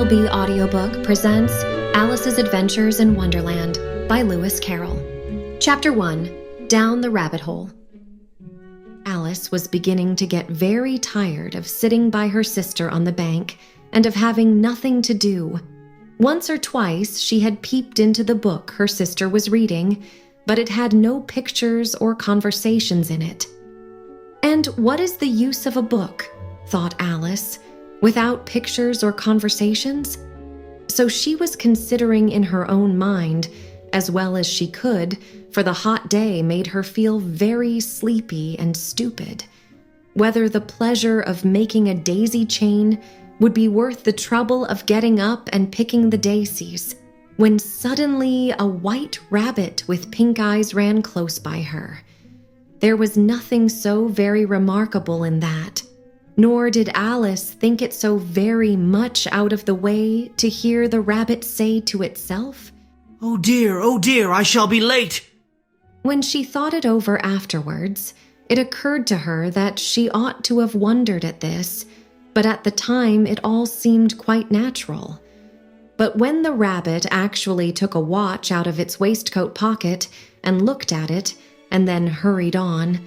LB Audiobook presents Alice's Adventures in Wonderland by Lewis Carroll. Chapter 1, Down the Rabbit Hole. Alice was beginning to get very tired of sitting by her sister on the bank and of having nothing to do. Once or twice she had peeped into the book her sister was reading, but it had no pictures or conversations in it. And what is the use of a book, thought Alice, without pictures or conversations? So she was considering in her own mind, as well as she could, for the hot day made her feel very sleepy and stupid, whether the pleasure of making a daisy chain would be worth the trouble of getting up and picking the daisies, when suddenly a white rabbit with pink eyes ran close by her. There was nothing so very remarkable in that, nor did Alice think it so very much out of the way to hear the rabbit say to itself, oh dear, I shall be late." When she thought it over afterwards, it occurred to her that she ought to have wondered at this, but at the time it all seemed quite natural. But when the rabbit actually took a watch out of its waistcoat pocket and looked at it, and then hurried on,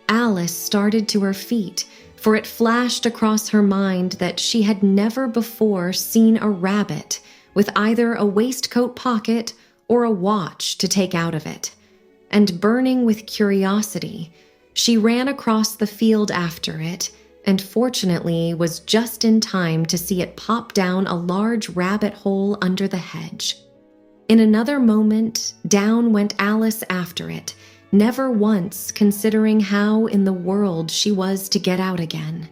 Alice started to her feet, for it flashed across her mind that she had never before seen a rabbit with either a waistcoat pocket or a watch to take out of it. And burning with curiosity, she ran across the field after it, and fortunately was just in time to see it pop down a large rabbit hole under the hedge. In another moment, down went Alice after it, never once considering how in the world she was to get out again.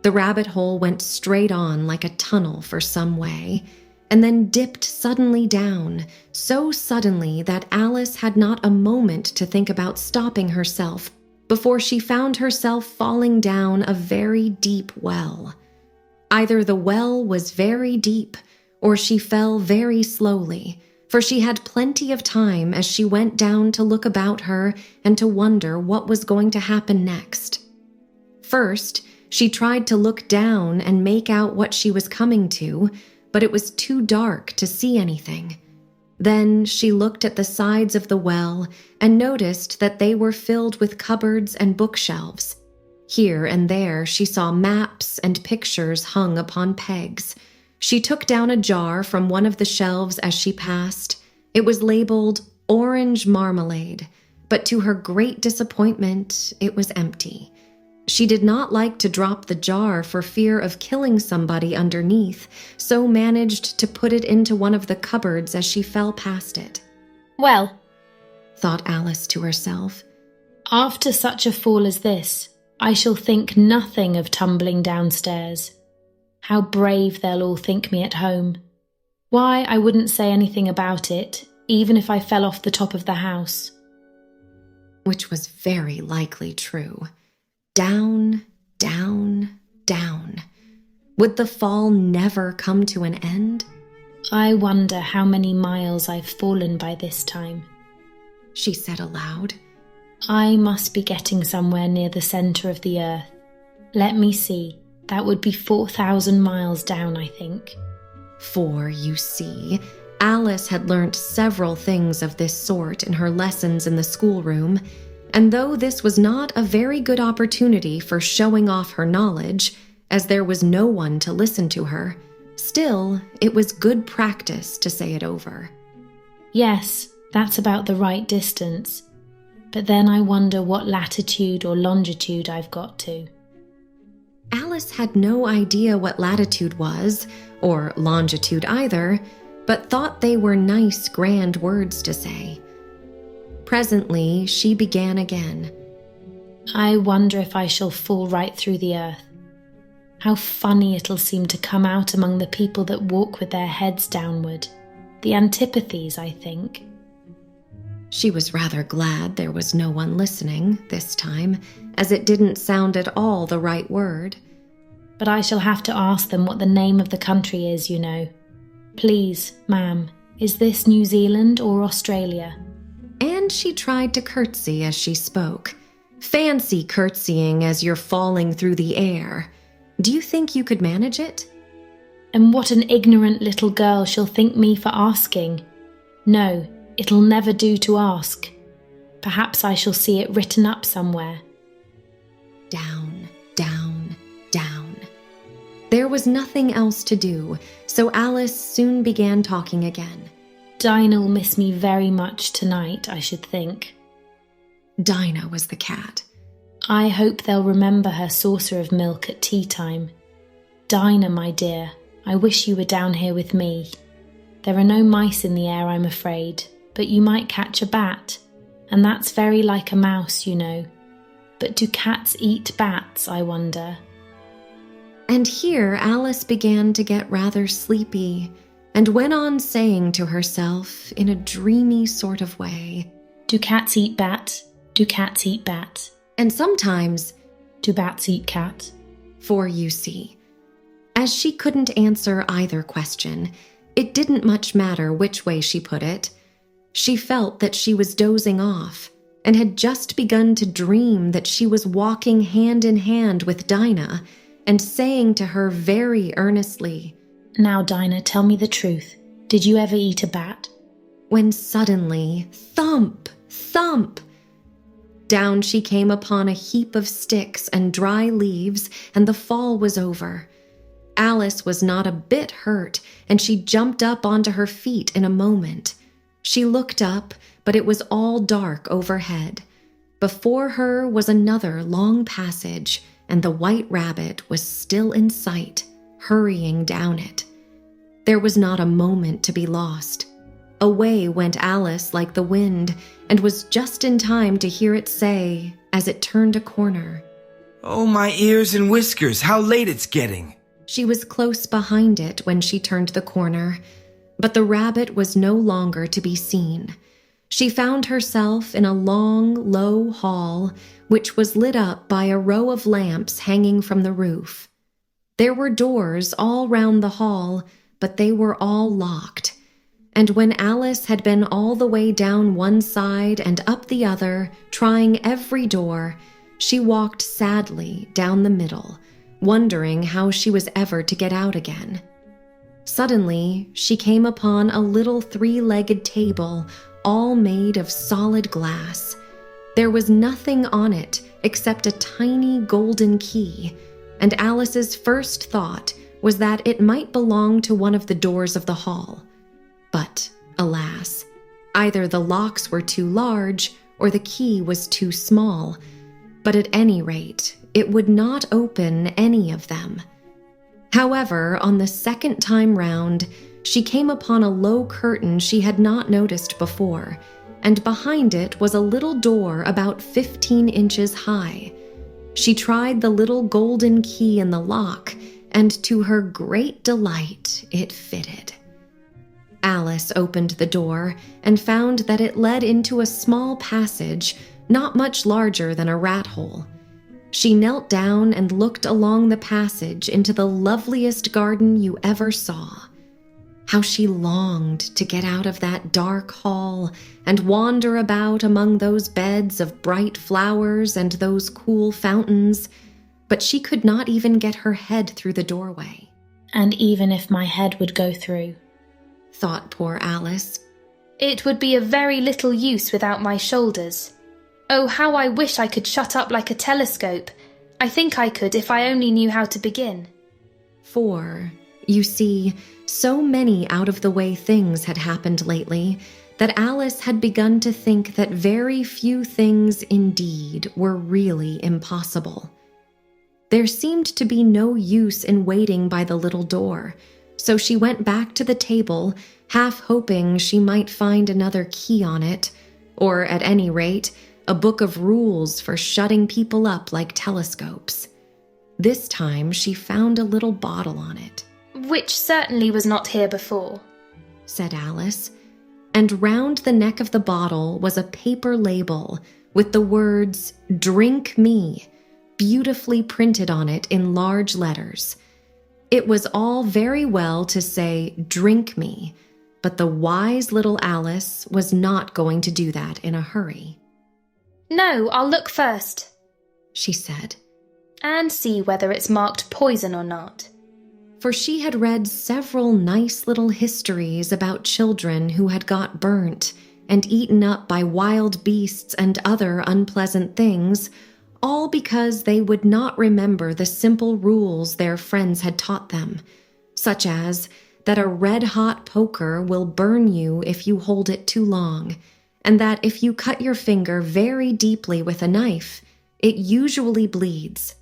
The rabbit hole went straight on like a tunnel for some way, and then dipped suddenly down, so suddenly that Alice had not a moment to think about stopping herself before she found herself falling down a very deep well. Either the well was very deep, or she fell very slowly, for she had plenty of time as she went down to look about her and to wonder what was going to happen next. First, she tried to look down and make out what she was coming to, but it was too dark to see anything. Then she looked at the sides of the well and noticed that they were filled with cupboards and bookshelves. Here and there she saw maps and pictures hung upon pegs. She took down a jar from one of the shelves as she passed. It was labeled orange marmalade, but to her great disappointment, it was empty. She did not like to drop the jar for fear of killing somebody underneath, so managed to put it into one of the cupboards as she fell past it. Well, thought Alice to herself, after such a fall as this, I shall think nothing of tumbling downstairs. How brave they'll all think me at home. Why, I wouldn't say anything about it, even if I fell off the top of the house. Which was very likely true. Down, down, down. Would the fall never come to an end? I wonder how many miles I've fallen by this time, she said aloud. I must be getting somewhere near the centre of the earth. Let me see. That would be 4,000 miles down, I think. For, you see, Alice had learnt several things of this sort in her lessons in the schoolroom, and though this was not a very good opportunity for showing off her knowledge, as there was no one to listen to her, still, it was good practice to say it over. Yes, that's about the right distance. But then I wonder what latitude or longitude I've got to. Alice had no idea what latitude was, or longitude either, but thought they were nice, grand words to say. Presently, she began again. I wonder if I shall fall right through the earth. How funny it'll seem to come out among the people that walk with their heads downward. The antipathies, I think. She was rather glad there was no one listening this time, as it didn't sound at all the right word. But I shall have to ask them what the name of the country is, you know. Please, ma'am, is this New Zealand or Australia? And she tried to curtsy as she spoke. Fancy curtsying as you're falling through the air. Do you think you could manage it? And what an ignorant little girl she'll think me for asking. No, it'll never do to ask. Perhaps I shall see it written up somewhere. Down, down, down. There was nothing else to do, so Alice soon began talking again. Dinah'll miss me very much tonight, I should think. Dinah was the cat. I hope they'll remember her saucer of milk at tea time. Dinah, my dear, I wish you were down here with me. There are no mice in the air, I'm afraid, but you might catch a bat, and that's very like a mouse, you know. But do cats eat bats, I wonder? And here Alice began to get rather sleepy, and went on saying to herself in a dreamy sort of way, Do cats eat bat? Do cats eat bat? And sometimes, Do bats eat cat? For you see, as she couldn't answer either question, it didn't much matter which way she put it. She felt that she was dozing off, and had just begun to dream that she was walking hand in hand with Dinah, and saying to her very earnestly, Now, Dinah, tell me the truth. Did you ever eat a bat? When suddenly, thump, thump, down she came upon a heap of sticks and dry leaves, and the fall was over. Alice was not a bit hurt, and she jumped up onto her feet in a moment. She looked up, but it was all dark overhead. Before her was another long passage, and the white rabbit was still in sight, hurrying down it. There was not a moment to be lost. Away went Alice like the wind, and was just in time to hear it say, as it turned a corner, Oh, my ears and whiskers, how late it's getting. She was close behind it when she turned the corner, but the rabbit was no longer to be seen. She found herself in a long, low hall, which was lit up by a row of lamps hanging from the roof. There were doors all round the hall, but they were all locked. And when Alice had been all the way down one side and up the other, trying every door, she walked sadly down the middle, wondering how she was ever to get out again. Suddenly, she came upon a little three-legged table, all made of solid glass. There was nothing on it except a tiny golden key, and Alice's first thought was that it might belong to one of the doors of the hall. But, alas, either the locks were too large or the key was too small, but at any rate, it would not open any of them. However, on the second time round, she came upon a low curtain she had not noticed before, and behind it was a little door about 15 inches high. She tried the little golden key in the lock, and to her great delight, it fitted. Alice opened the door and found that it led into a small passage, not much larger than a rat hole. She knelt down and looked along the passage into the loveliest garden you ever saw. How she longed to get out of that dark hall and wander about among those beds of bright flowers and those cool fountains, but she could not even get her head through the doorway. And even if my head would go through, thought poor Alice, it would be of very little use without my shoulders. Oh, how I wish I could shut up like a telescope. I think I could if I only knew how to begin. For, you see, so many out-of-the-way things had happened lately that Alice had begun to think that very few things indeed were really impossible. There seemed to be no use in waiting by the little door, so she went back to the table, half hoping she might find another key on it, or at any rate, a book of rules for shutting people up like telescopes. This time she found a little bottle on it. Which certainly was not here before, said Alice, and round the neck of the bottle was a paper label with the words, "Drink me," beautifully printed on it in large letters. It was all very well to say, "Drink me," but the wise little Alice was not going to do that in a hurry. No, I'll look first, she said, and see whether it's marked poison or not. for she had read several nice little histories about children who had got burnt and eaten up by wild beasts and other unpleasant things, all because they would not remember the simple rules their friends had taught them, such as that a red-hot poker will burn you if you hold it too long, and that if you cut your finger very deeply with a knife, it usually bleeds.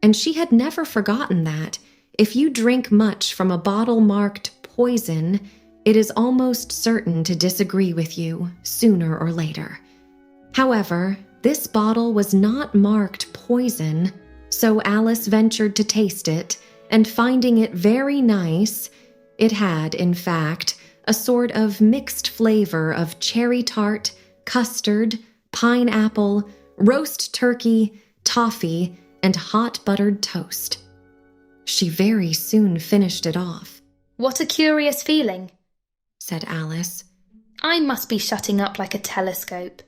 And she had never forgotten that, if you drink much from a bottle marked poison, it is almost certain to disagree with you sooner or later. However, this bottle was not marked poison, so Alice ventured to taste it, and finding it very nice, it had, in fact, a sort of mixed flavor of cherry tart, custard, pineapple, roast turkey, toffee, and hot buttered toast. She very soon finished it off. What a curious feeling, said Alice. I must be shutting up like a telescope.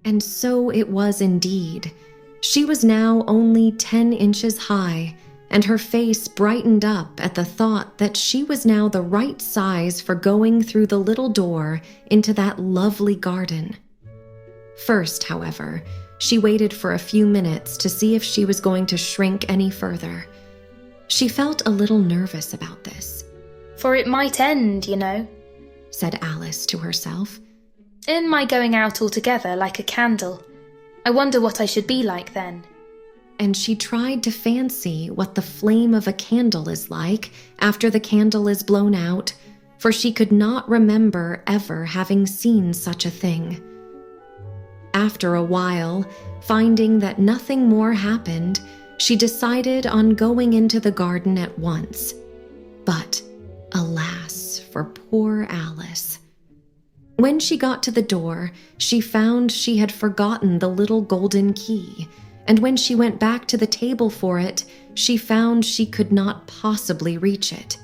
And so it was indeed. She was now only 10 inches high, and her face brightened up at the thought that she was now the right size for going through the little door into that lovely garden. First, however, she waited for a few minutes to see if she was going to shrink any further. She felt a little nervous about this. For it might end, you know, said Alice to herself, in my going out altogether like a candle. I wonder what I should be like then. And she tried to fancy what the flame of a candle is like after the candle is blown out, for she could not remember ever having seen such a thing. After a while, finding that nothing more happened, she decided on going into the garden at once. But, alas, for poor Alice. When she got to the door, she found she had forgotten the little golden key, and when she went back to the table for it, she found she could not possibly reach it.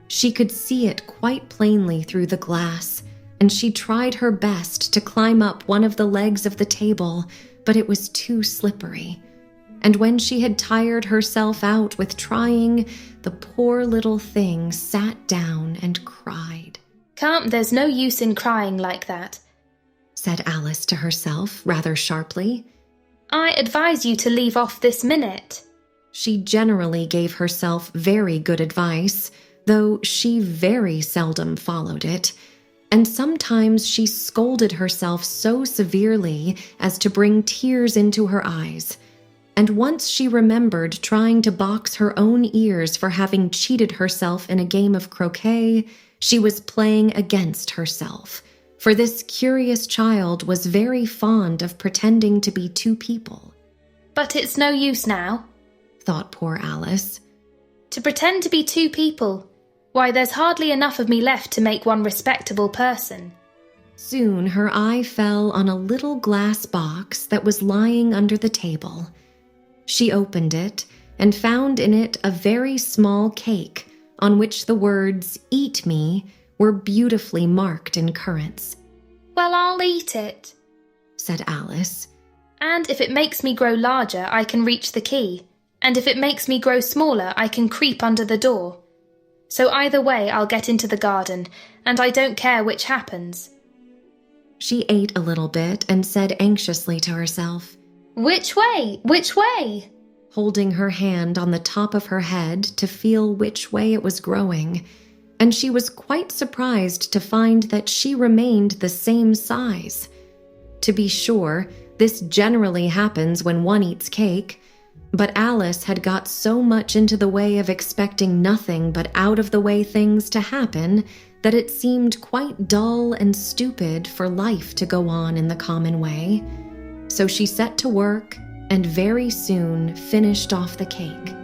She could see it quite plainly through the glass, and she tried her best to climb up one of the legs of the table, but it was too slippery. And when she had tired herself out with trying, the poor little thing sat down and cried. Can't, there's no use in crying like that, said Alice to herself rather sharply. I advise you to leave off this minute. She generally gave herself very good advice, though she very seldom followed it, and sometimes she scolded herself so severely as to bring tears into her eyes. And once she remembered trying to box her own ears for having cheated herself in a game of croquet. She was playing against herself, for this curious child was very fond of pretending to be two people. But it's no use now, thought poor Alice. To pretend to be two people. Why, there's hardly enough of me left to make one respectable person. Soon her eye fell on a little glass box that was lying under the table. She opened it and found in it a very small cake on which the words, "Eat me," were beautifully marked in currants. Well, I'll eat it, said Alice. And if it makes me grow larger, I can reach the key. And if it makes me grow smaller, I can creep under the door. So either way, I'll get into the garden, and I don't care which happens. She ate a little bit and said anxiously to herself, Which way? Which way? Holding her hand on the top of her head to feel which way it was growing, and she was quite surprised to find that she remained the same size. To be sure, this generally happens when one eats cake, but Alice had got so much into the way of expecting nothing but out-of-the-way things to happen that it seemed quite dull and stupid for life to go on in the common way. So she set to work and very soon finished off the cake.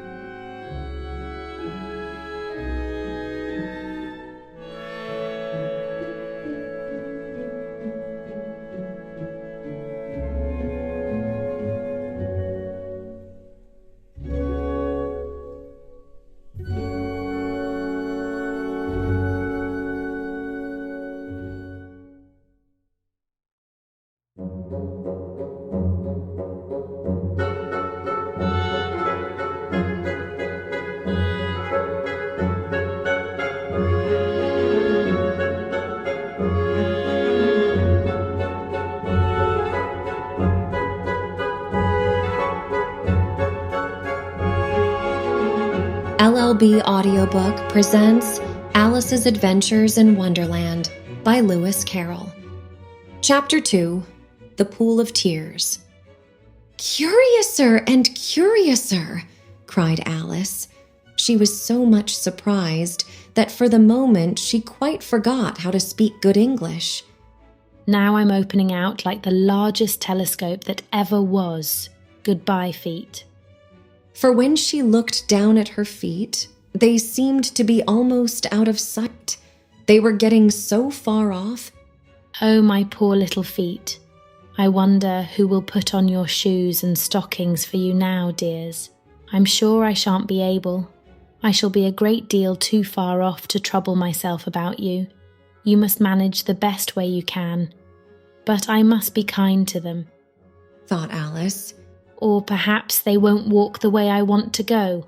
LLB Audiobook presents Alice's Adventures in Wonderland by Lewis Carroll. Chapter 2, The Pool of Tears. "Curiouser and curiouser," cried Alice. She was so much surprised that for the moment she quite forgot how to speak good English. Now I'm opening out like the largest telescope that ever was. Goodbye, feet. For when she looked down at her feet, they seemed to be almost out of sight. They were getting so far off. Oh, my poor little feet. I wonder who will put on your shoes and stockings for you now, dears. I'm sure I shan't be able. I shall be a great deal too far off to trouble myself about you. You must manage the best way you can. But I must be kind to them, thought Alice. Or perhaps they won't walk the way I want to go.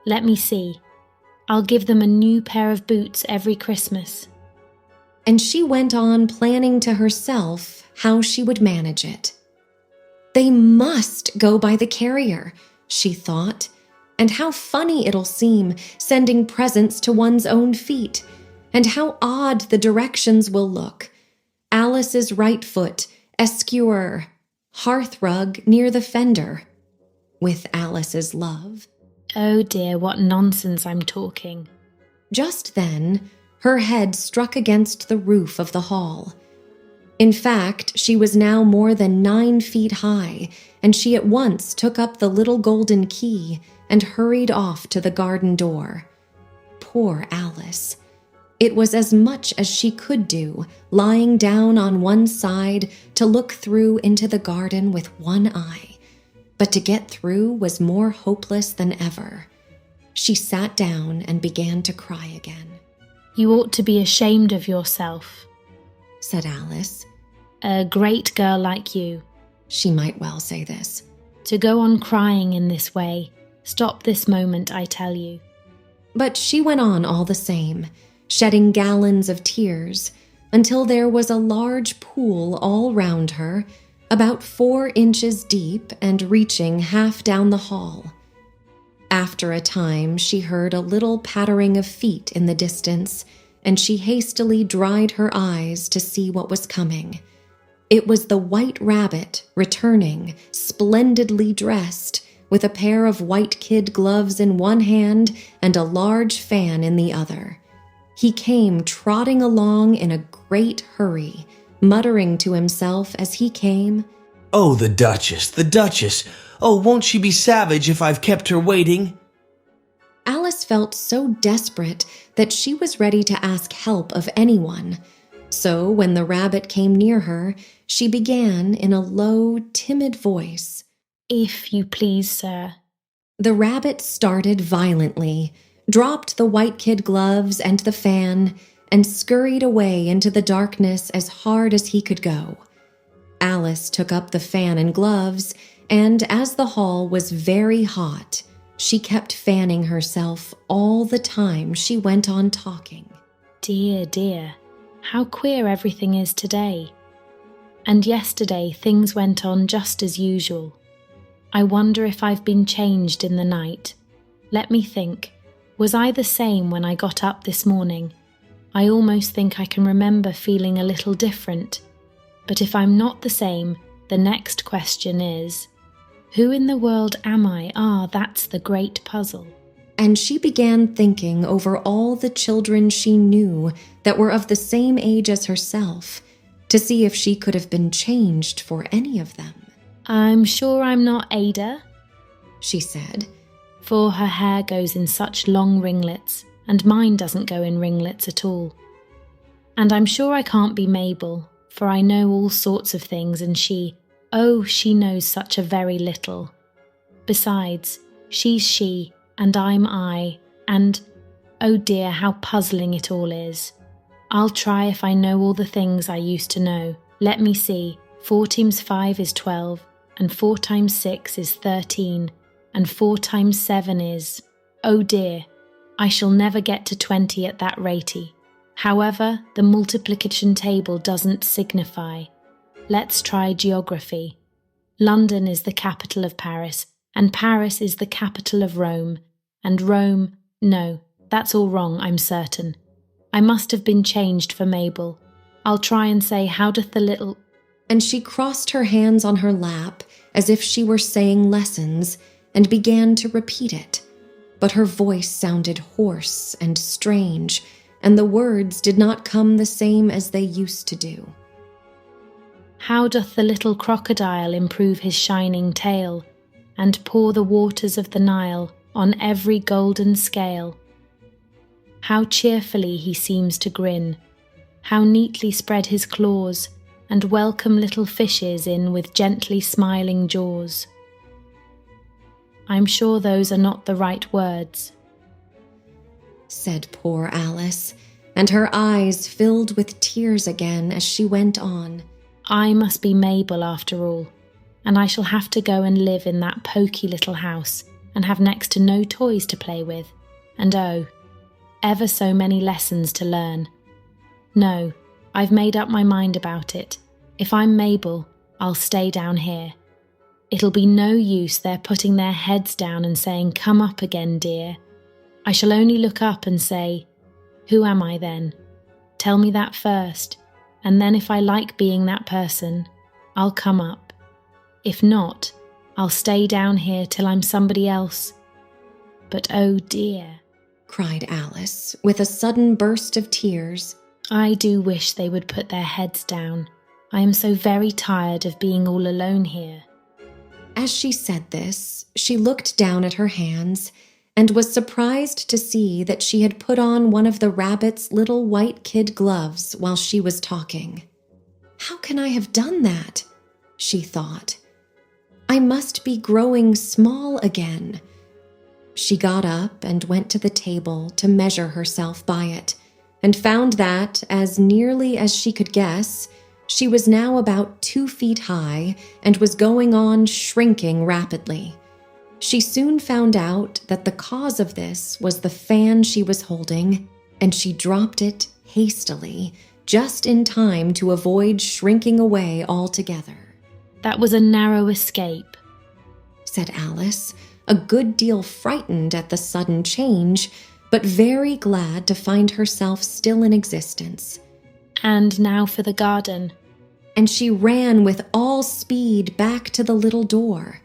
Let me see. I'll give them a new pair of boots every Christmas. And she went on planning to herself how she would manage it. They must go by the carrier, she thought, and how funny it'll seem sending presents to one's own feet, and how odd the directions will look. Alice's right foot, eschewer, hearthrug near the fender, with Alice's love. Oh dear, what nonsense I'm talking. Just then, her head struck against the roof of the hall. In fact, she was now more than 9 feet high, and she at once took up the little golden key and hurried off to the garden door. Poor Alice! It was as much as she could do, lying down on one side to look through into the garden with one eye. But to get through was more hopeless than ever. She sat down and began to cry again. You ought to be ashamed of yourself, said Alice. A great girl like you. She might well say this. To go on crying in this way. Stop this moment, I tell you. But she went on all the same, shedding gallons of tears, until there was a large pool all round her, about 4 inches deep and reaching half down the hall. After a time, she heard a little pattering of feet in the distance, and she hastily dried her eyes to see what was coming. It was the White Rabbit returning, splendidly dressed, with a pair of white kid gloves in one hand and a large fan in the other. He came trotting along in a great hurry, muttering to himself as he came, "Oh, the Duchess, the Duchess! Oh, won't she be savage if I've kept her waiting?" Alice felt so desperate that she was ready to ask help of anyone. So when the rabbit came near her, she began in a low, timid voice, If you please, sir. The rabbit started violently, dropped the white kid gloves and the fan, and scurried away into the darkness as hard as he could go. Alice took up the fan and gloves, and as the hall was very hot, she kept fanning herself all the time she went on talking. Dear, dear, how queer everything is today. And yesterday things went on just as usual. I wonder if I've been changed in the night. Let me think. Was I the same when I got up this morning? I almost think I can remember feeling a little different. But if I'm not the same, the next question is, who in the world am I? That's the great puzzle. And she began thinking over all the children she knew that were of the same age as herself, to see if she could have been changed for any of them. I'm sure I'm not Ada, she said, for her hair goes in such long ringlets, and mine doesn't go in ringlets at all. And I'm sure I can't be Mabel, for I know all sorts of things, and she knows such a very little. Besides, she's she, and I'm I, and, oh dear, how puzzling it all is. I'll try if I know all the things I used to know. Let me see, 4 times 5 is 12, and 4 times 6 is 13, and 4 times 7 is, oh dear, I shall never get to 20 at that ratey. However, the multiplication table doesn't signify. Let's try geography. London is the capital of Paris, and Paris is the capital of Rome, and Rome, No, that's all wrong, I'm certain. I must have been changed for Mabel. I'll try and say, how doth the little... And she crossed her hands on her lap as if she were saying lessons and began to repeat it. But her voice sounded hoarse and strange, and the words did not come the same as they used to do. How doth the little crocodile improve his shining tail, and pour the waters of the Nile on every golden scale? How cheerfully he seems to grin, how neatly spread his claws, and welcome little fishes in with gently smiling jaws. I'm sure those are not the right words, said poor Alice, and her eyes filled with tears again as she went on. I must be Mabel after all, and I shall have to go and live in that poky little house and have next to no toys to play with, and oh, ever so many lessons to learn. No, I've made up my mind about it. If I'm Mabel, I'll stay down here. It'll be no use their putting their heads down and saying, "Come up again, dear." I shall only look up and say, "Who am I then? Tell me that first, and then if I like being that person, I'll come up. If not, I'll stay down here till I'm somebody else. But oh dear," cried Alice, with a sudden burst of tears, I do wish they would put their heads down. I am so very tired of being all alone here. As she said this, she looked down at her hands and was surprised to see that she had put on one of the rabbit's little white kid gloves while she was talking. "How can I have done that?" she thought. "I must be growing small again." She got up and went to the table to measure herself by it, and found that, as nearly as she could guess, she was now about 2 feet high and was going on shrinking rapidly. She soon found out that the cause of this was the fan she was holding, and she dropped it hastily, just in time to avoid shrinking away altogether. That was a narrow escape, said Alice, a good deal frightened at the sudden change, but very glad to find herself still in existence. And now for the garden. And she ran with all speed back to the little door.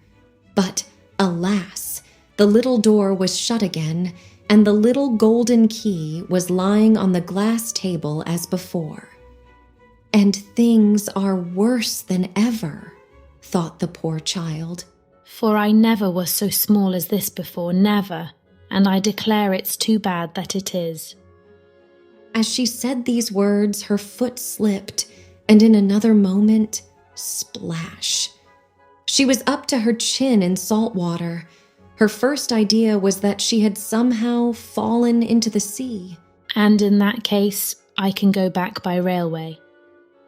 But, alas, the little door was shut again, and the little golden key was lying on the glass table as before. And things are worse than ever, thought the poor child. For I never was so small as this before, never, and I declare it's too bad that it is. As she said these words, her foot slipped, and in another moment, splash. She was up to her chin in salt water. Her first idea was that she had somehow fallen into the sea. And in that case, I can go back by railway,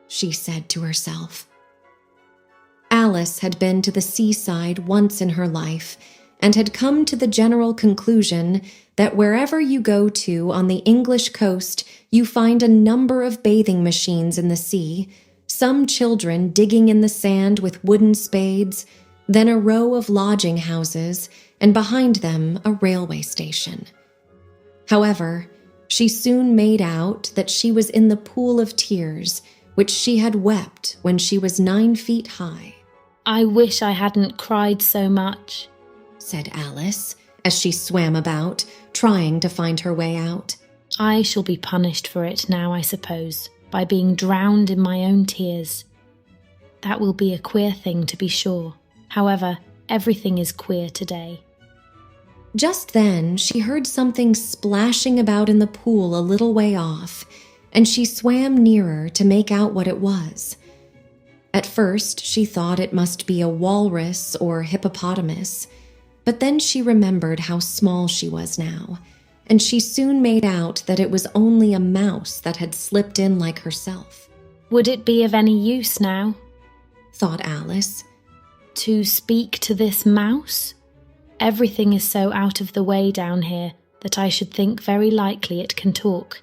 she said to herself. Alice had been to the seaside once in her life, and had come to the general conclusion that wherever you go to on the English coast, you find a number of bathing machines in the sea, some children digging in the sand with wooden spades, then a row of lodging houses, and behind them a railway station. However, she soon made out that she was in the pool of tears, which she had wept when she was 9 feet high. I wish I hadn't cried so much, said Alice, as she swam about, trying to find her way out. I shall be punished for it now, I suppose, by being drowned in my own tears. That will be a queer thing, to be sure. However, everything is queer today. Just then, she heard something splashing about in the pool a little way off, and she swam nearer to make out what it was. At first, she thought it must be a walrus or hippopotamus, but then she remembered how small she was now, and she soon made out that it was only a mouse that had slipped in like herself. Would it be of any use now, thought Alice, to speak to this mouse? Everything is so out of the way down here that I should think very likely it can talk.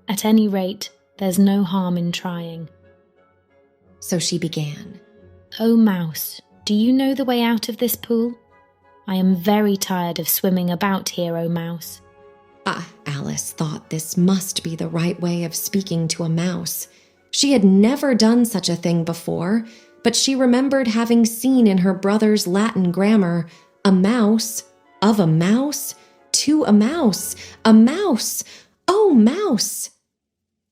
At any rate, there's no harm in trying. So she began. Oh, mouse, do you know the way out of this pool? I am very tired of swimming about here, oh mouse. Alice thought this must be the right way of speaking to a mouse. She had never done such a thing before, but she remembered having seen in her brother's Latin grammar, a mouse, of a mouse, to a mouse, oh, mouse.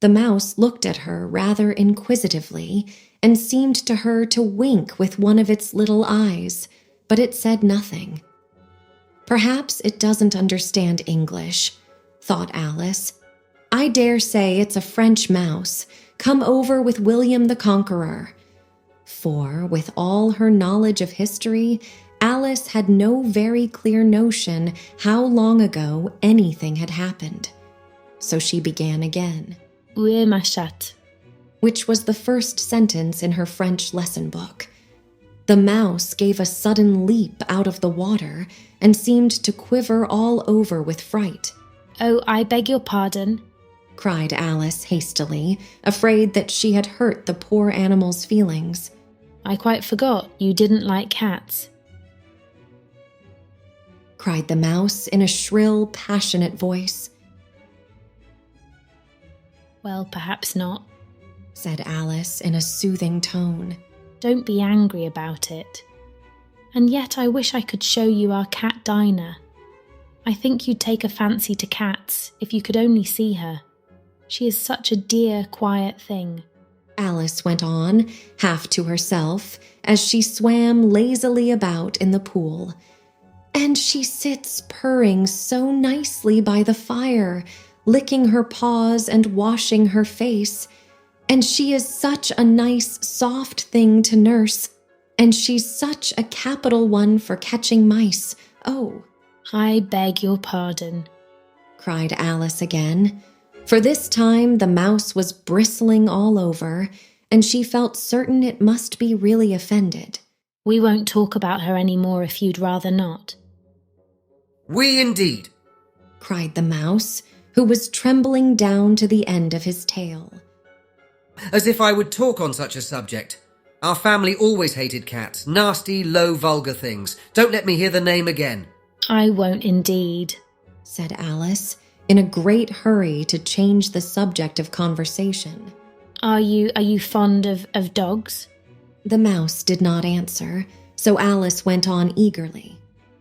The mouse looked at her rather inquisitively and seemed to her to wink with one of its little eyes, but it said nothing. Perhaps it doesn't understand English, thought Alice. I dare say it's a French mouse, come over with William the Conqueror. For, with all her knowledge of history, Alice had no very clear notion how long ago anything had happened. So she began again. Où est ma chatte? Which was the first sentence in her French lesson book. The mouse gave a sudden leap out of the water and seemed to quiver all over with fright. Oh, I beg your pardon, cried Alice hastily, afraid that she had hurt the poor animal's feelings. I quite forgot you didn't like cats, cried the mouse in a shrill, passionate voice. Well, perhaps not, said Alice in a soothing tone. Don't be angry about it. And yet I wish I could show you our cat Dinah. I think you'd take a fancy to cats if you could only see her. She is such a dear, quiet thing. Alice went on, half to herself, as she swam lazily about in the pool. And she sits purring so nicely by the fire, licking her paws and washing her face. And she is such a nice, soft thing to nurse. And she's such a capital one for catching mice. Oh, I beg your pardon, cried Alice again. For this time the mouse was bristling all over, and she felt certain it must be really offended. We won't talk about her any more if you'd rather not. We indeed, cried the mouse, who was trembling down to the end of his tail. as if I would talk on such a subject. Our family always hated cats, nasty, low, vulgar things. Don't let me hear the name again. I won't indeed, said Alice, in a great hurry to change the subject of conversation. Are you fond of dogs? The mouse did not answer, so Alice went on eagerly.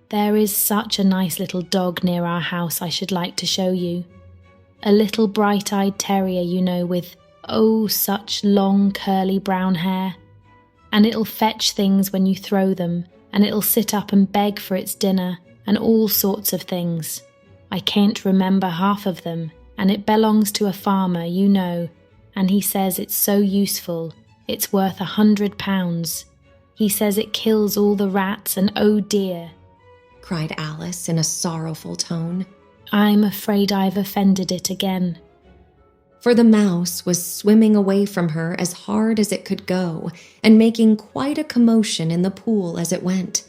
There is such a nice little dog near our house I should like to show you. A little bright-eyed terrier, you know, with, oh, such long curly brown hair. And it'll fetch things when you throw them, and it'll sit up and beg for its dinner, and all sorts of things. I can't remember half of them, and it belongs to a farmer, you know, and he says it's so useful, it's worth £100. He says it kills all the rats, and oh dear, cried Alice in a sorrowful tone. I'm afraid I've offended it again. For the mouse was swimming away from her as hard as it could go, and making quite a commotion in the pool as it went.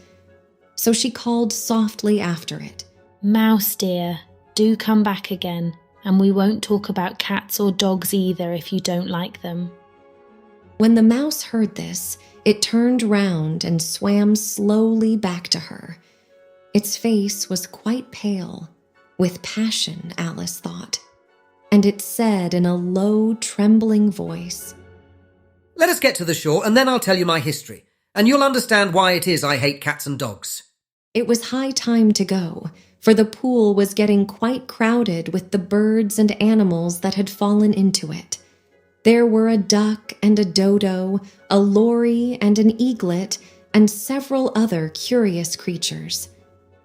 So she called softly after it. Mouse dear, do come back again, and we won't talk about cats or dogs either if you don't like them. When the mouse heard this, it turned round and swam slowly back to her. Its face was quite pale, with passion, Alice thought, and it said in a low, trembling voice, Let us get to the shore, and then I'll tell you my history, and you'll understand why it is I hate cats and dogs. It was high time to go, for the pool was getting quite crowded with the birds and animals that had fallen into it. There were a duck and a dodo, a lory and an eaglet, and several other curious creatures.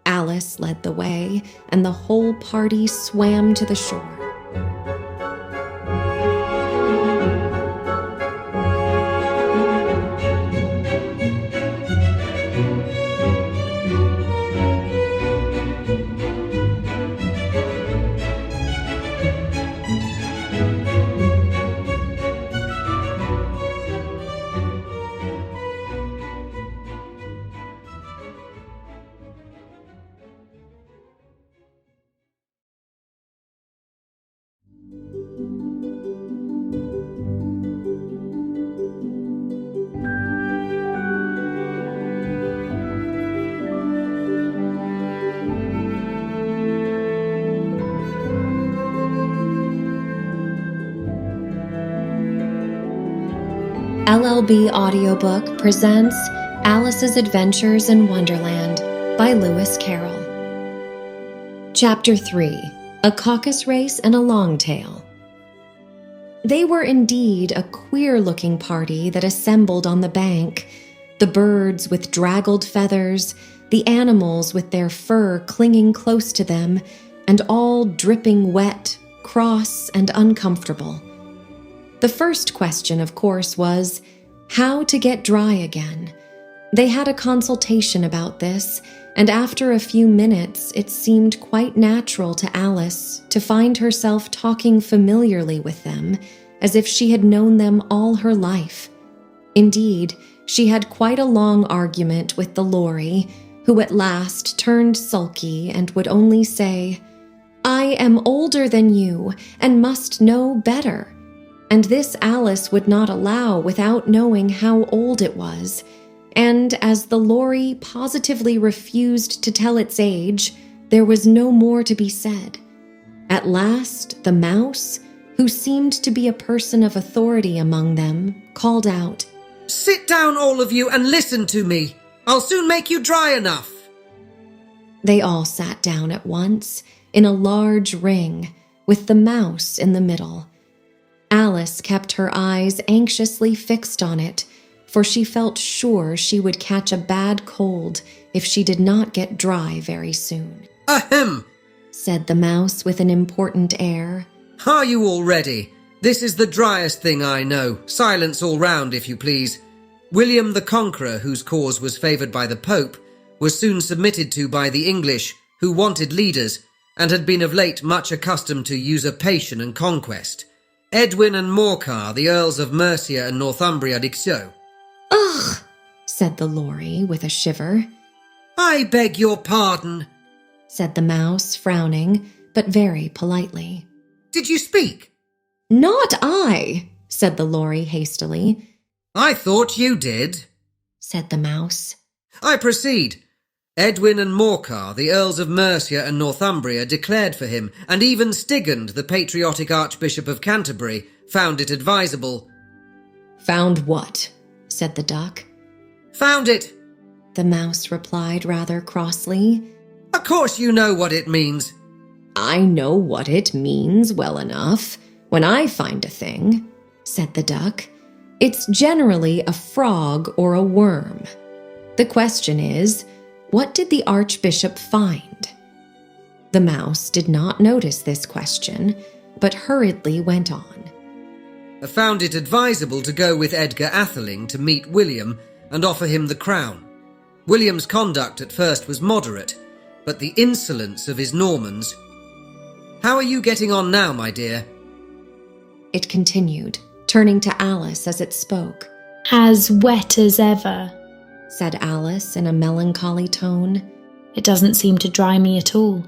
Alice led the way, and the whole party swam to the shore. LLB Audiobook presents Alice's Adventures in Wonderland by Lewis Carroll. Chapter 3: A Caucus Race and a Long Tail. They were indeed a queer-looking party that assembled on the bank, the birds with draggled feathers, the animals with their fur clinging close to them, and all dripping wet, cross, and uncomfortable. The first question, of course, was how to get dry again. They had a consultation about this, and after a few minutes it seemed quite natural to Alice to find herself talking familiarly with them, as if she had known them all her life. Indeed, she had quite a long argument with the Lorry, who at last turned sulky and would only say, "I am older than you, and must know better." And this Alice would not allow without knowing how old it was, and as the Lorry positively refused to tell its age, there was no more to be said. At last, the mouse, who seemed to be a person of authority among them, called out, "Sit down, all of you, and listen to me. I'll soon make you dry enough." They all sat down at once, in a large ring, with the mouse in the middle. Alice kept her eyes anxiously fixed on it, for she felt sure she would catch a bad cold if she did not get dry very soon. "Ahem," said the mouse with an important air. "Are you all ready? This is the driest thing I know. Silence all round, if you please. William the Conqueror, whose cause was favoured by the Pope, was soon submitted to by the English, who wanted leaders, and had been of late much accustomed to usurpation and conquest. Edwin and Morcar, the Earls of Mercia and Northumbria, did so." "Ugh," said the Lorry with a shiver. "I beg your pardon," said the mouse, frowning, but very politely. "Did you speak?" "Not I," said the Lorry hastily. "I thought you did," said the mouse. "I proceed. Edwin and Morcar, the Earls of Mercia and Northumbria, declared for him, and even Stigand, the patriotic Archbishop of Canterbury, found it advisable." "Found what?" said the duck. "Found it," the mouse replied rather crossly. "Of course you know what it means." "I know what it means well enough. When I find a thing," said the duck, "it's generally a frog or a worm. The question is, what did the Archbishop find?" The mouse did not notice this question, but hurriedly went on. "I found it advisable to go with Edgar Atheling to meet William and offer him the crown. William's conduct at first was moderate, but the insolence of his Normans... How are you getting on now, my dear?" It continued, turning to Alice as it spoke. "As wet as ever," said Alice in a melancholy tone. "It doesn't seem to dry me at all."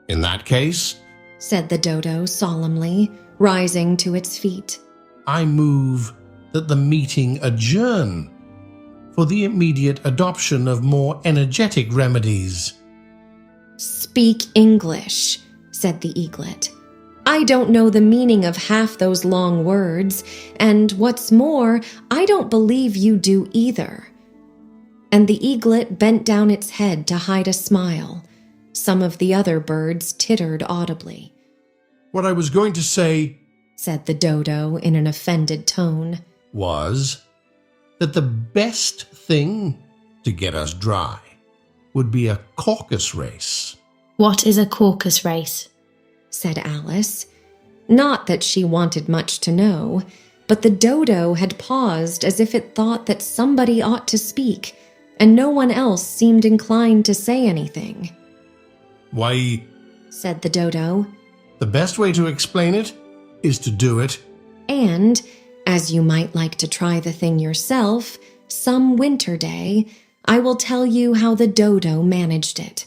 "In that case," said the dodo solemnly, rising to its feet, "I move that the meeting adjourn for the immediate adoption of more energetic remedies." "Speak English," said the eaglet. "I don't know the meaning of half those long words, and what's more, I don't believe you do either." And the eaglet bent down its head to hide a smile. Some of the other birds tittered audibly. "What I was going to say," said the dodo in an offended tone, "was that the best thing to get us dry would be a caucus race." "What is a caucus race?" said Alice. Not that she wanted much to know, but the dodo had paused as if it thought that somebody ought to speak, and no one else seemed inclined to say anything. "Why, said the dodo, the best way to explain it is to do it." and, as you might like to try the thing yourself, some winter day, I will tell you how the dodo managed it.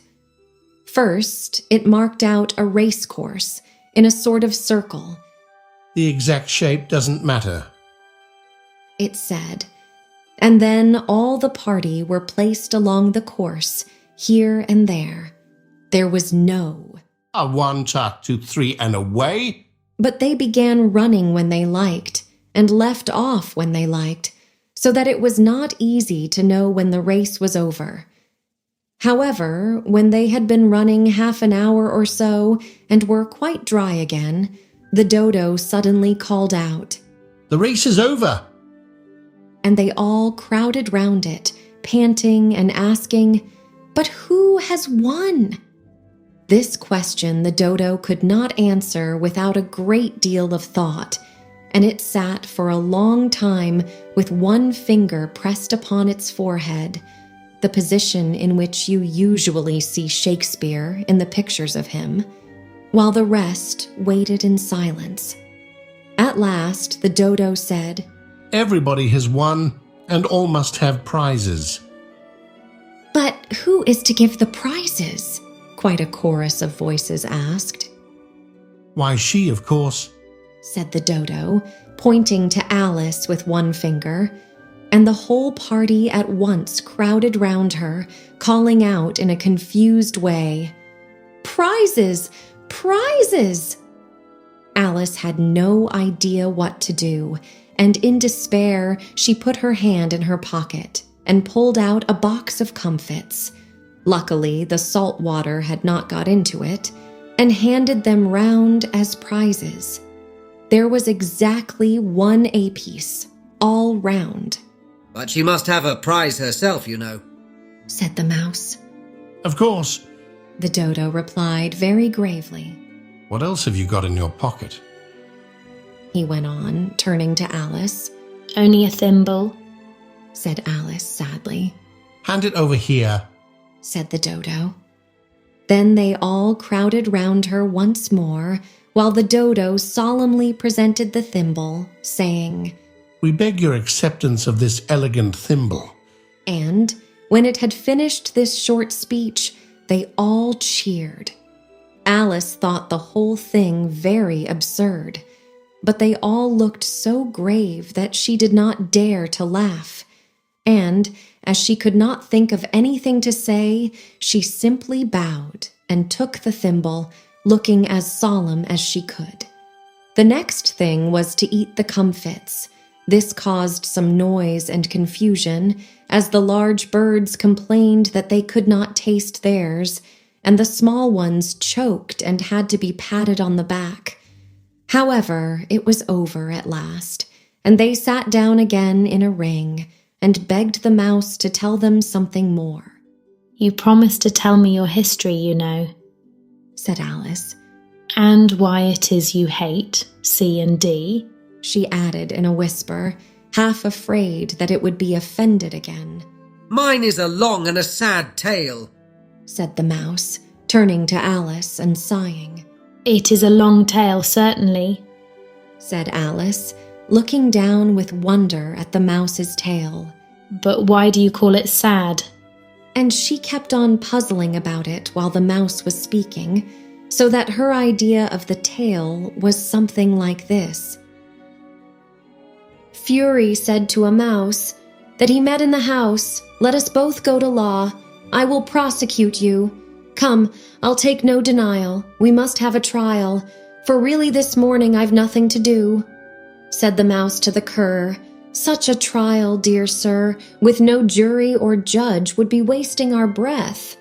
First, it marked out a race course in a sort of circle. "The exact shape doesn't matter," it said, and then all the party were placed along the course, here and there. There was no A 1, 2, 3, and away. But they began running when they liked, and left off when they liked, so that it was not easy to know when the race was over. However, when they had been running half an hour or so and were quite dry again, the dodo suddenly called out, "The race is over!" and they all crowded round it, panting and asking, "But who has won?" This question the dodo could not answer without a great deal of thought, and it sat for a long time with one finger pressed upon its forehead, the position in which you usually see Shakespeare in the pictures of him, while the rest waited in silence. At last the dodo said, "Everybody has won, and all must have prizes." "But who is to give the prizes?" quite a chorus of voices asked. "Why, she, of course," said the dodo, pointing to Alice with one finger, and the whole party at once crowded round her, calling out in a confused way, "Prizes! Prizes!" Alice had no idea what to do, and in despair she put her hand in her pocket and pulled out a box of comfits. Luckily, the salt water had not got into it, and handed them round as prizes. There was exactly one apiece, all round. "But she must have a prize herself, you know," said the mouse. "Of course. The dodo replied very gravely. What else have you got in your pocket?" He went on, turning to Alice. "Only a thimble," said Alice sadly. "Hand it over here," said the dodo. Then they all crowded round her once more, while the dodo solemnly presented the thimble, saying, "We beg your acceptance of this elegant thimble." And when it had finished this short speech, they all cheered. Alice thought the whole thing very absurd, but they all looked so grave that she did not dare to laugh, and, as she could not think of anything to say, she simply bowed and took the thimble, looking as solemn as she could. The next thing was to eat the comfits. This caused some noise and confusion, as the large birds complained that they could not taste theirs, and the small ones choked and had to be patted on the back. However, it was over at last, and they sat down again in a ring, and begged the mouse to tell them something more. "You promised to tell me your history, you know," said Alice. "and why it is you hate C and D," she added in a whisper, half afraid that it would be offended again. "Mine is a long and a sad tale," said the mouse, turning to Alice and sighing. "It is a long tale, certainly," said Alice, looking down with wonder at the mouse's tail. "But why do you call it sad?" And she kept on puzzling about it while the mouse was speaking, so that her idea of the tale was something like this. Fury said to a mouse that he met in the house, "Let us both go to law. I will prosecute you. Come, I'll take no denial. We must have a trial, for really this morning I've nothing to do." Said the mouse to the cur, "Such a trial, dear sir, with no jury or judge would be wasting our breath."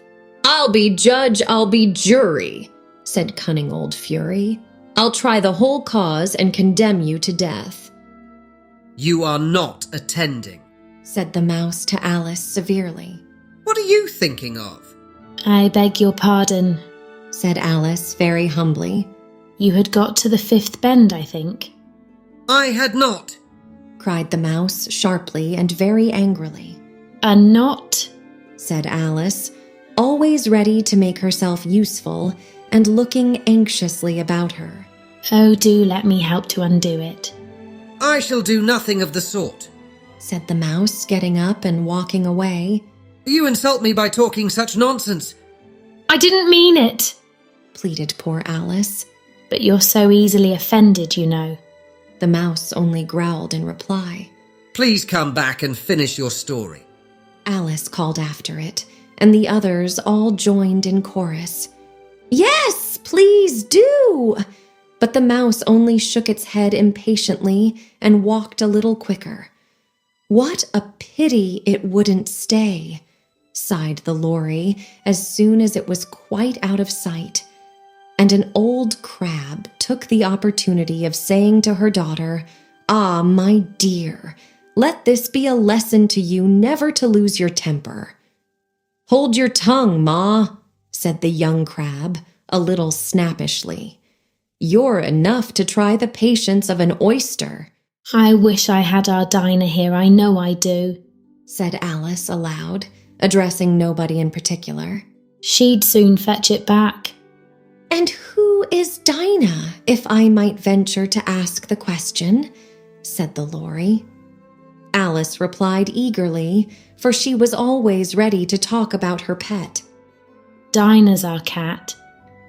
"I'll be judge, I'll be jury," said cunning old Fury. "I'll try the whole cause and condemn you to death." "You are not attending," said the mouse to Alice severely. "What are you thinking of?" "I beg your pardon," said Alice very humbly. "You had got to the fifth bend, I think." "I had not," cried the mouse sharply and very angrily. "A knot," said Alice, always ready to make herself useful and looking anxiously about her. "Oh, do let me help to undo it." "I shall do nothing of the sort," said the mouse, getting up and walking away. "You insult me by talking such nonsense." "I didn't mean it," pleaded poor Alice. "But you're so easily offended, you know." The mouse only growled in reply. "Please come back and finish your story." Alice called after it, and the others all joined in chorus. "Yes, please do!" but the mouse only shook its head impatiently and walked a little quicker. "What a pity it wouldn't stay," sighed the Lory as soon as it was quite out of sight. And an old crab took the opportunity of saying to her daughter, "Ah, my dear, let this be a lesson to you never to lose your temper." "Hold your tongue, Ma," said the young crab, a little snappishly. "You're enough to try the patience of an oyster." "I wish I had our Dinah here, I know I do," said Alice aloud, addressing nobody in particular. "She'd soon fetch it back." "And who is Dinah, if I might venture to ask the question?" said the Lory. Alice replied eagerly, for she was always ready to talk about her pet. "Dinah's our cat,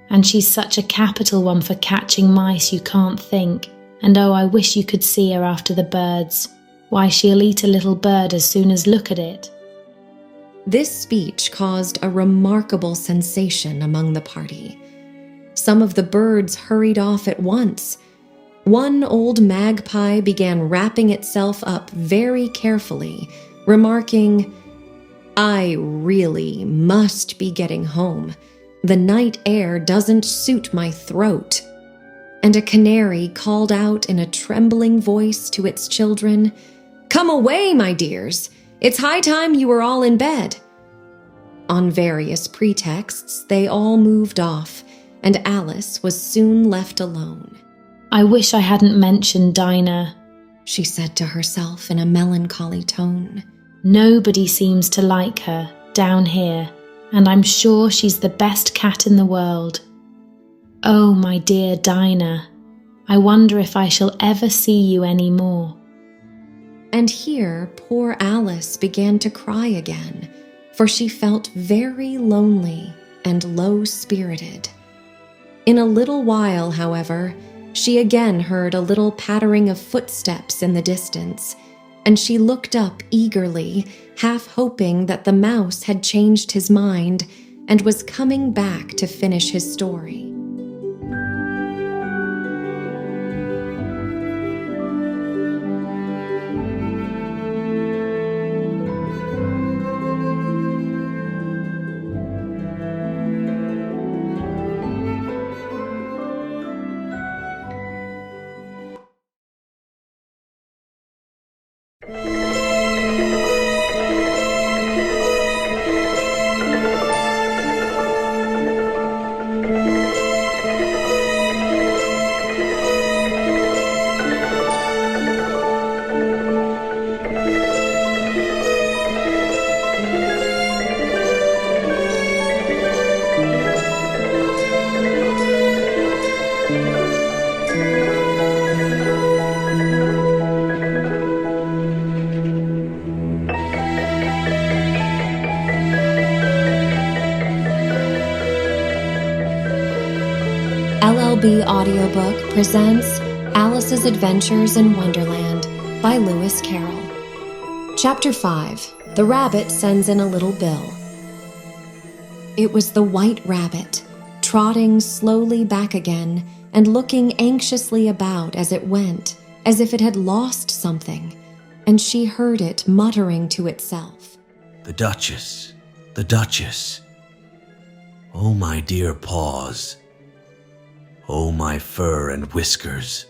and she's such a capital one for catching mice you can't think. And oh, I wish you could see her after the birds. Why, she'll eat a little bird as soon as look at it." This speech caused a remarkable sensation among the party. Some of the birds hurried off at once. One old magpie began wrapping itself up very carefully, remarking, "I really must be getting home. The night air doesn't suit my throat." And a canary called out in a trembling voice to its children, "Come away, my dears. It's high time you were all in bed." On various pretexts, they all moved off, and Alice was soon left alone. "I wish I hadn't mentioned Dinah," she said to herself in a melancholy tone. "Nobody seems to like her down here, and I'm sure she's the best cat in the world. Oh, my dear Dinah, I wonder if I shall ever see you any more." And here poor Alice began to cry again, for she felt very lonely and low-spirited. In a little while, however, she again heard a little pattering of footsteps in the distance, and she looked up eagerly, half hoping that the mouse had changed his mind and was coming back to finish his story. LLB Audiobook presents Alice's Adventures in Wonderland by Lewis Carroll. Chapter 5. The Rabbit Sends in a Little Bill. It was the White Rabbit, trotting slowly back again and looking anxiously about as it went, as if it had lost something, and she heard it muttering to itself. The Duchess, the Duchess. Oh, my dear paws. Oh, my fur and whiskers.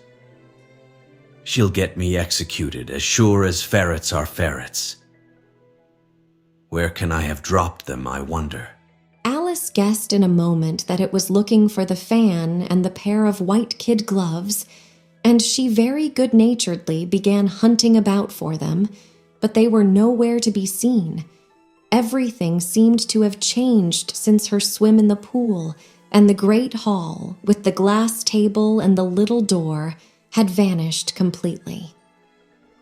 She'll get me executed as sure as ferrets are ferrets. Where can I have dropped them, I wonder? Alice guessed in a moment that it was looking for the fan and the pair of white kid gloves, and she very good-naturedly began hunting about for them, but they were nowhere to be seen. Everything seemed to have changed since her swim in the pool, and the great hall, with the glass table and the little door, had vanished completely.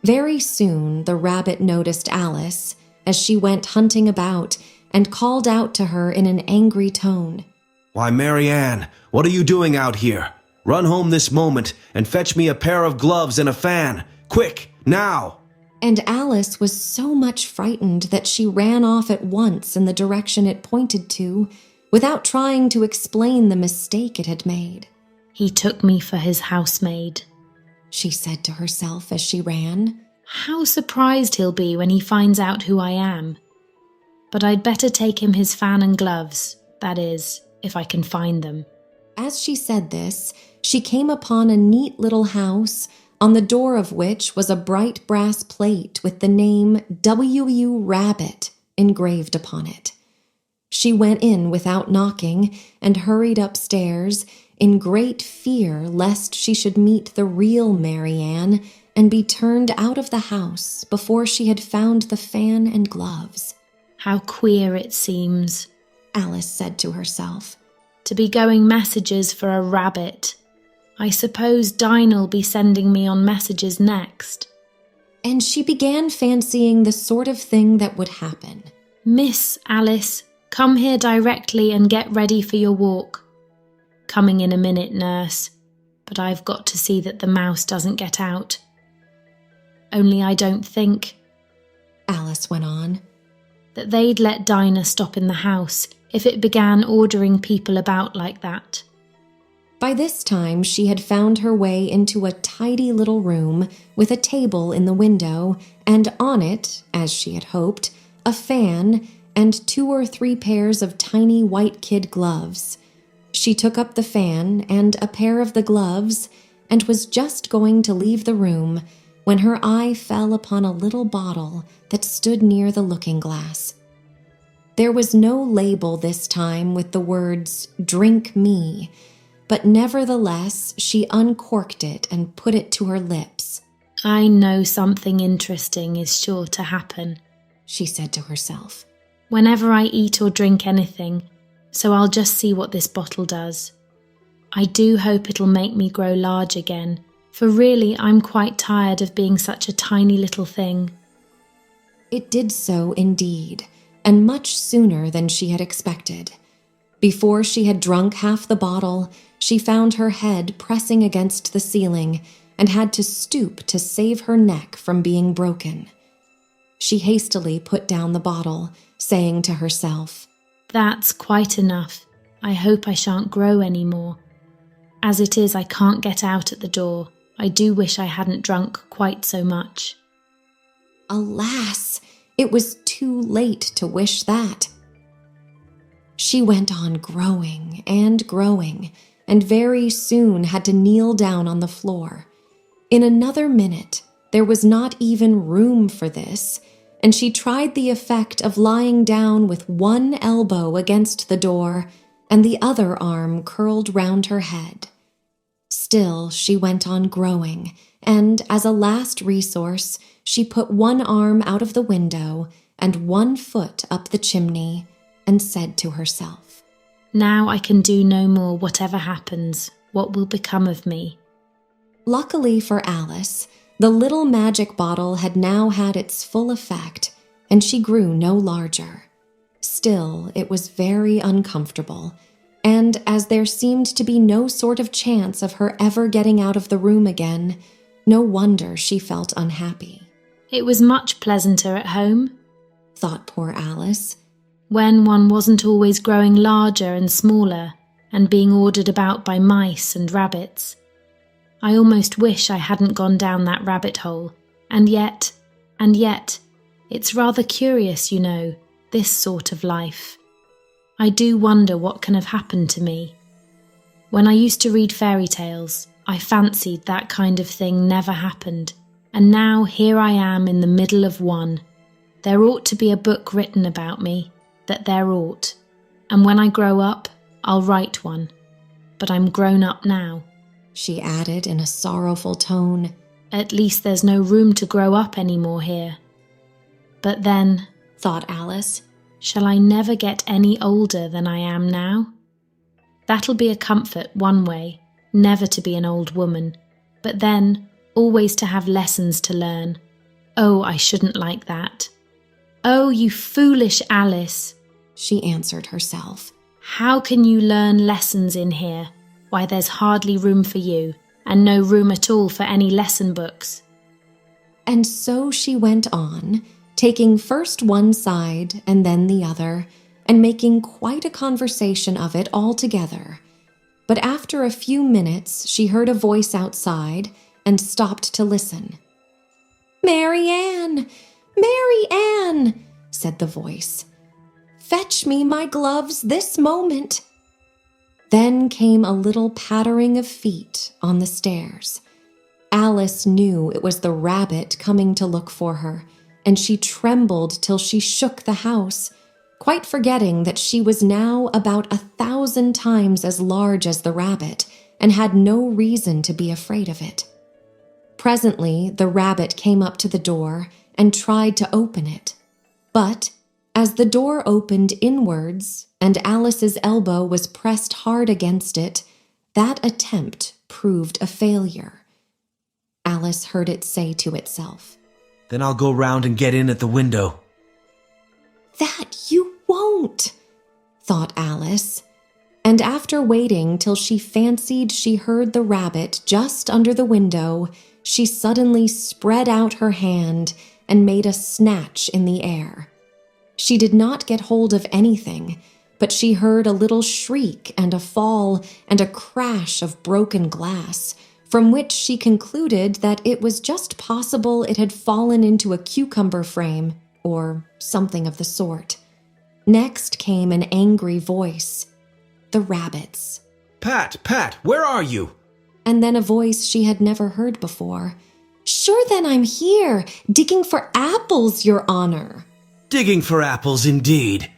Very soon the rabbit noticed Alice as she went hunting about and called out to her in an angry tone. Why, Marianne, what are you doing out here? Run home this moment and fetch me a pair of gloves and a fan. Quick, now! And Alice was so much frightened that she ran off at once in the direction it pointed to, without trying to explain the mistake it had made. He took me for his housemaid, she said to herself as she ran. How surprised he'll be when he finds out who I am. But I'd better take him his fan and gloves, that is, if I can find them. As she said this, she came upon a neat little house, on the door of which was a bright brass plate with the name W.U. Rabbit engraved upon it. She went in without knocking and hurried upstairs, in great fear lest she should meet the real Marianne and be turned out of the house before she had found the fan and gloves. How queer it seems, Alice said to herself, to be going messages for a rabbit. I suppose Dinah'll be sending me on messages next. And she began fancying the sort of thing that would happen. Miss Alice, come here directly and get ready for your walk. Coming in a minute, nurse, but I've got to see that the mouse doesn't get out. Only I don't think, Alice went on, that they'd let Dinah stop in the house if it began ordering people about like that. By this time, she had found her way into a tidy little room with a table in the window, and on it, as she had hoped, a fan and 2 or 3 pairs of tiny white kid gloves. She took up the fan and a pair of the gloves and was just going to leave the room when her eye fell upon a little bottle that stood near the looking-glass. There was no label this time with the words, "Drink me," but nevertheless she uncorked it and put it to her lips. I know something interesting is sure to happen, she said to herself, whenever I eat or drink anything, so I'll just see what this bottle does. I do hope it'll make me grow large again, for really I'm quite tired of being such a tiny little thing. It did so indeed, and much sooner than she had expected. Before she had drunk half the bottle, she found her head pressing against the ceiling and had to stoop to save her neck from being broken. She hastily put down the bottle, saying to herself, That's quite enough. I hope I shan't grow any more. As it is, I can't get out at the door. I do wish I hadn't drunk quite so much. Alas, it was too late to wish that. She went on growing, and very soon had to kneel down on the floor. In another minute, there was not even room for this, and she tried the effect of lying down with one elbow against the door and the other arm curled round her head. Still, she went on growing, and as a last resource, she put one arm out of the window and one foot up the chimney and said to herself, Now I can do no more whatever happens. What will become of me? Luckily for Alice, the little magic bottle had now had its full effect, and she grew no larger. Still, it was very uncomfortable, and as there seemed to be no sort of chance of her ever getting out of the room again, no wonder she felt unhappy. It was much pleasanter at home, thought poor Alice, when one wasn't always growing larger and smaller and being ordered about by mice and rabbits. I almost wish I hadn't gone down that rabbit hole, and yet, it's rather curious, you know, this sort of life. I do wonder what can have happened to me. When I used to read fairy tales, I fancied that kind of thing never happened, and now here I am in the middle of one. There ought to be a book written about me, that there ought, and when I grow up, I'll write one. But I'm grown up now, she added in a sorrowful tone. At least there's no room to grow up any more here. But then, thought Alice, shall I never get any older than I am now? That'll be a comfort one way, never to be an old woman, but then always to have lessons to learn. Oh, I shouldn't like that. Oh, you foolish Alice, she answered herself. How can you learn lessons in here? Why, there's hardly room for you, and no room at all for any lesson books. And so she went on, taking first one side and then the other, and making quite a conversation of it altogether. But after a few minutes, she heard a voice outside and stopped to listen. "Mary Ann! Mary Ann!" said the voice. "Fetch me my gloves this moment." Then came a little pattering of feet on the stairs. Alice knew it was the rabbit coming to look for her, and she trembled till she shook the house, quite forgetting that she was now about 1,000 times as large as the rabbit and had no reason to be afraid of it. Presently, the rabbit came up to the door and tried to open it. But as the door opened inwards and Alice's elbow was pressed hard against it, that attempt proved a failure. Alice heard it say to itself, "Then I'll go round and get in at the window." "That you won't," thought Alice. And after waiting till she fancied she heard the rabbit just under the window, she suddenly spread out her hand and made a snatch in the air. She did not get hold of anything, but she heard a little shriek and a fall and a crash of broken glass, from which she concluded that it was just possible it had fallen into a cucumber frame, or something of the sort. Next came an angry voice. The rabbit's. Pat, where are you?" And then a voice she had never heard before. "Sure then I'm here, digging for apples, Your Honor," "Digging for apples, indeed,"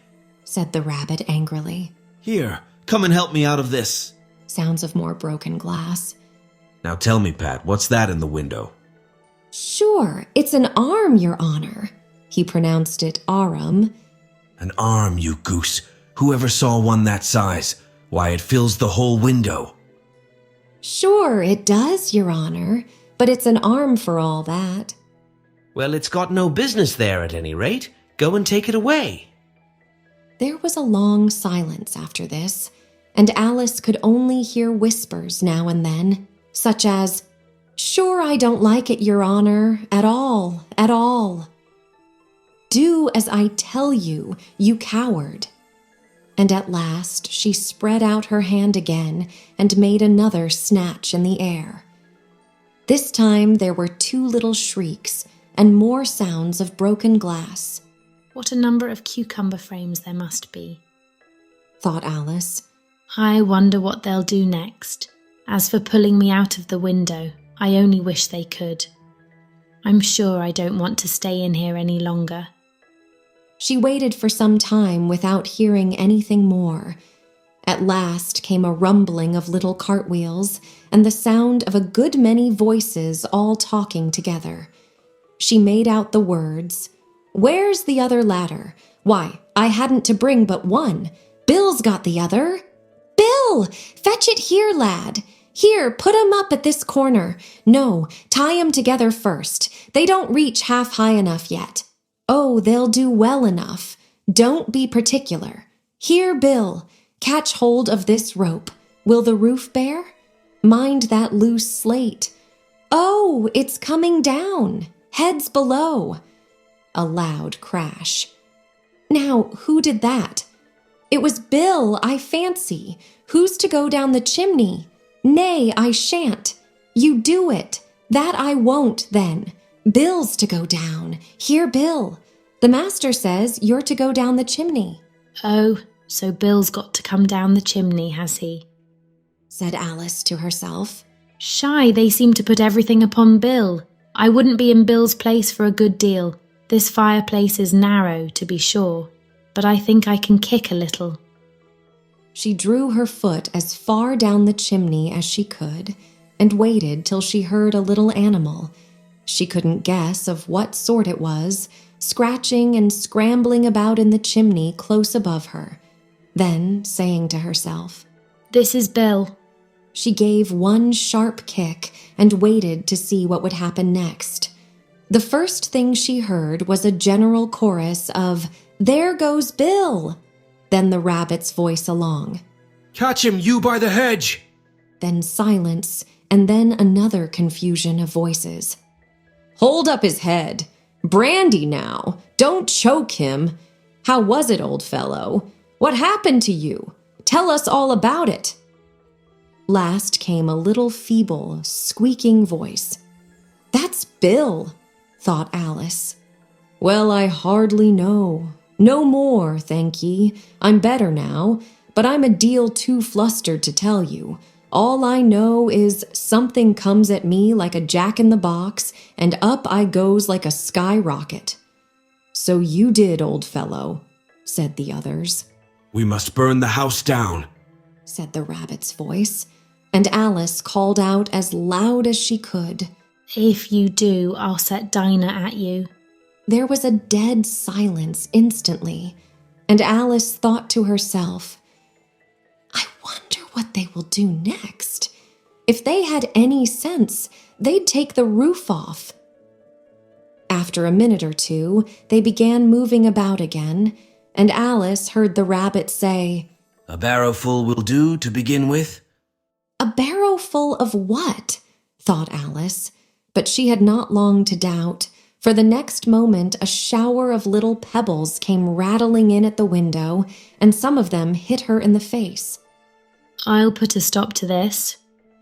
said the rabbit angrily. "Here, come and help me out of this." Sounds of more broken glass. "Now tell me, Pat, what's that in the window?" "Sure, it's an arm, Your Honor." He pronounced it arum. "An arm, you goose. Whoever saw one that size? Why, it fills the whole window." "Sure, it does, Your Honor, but it's an arm for all that." "Well, it's got no business there at any rate. Go and take it away." There was a long silence after this, and Alice could only hear whispers now and then, such as, "Sure, I don't like it, Your Honor, at all, at all." "Do as I tell you, you coward." And at last she spread out her hand again and made another snatch in the air. This time there were 2 little shrieks and more sounds of broken glass. What a number of cucumber frames there must be, thought Alice. I wonder what they'll do next. As for pulling me out of the window, I only wish they could. I'm sure I don't want to stay in here any longer. She waited for some time without hearing anything more. At last came a rumbling of little cartwheels and the sound of a good many voices all talking together. She made out the words, "Where's the other ladder? Why, I hadn't to bring but one. Bill's got the other. Bill, fetch it here, lad. Here, put 'em up at this corner. No, tie 'em together first. They don't reach half high enough yet. Oh, they'll do well enough. Don't be particular. Here, Bill, catch hold of this rope. Will the roof bear? Mind that loose slate. Oh, it's coming down. Heads below." A loud crash. Now, who did that? It was Bill, I fancy. Who's to go down the chimney? Nay, I shan't. You do it. That I won't, then. Bill's to go down. Here, Bill. The master says you're to go down the chimney. Oh, so Bill's got to come down the chimney, has he? Said Alice to herself. Shy, they seem to put everything upon Bill. I wouldn't be in Bill's place for a good deal. This fireplace is narrow, to be sure, but I think I can kick a little. She drew her foot as far down the chimney as she could and waited till she heard a little animal. She couldn't guess of what sort it was, scratching and scrambling about in the chimney close above her. Then, saying to herself, "This is Bill," she gave one sharp kick and waited to see what would happen next. The first thing she heard was a general chorus of, "There goes Bill!" Then the rabbit's voice along. "Catch him, you by the hedge!" Then silence, and then another confusion of voices. "Hold up his head! Brandy now! Don't choke him! How was it, old fellow? What happened to you? Tell us all about it!" Last came a little feeble, squeaking voice. "That's Bill," thought Alice. "Well, I hardly know. No more, thank ye. I'm better now, but I'm a deal too flustered to tell you. All I know is something comes at me like a jack-in-the-box, and up I goes like a skyrocket." "So you did, old fellow," said the others. We must burn the house down, said the rabbit's voice, and Alice called out as loud as she could. "If you do, I'll set Dinah at you." There was a dead silence instantly, and Alice thought to herself, "I wonder what they will do next. If they had any sense, they'd take the roof off." After a minute or two, they began moving about again, and Alice heard the rabbit say, "A barrowful will do to begin with." "A barrowful of what?" thought Alice, but she had not long to doubt, for the next moment a shower of little pebbles came rattling in at the window, and some of them hit her in the face. "I'll put a stop to this,"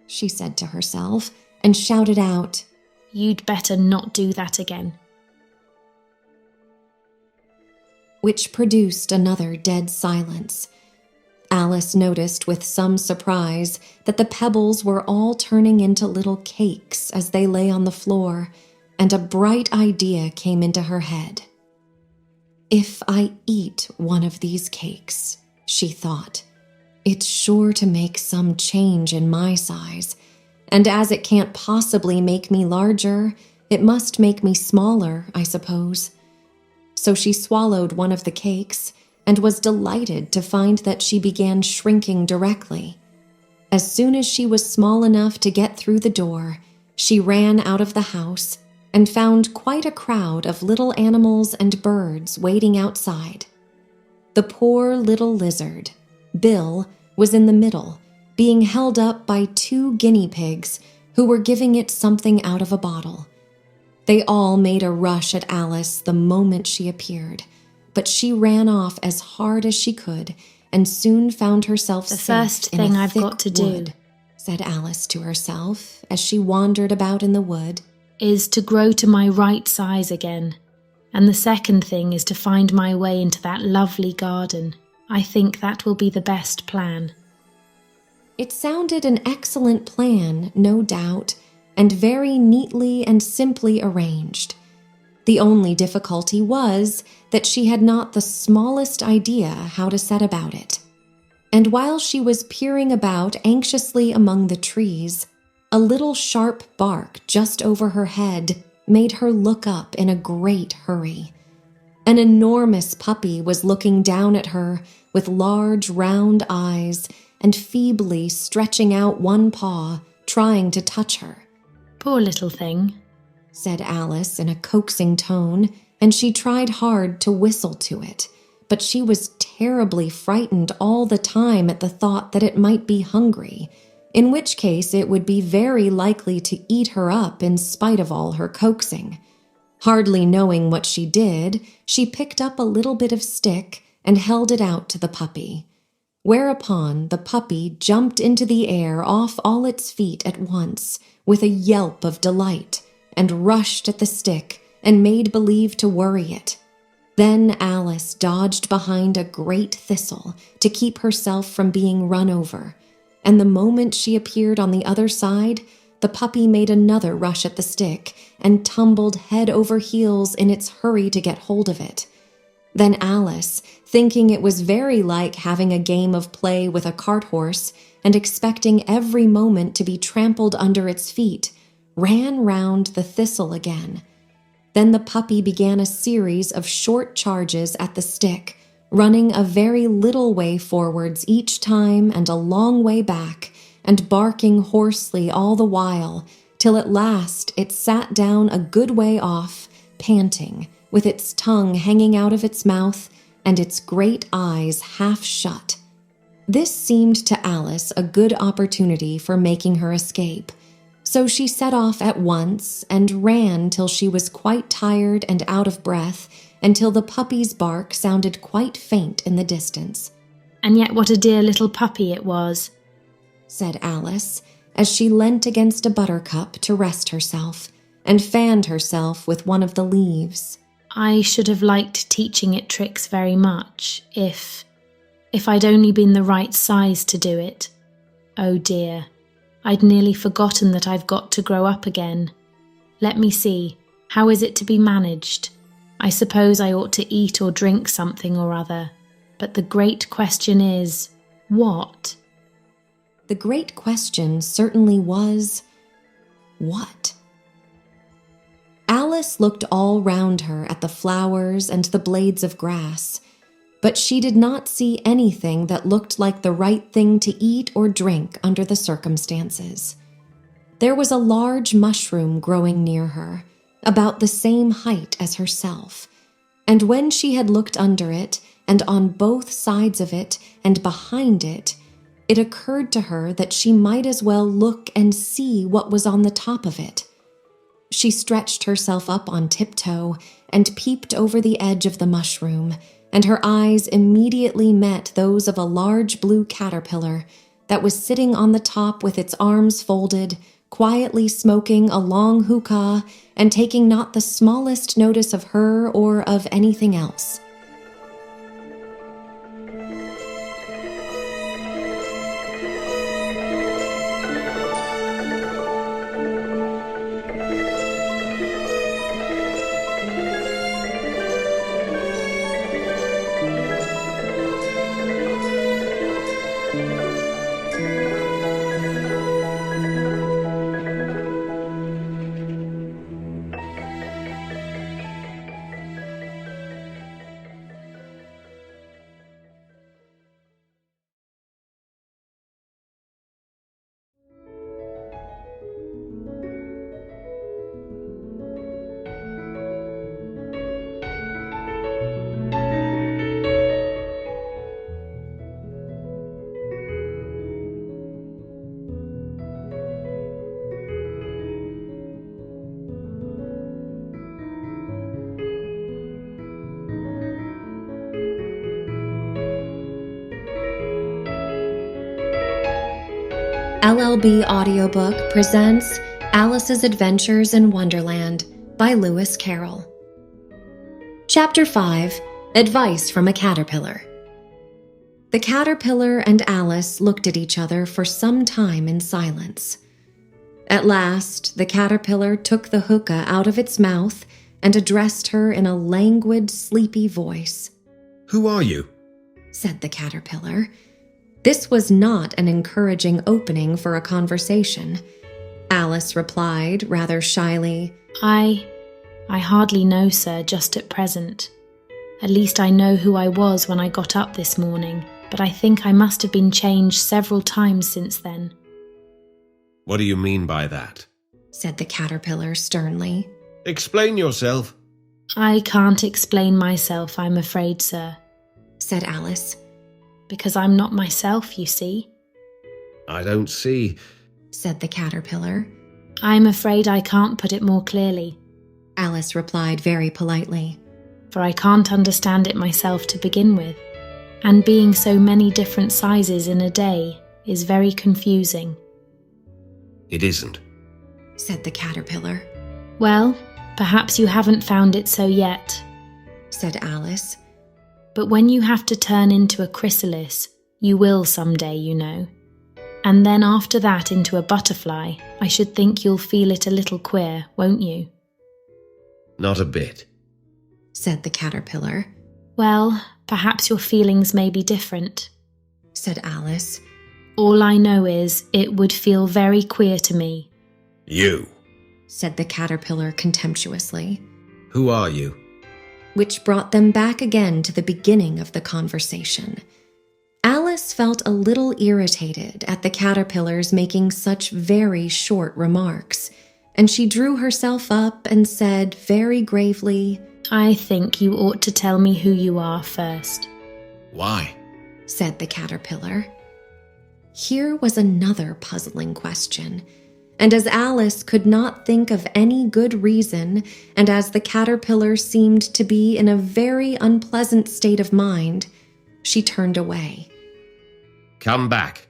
she said to herself, and shouted out, "You'd better not do that again." Which produced another dead silence. Alice noticed with some surprise that the pebbles were all turning into little cakes as they lay on the floor, and a bright idea came into her head. "If I eat one of these cakes," she thought, "it's sure to make some change in my size, and as it can't possibly make me larger, it must make me smaller, I suppose." So she swallowed one of the cakes and was delighted to find that she began shrinking directly. As soon as she was small enough to get through the door, she ran out of the house and found quite a crowd of little animals and birds waiting outside. The poor little lizard, Bill, was in the middle, being held up by 2 guinea pigs who were giving it something out of a bottle. They all made a rush at Alice the moment she appeared, but she ran off as hard as she could and soon found herself "The safe first in a thing I've thick got to wood," do," said Alice to herself as she wandered about in the wood. "is to grow to my right size again. And the second thing is to find my way into that lovely garden. I think that will be the best plan." It sounded an excellent plan, no doubt, and very neatly and simply arranged. The only difficulty was that she had not the smallest idea how to set about it. And while she was peering about anxiously among the trees, a little sharp bark just over her head made her look up in a great hurry. An enormous puppy was looking down at her with large round eyes and feebly stretching out one paw, trying to touch her. "Poor little thing," said Alice in a coaxing tone, and she tried hard to whistle to it, but she was terribly frightened all the time at the thought that it might be hungry, in which case it would be very likely to eat her up in spite of all her coaxing. Hardly knowing what she did, she picked up a little bit of stick and held it out to the puppy, whereupon the puppy jumped into the air off all its feet at once, with a yelp of delight, and rushed at the stick and made believe to worry it. Then Alice dodged behind a great thistle to keep herself from being run over, and the moment she appeared on the other side, the puppy made another rush at the stick and tumbled head over heels in its hurry to get hold of it. Then Alice, thinking it was very like having a game of play with a cart horse and expecting every moment to be trampled under its feet, ran round the thistle again. Then the puppy began a series of short charges at the stick, running a very little way forwards each time and a long way back, and barking hoarsely all the while, till at last it sat down a good way off, panting, with its tongue hanging out of its mouth and its great eyes half shut. This seemed to Alice a good opportunity for making her escape, so she set off at once and ran till she was quite tired and out of breath, until the puppy's bark sounded quite faint in the distance. "And yet what a dear little puppy it was," said Alice, as she leant against a buttercup to rest herself and fanned herself with one of the leaves. I should have liked teaching it tricks very much, if I'd only been the right size to do it. Oh dear, I'd nearly forgotten that I've got to grow up again. Let me see, how is it to be managed? I suppose I ought to eat or drink something or other, but the great question is, what? The great question certainly was, what? Alice looked all round her at the flowers and the blades of grass, but she did not see anything that looked like the right thing to eat or drink under the circumstances. There was a large mushroom growing near her, about the same height as herself, and when she had looked under it, and on both sides of it, and behind it, it occurred to her that she might as well look and see what was on the top of it. She stretched herself up on tiptoe and peeped over the edge of the mushroom, and her eyes immediately met those of a large blue caterpillar that was sitting on the top with its arms folded, quietly smoking a long hookah and taking not the smallest notice of her or of anything else. LLB Audiobook presents Alice's Adventures in Wonderland by Lewis Carroll. Chapter 5, Advice from a Caterpillar. The caterpillar and Alice looked at each other for some time in silence. At last, the caterpillar took the hookah out of its mouth and addressed her in a languid, sleepy voice. "Who are you?" said the caterpillar. This was not an encouraging opening for a conversation. Alice replied, rather shyly, I hardly know, sir, just at present. At least I know who I was when I got up this morning, but I think I must have been changed several times since then. "What do you mean by that?" said the caterpillar sternly. "Explain yourself." I can't explain myself, I'm afraid, sir. Said Alice. Because I'm not myself, you see. "I don't see," said the caterpillar. I'm afraid I can't put it more clearly. Alice replied very politely. For I can't understand it myself to begin with, and being so many different sizes in a day is very confusing. "It isn't," said the caterpillar. Well, perhaps you haven't found it so yet, said Alice. But when you have to turn into a chrysalis, you will someday, you know. And then after that into a butterfly, I should think you'll feel it a little queer, won't you? "Not a bit," said the caterpillar. Well, perhaps your feelings may be different, said Alice. All I know is it would feel very queer to me. "You," said the caterpillar contemptuously. "Who are you?" Which brought them back again to the beginning of the conversation. Alice felt a little irritated at the caterpillars making such very short remarks, and she drew herself up and said very gravely, I think you ought to tell me who you are first. "Why?" said the caterpillar. Here was another puzzling question. And as Alice could not think of any good reason, and as the caterpillar seemed to be in a very unpleasant state of mind, she turned away. "Come back,"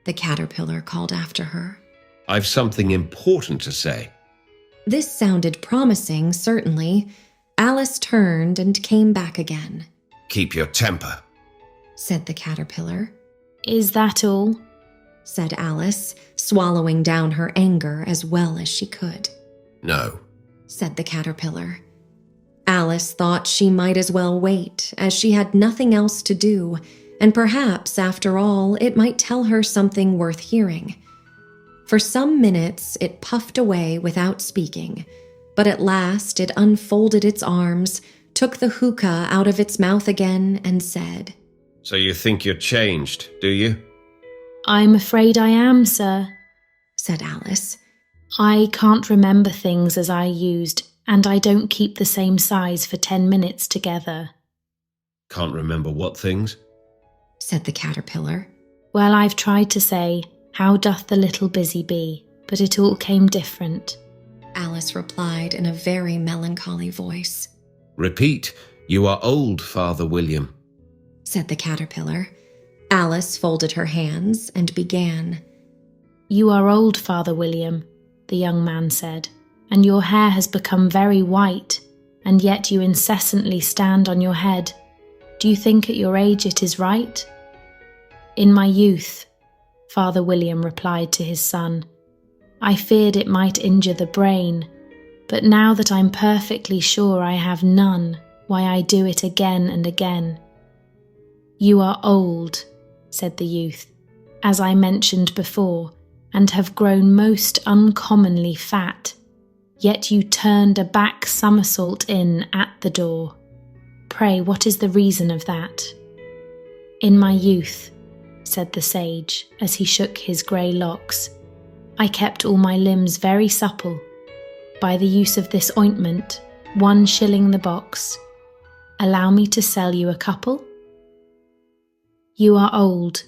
the caterpillar called after her. I've something important to say. This sounded promising, certainly. Alice turned and came back again. Keep your temper, said the caterpillar. Is that all? Said Alice, swallowing down her anger as well as she could. No, said the caterpillar. Alice thought she might as well wait, as she had nothing else to do, and perhaps, after all, it might tell her something worth hearing. For some minutes it puffed away without speaking, but at last it unfolded its arms, took the hookah out of its mouth again, and said, So you think you're changed, do you? I'm afraid I am, sir, said Alice. I can't remember things as I used, and I don't keep the same size for 10 minutes together. Can't remember what things? Said the caterpillar. Well, I've tried to say, how doth the little busy bee, but it all came different. Alice replied in a very melancholy voice. Repeat, you are old, Father William, said the caterpillar. Alice folded her hands and began. You are old, Father William, the young man said, and your hair has become very white, and yet you incessantly stand on your head. Do you think at your age it is right? In my youth, Father William replied to his son, I feared it might injure the brain, but now that I'm perfectly sure I have none, why I do it again and again. You are old, said the youth, as I mentioned before, and have grown most uncommonly fat, yet you turned a back somersault in at the door. Pray, what is the reason of that? In my youth, said the sage, as he shook his grey locks, I kept all my limbs very supple. By the use of this ointment, 1 shilling the box. Allow me to sell you a couple? You are old,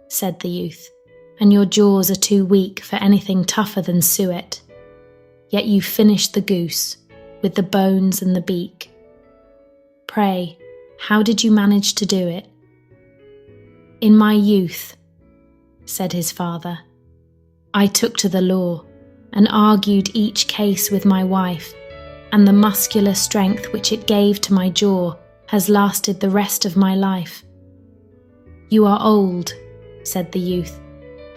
said the youth, and your jaws are too weak for anything tougher than suet. Yet you finished the goose, with the bones and the beak. Pray, how did you manage to do it? In my youth, said his father, I took to the law and argued each case with my wife, and the muscular strength which it gave to my jaw has lasted the rest of my life. You are old, said the youth.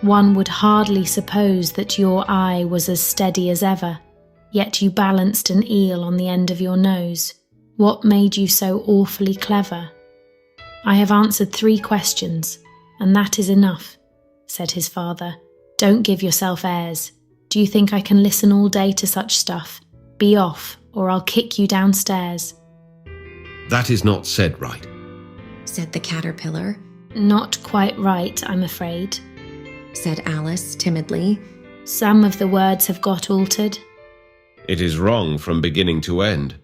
One would hardly suppose that your eye was as steady as ever, yet you balanced an eel on the end of your nose. What made you so awfully clever? I have answered 3 questions, and that is enough, said his father. Don't give yourself airs. Do you think I can listen all day to such stuff? Be off, or I'll kick you downstairs. That is not said right, said the caterpillar. Not quite right, I'm afraid, said Alice timidly. Some of the words have got altered. It is wrong from beginning to end,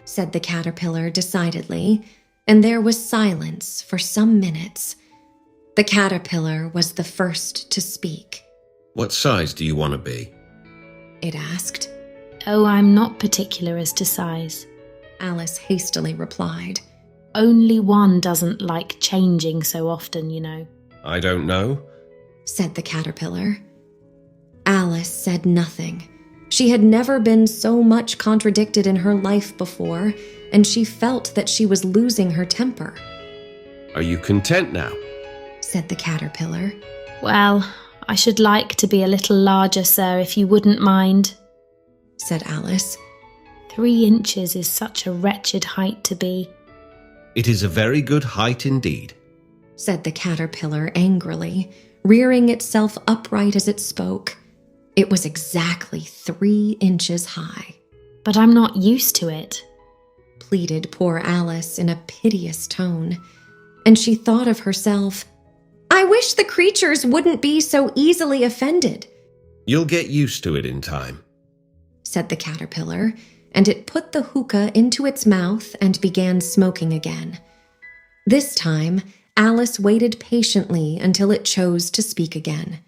said the caterpillar decidedly, and there was silence for some minutes. The caterpillar was the first to speak. What size do you want to be? It asked. Oh, I'm not particular as to size, Alice hastily replied. Only one doesn't like changing so often, you know. I don't know, said the caterpillar. Alice said nothing. She had never been so much contradicted in her life before, and she felt that she was losing her temper. Are you content now? Said the caterpillar. Well, I should like to be a little larger, sir, if you wouldn't mind, said Alice. 3 inches is such a wretched height to be. It is a very good height indeed, said the caterpillar angrily, rearing itself upright as it spoke. It was exactly 3 inches high. But I'm not used to it, pleaded poor Alice in a piteous tone, and she thought of herself, I wish the creatures wouldn't be so easily offended. You'll get used to it in time, said the caterpillar, and it put the hookah into its mouth and began smoking again. This time, Alice waited patiently until it chose to speak again.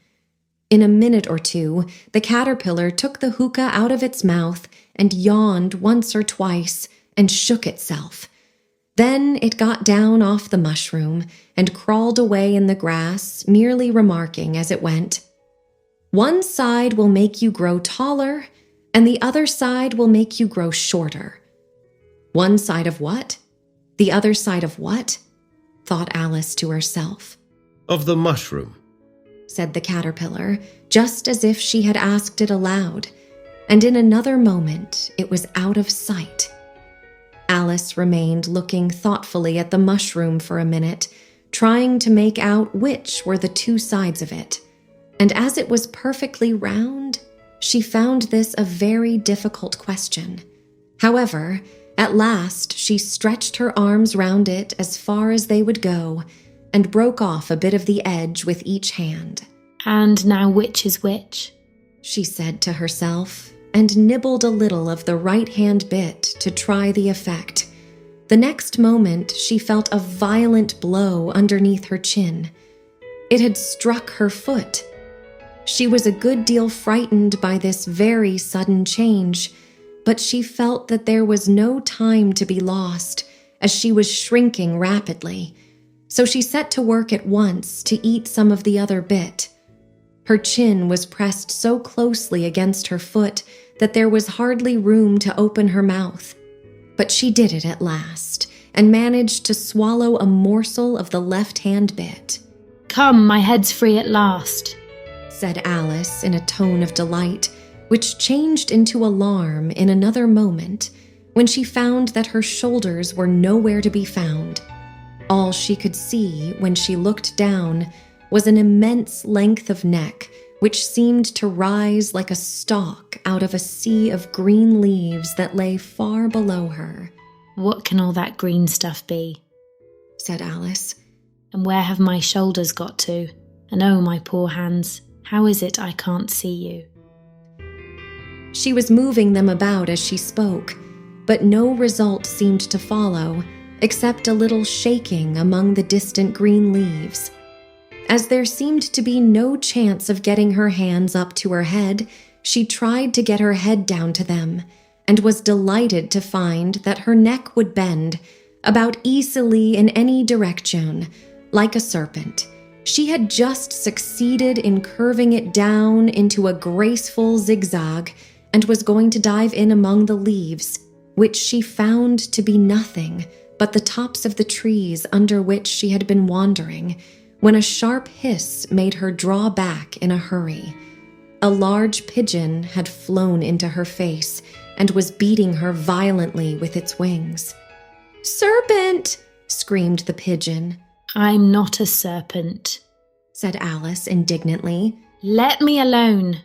In a minute or 2, the caterpillar took the hookah out of its mouth and yawned once or twice and shook itself. Then it got down off the mushroom and crawled away in the grass, merely remarking as it went, "One side will make you grow taller, and the other side will make you grow shorter." One side of what? The other side of what? Thought Alice to herself. Of the mushroom, Said the caterpillar, just as if she had asked it aloud, and in another moment it was out of sight. Alice remained looking thoughtfully at the mushroom for a minute, trying to make out which were the two sides of it, and as it was perfectly round, she found this a very difficult question. However, at last she stretched her arms round it as far as they would go, and broke off a bit of the edge with each hand. And now which is which? She said to herself, and nibbled a little of the right-hand bit to try the effect. The next moment she felt a violent blow underneath her chin. It had struck her foot. She was a good deal frightened by this very sudden change, but she felt that there was no time to be lost, as she was shrinking rapidly. So she set to work at once to eat some of the other bit. Her chin was pressed so closely against her foot that there was hardly room to open her mouth. But she did it at last, and managed to swallow a morsel of the left-hand bit. "Come, my head's free at last," said Alice in a tone of delight, which changed into alarm in another moment when she found that her shoulders were nowhere to be found. All she could see when she looked down was an immense length of neck which seemed to rise like a stalk out of a sea of green leaves that lay far below her. "What can all that green stuff be?" said Alice. "And where have my shoulders got to? And oh, my poor hands, how is it I can't see you?" She was moving them about as she spoke, but no result seemed to follow, except a little shaking among the distant green leaves. As there seemed to be no chance of getting her hands up to her head, she tried to get her head down to them, and was delighted to find that her neck would bend, about easily in any direction, like a serpent. She had just succeeded in curving it down into a graceful zigzag, and was going to dive in among the leaves, which she found to be nothing but the tops of the trees under which she had been wandering, when a sharp hiss made her draw back in a hurry. A large pigeon had flown into her face and was beating her violently with its wings. "Serpent!" screamed the pigeon. "I'm not a serpent," said Alice indignantly. "Let me alone."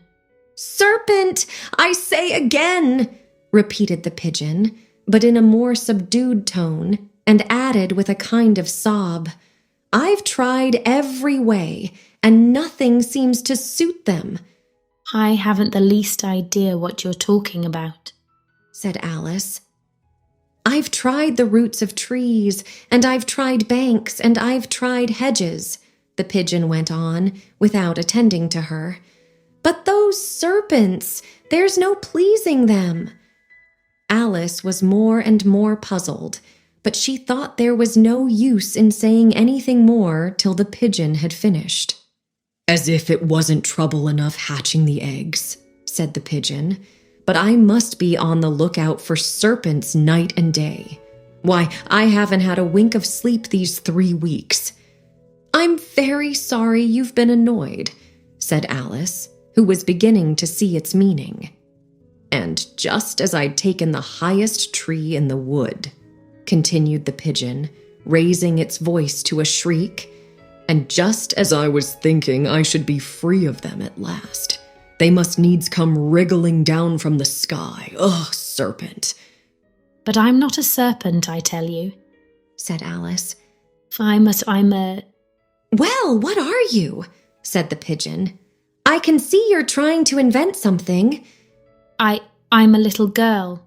"Serpent, I say again!" repeated the pigeon, but in a more subdued tone, and added with a kind of sob, "I've tried every way, and nothing seems to suit them." "I haven't the least idea what you're talking about," said Alice. "I've tried the roots of trees, and I've tried banks, and I've tried hedges," the pigeon went on, without attending to her. "But those serpents, there's no pleasing them." Alice was more and more puzzled, but she thought there was no use in saying anything more till the pigeon had finished. "As if it wasn't trouble enough hatching the eggs," said the pigeon, "but I must be on the lookout for serpents night and day. Why, I haven't had a wink of sleep these 3 weeks." "I'm very sorry you've been annoyed," said Alice, who was beginning to see its meaning. "And just as I'd taken the highest tree in the wood," continued the pigeon, raising its voice to a shriek, "and just as I was thinking I should be free of them at last, they must needs come wriggling down from the sky. Ugh, serpent!" "But I'm not a serpent, I tell you," said Alice. I'm a... "Well, what are you?" said the pigeon. "I can see you're trying to invent something." I'm a little girl,"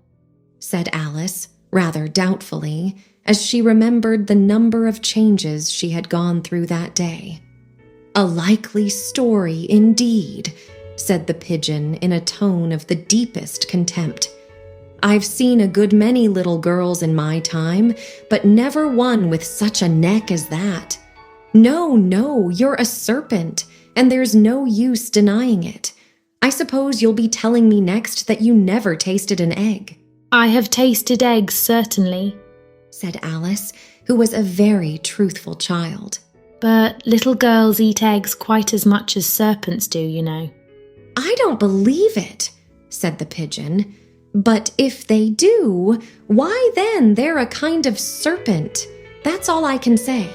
said Alice, rather doubtfully, as she remembered the number of changes she had gone through that day. "A likely story, indeed," said the pigeon in a tone of the deepest contempt. I've seen a good many little girls in my time, but never one with such a neck as that. No, you're a serpent, and there's no use denying it. I suppose you'll be telling me next that you never tasted an egg." "I have tasted eggs, certainly," said Alice, who was a very truthful child. "but little girls eat eggs quite as much as serpents do, you know." "I don't believe it," said the pigeon. "But if they do, why then they're a kind of serpent. That's all I can say."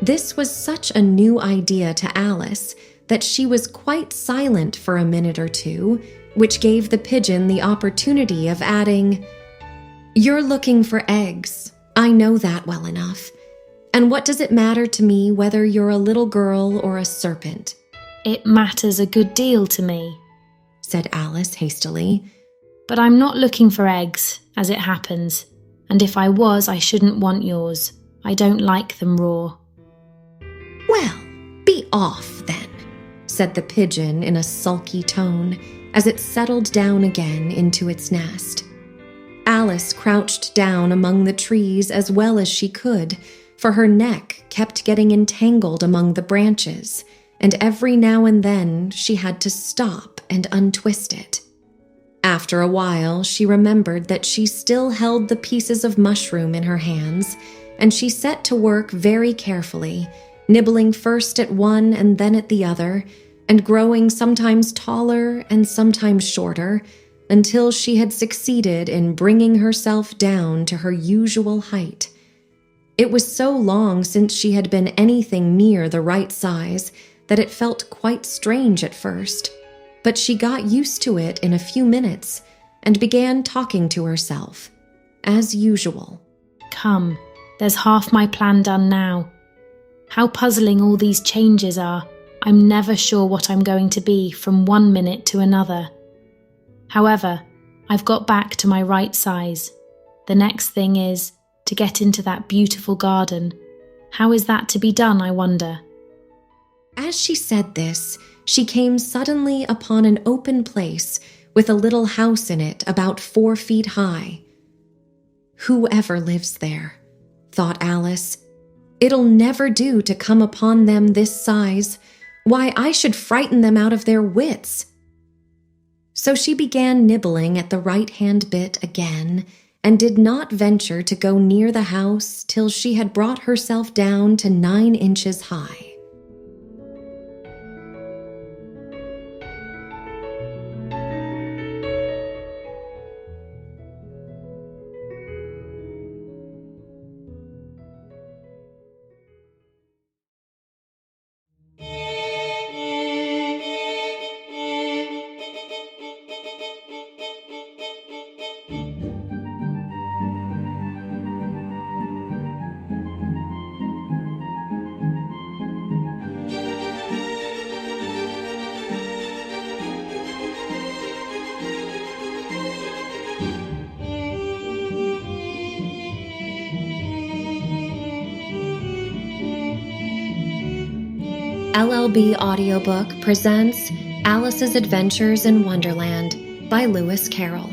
This was such a new idea to Alice that she was quite silent for a minute or two, which gave the pigeon the opportunity of adding, "You're looking for eggs. I know that well enough. And what does it matter to me whether you're a little girl or a serpent?" "It matters a good deal to me," said Alice hastily. "but I'm not looking for eggs, as it happens, and if I was, I shouldn't want yours. I don't like them raw." "Well, be off, then," said the pigeon in a sulky tone as it settled down again into its nest. Alice crouched down among the trees as well as she could, for her neck kept getting entangled among the branches, and every now and then she had to stop and untwist it. After a while, she remembered that she still held the pieces of mushroom in her hands, and she set to work very carefully, nibbling first at one and then at the other, and growing sometimes taller and sometimes shorter, until she had succeeded in bringing herself down to her usual height. It was so long since she had been anything near the right size that it felt quite strange at first, but she got used to it in a few minutes and began talking to herself, as usual. "Come, there's half my plan done now. How puzzling all these changes are. I'm never sure what I'm going to be from one minute to another. However, I've got back to my right size. The next thing is to get into that beautiful garden. How is that to be done, I wonder?" As she said this, she came suddenly upon an open place with a little house in it about 4 feet high. "Whoever lives there," thought Alice. "It'll never do to come upon them this size. Why, I should frighten them out of their wits." So she began nibbling at the right-hand bit again, and did not venture to go near the house till she had brought herself down to 9 inches high. LLB Audiobook presents Alice's Adventures in Wonderland by Lewis Carroll.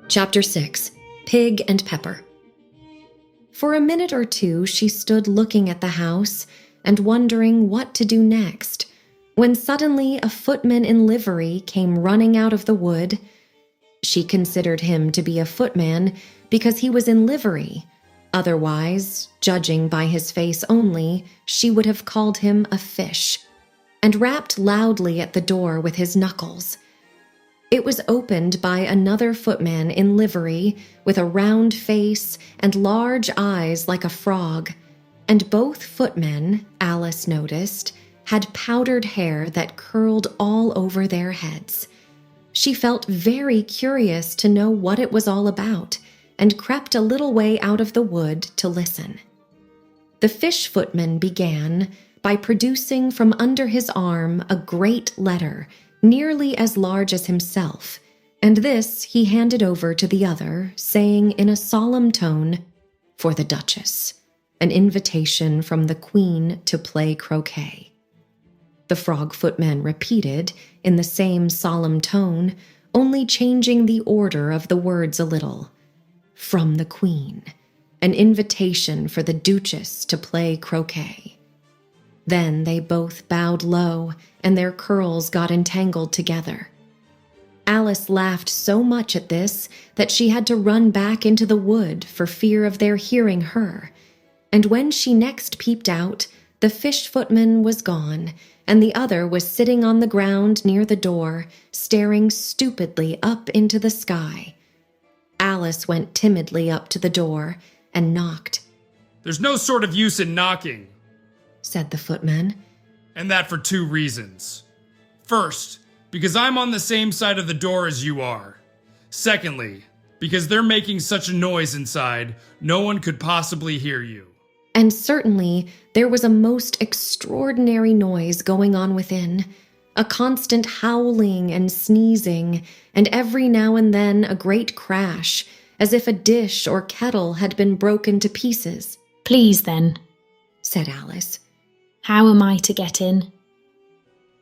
Chapter 6. Pig and Pepper. For a minute or two she stood looking at the house and wondering what to do next, when suddenly a footman in livery came running out of the wood. She considered him to be a footman because he was in livery. Otherwise, judging by his face only, she would have called him a fish, and rapped loudly at the door with his knuckles. It was opened by another footman in livery with a round face and large eyes like a frog, and both footmen, Alice noticed, had powdered hair that curled all over their heads. She felt very curious to know what it was all about, and crept a little way out of the wood to listen. The fish footman began by producing from under his arm a great letter, nearly as large as himself, and this he handed over to the other, saying in a solemn tone, "For the Duchess, an invitation from the Queen to play croquet." the frog footman repeated in the same solemn tone, only changing the order of the words a little. From the Queen, an invitation for the Duchess to play croquet. Then they both bowed low, and their curls got entangled together. Alice laughed so much at this that she had to run back into the wood for fear of their hearing her, and when she next peeped out, the fish footman was gone, and the other was sitting on the ground near the door, staring stupidly up into the sky. Alice went timidly up to the door and knocked. "There's no sort of use in knocking," said the footman. "and that for 2 reasons. First, because I'm on the same side of the door as you are. Secondly, because they're making such a noise inside, no one could possibly hear you." And certainly there was a most extraordinary noise going on within, a constant howling and sneezing, and every now and then a great crash, as if a dish or kettle had been broken to pieces. "Please, then," said Alice. "how am I to get in?"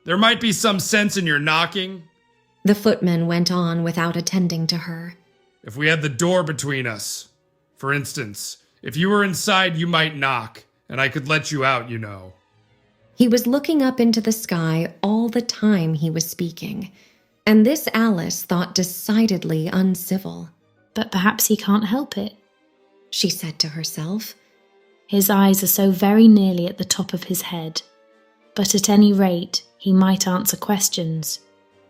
"There might be some sense in your knocking," the footman went on without attending to her. "if we had the door between us. For instance, if you were inside, you might knock, and I could let you out, you know." He was looking up into the sky all the time he was speaking, and this Alice thought decidedly uncivil. "But perhaps he can't help it," she said to herself. "His eyes are so very nearly at the top of his head. But at any rate, he might answer questions.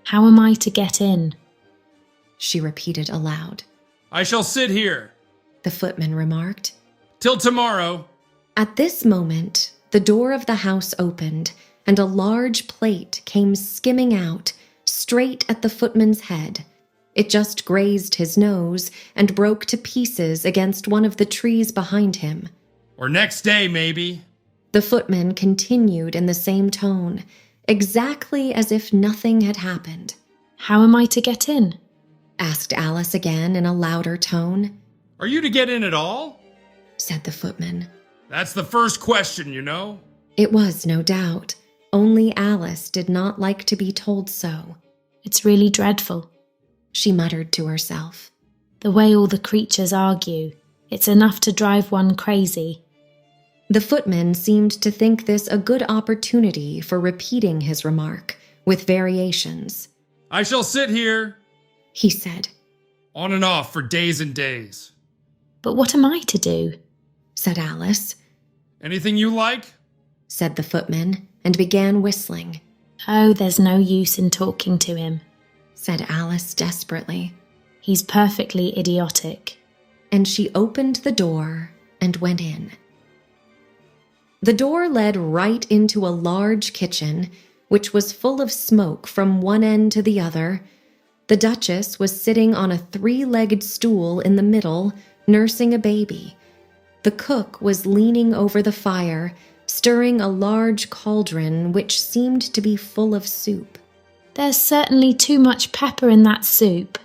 How am I to get in?" She repeated aloud. "I shall sit here," the footman remarked. "till tomorrow." At this moment, the door of the house opened, and a large plate came skimming out, straight at the footman's head. It just grazed his nose and broke to pieces against one of the trees behind him. "Or next day, maybe." The footman continued in the same tone, exactly as if nothing had happened. "How am I to get in?" asked Alice again in a louder tone. "Are you to get in at all?" said the footman. "That's the first question, you know." It was, no doubt. Only Alice did not like to be told so. "It's really dreadful," she muttered to herself. "the way all the creatures argue. It's enough to drive one crazy." The footman seemed to think this a good opportunity for repeating his remark, with variations. "I shall sit here," he said. "on and off for days and days." "But what am I to do?" said Alice. "Anything you like," said the footman, and began whistling. "Oh, there's no use in talking to him," said Alice desperately. "He's perfectly idiotic." And she opened the door and went in. The door led right into a large kitchen, which was full of smoke from one end to the other. The Duchess was sitting on a 3-legged stool in the middle, nursing a baby. The cook was leaning over the fire, stirring a large cauldron which seemed to be full of soup. "There's certainly too much pepper in that soup,"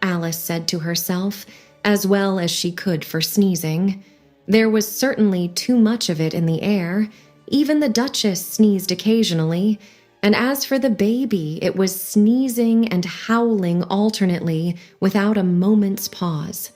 Alice said to herself, as well as she could for sneezing. There was certainly too much of it in the air. Even the Duchess sneezed occasionally, and as for the baby, it was sneezing and howling alternately without a moment's pause.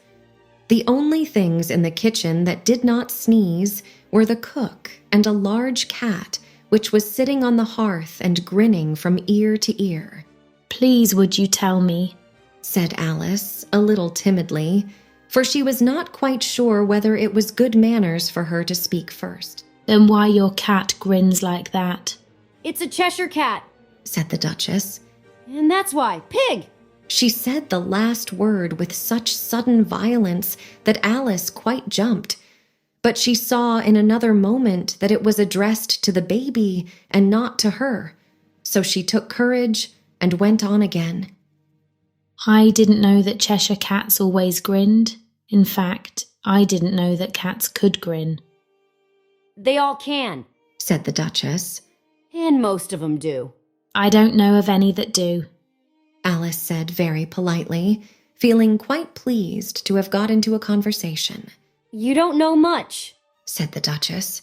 The only things in the kitchen that did not sneeze were the cook and a large cat, which was sitting on the hearth and grinning from ear to ear. "Please, would you tell me?" said Alice, a little timidly, for she was not quite sure whether it was good manners for her to speak first. "Then why your cat grins like that?" "It's a Cheshire Cat," said the Duchess. "and that's why. Pig!" She said the last word with such sudden violence that Alice quite jumped, but she saw in another moment that it was addressed to the baby and not to her, so she took courage and went on again. "I didn't know that Cheshire Cats always grinned. In fact, I didn't know that cats could grin." "They all can," said the Duchess. "and most of them do." "I don't know of any that do," Alice said very politely, feeling quite pleased to have got into a conversation. "You don't know much," said the Duchess.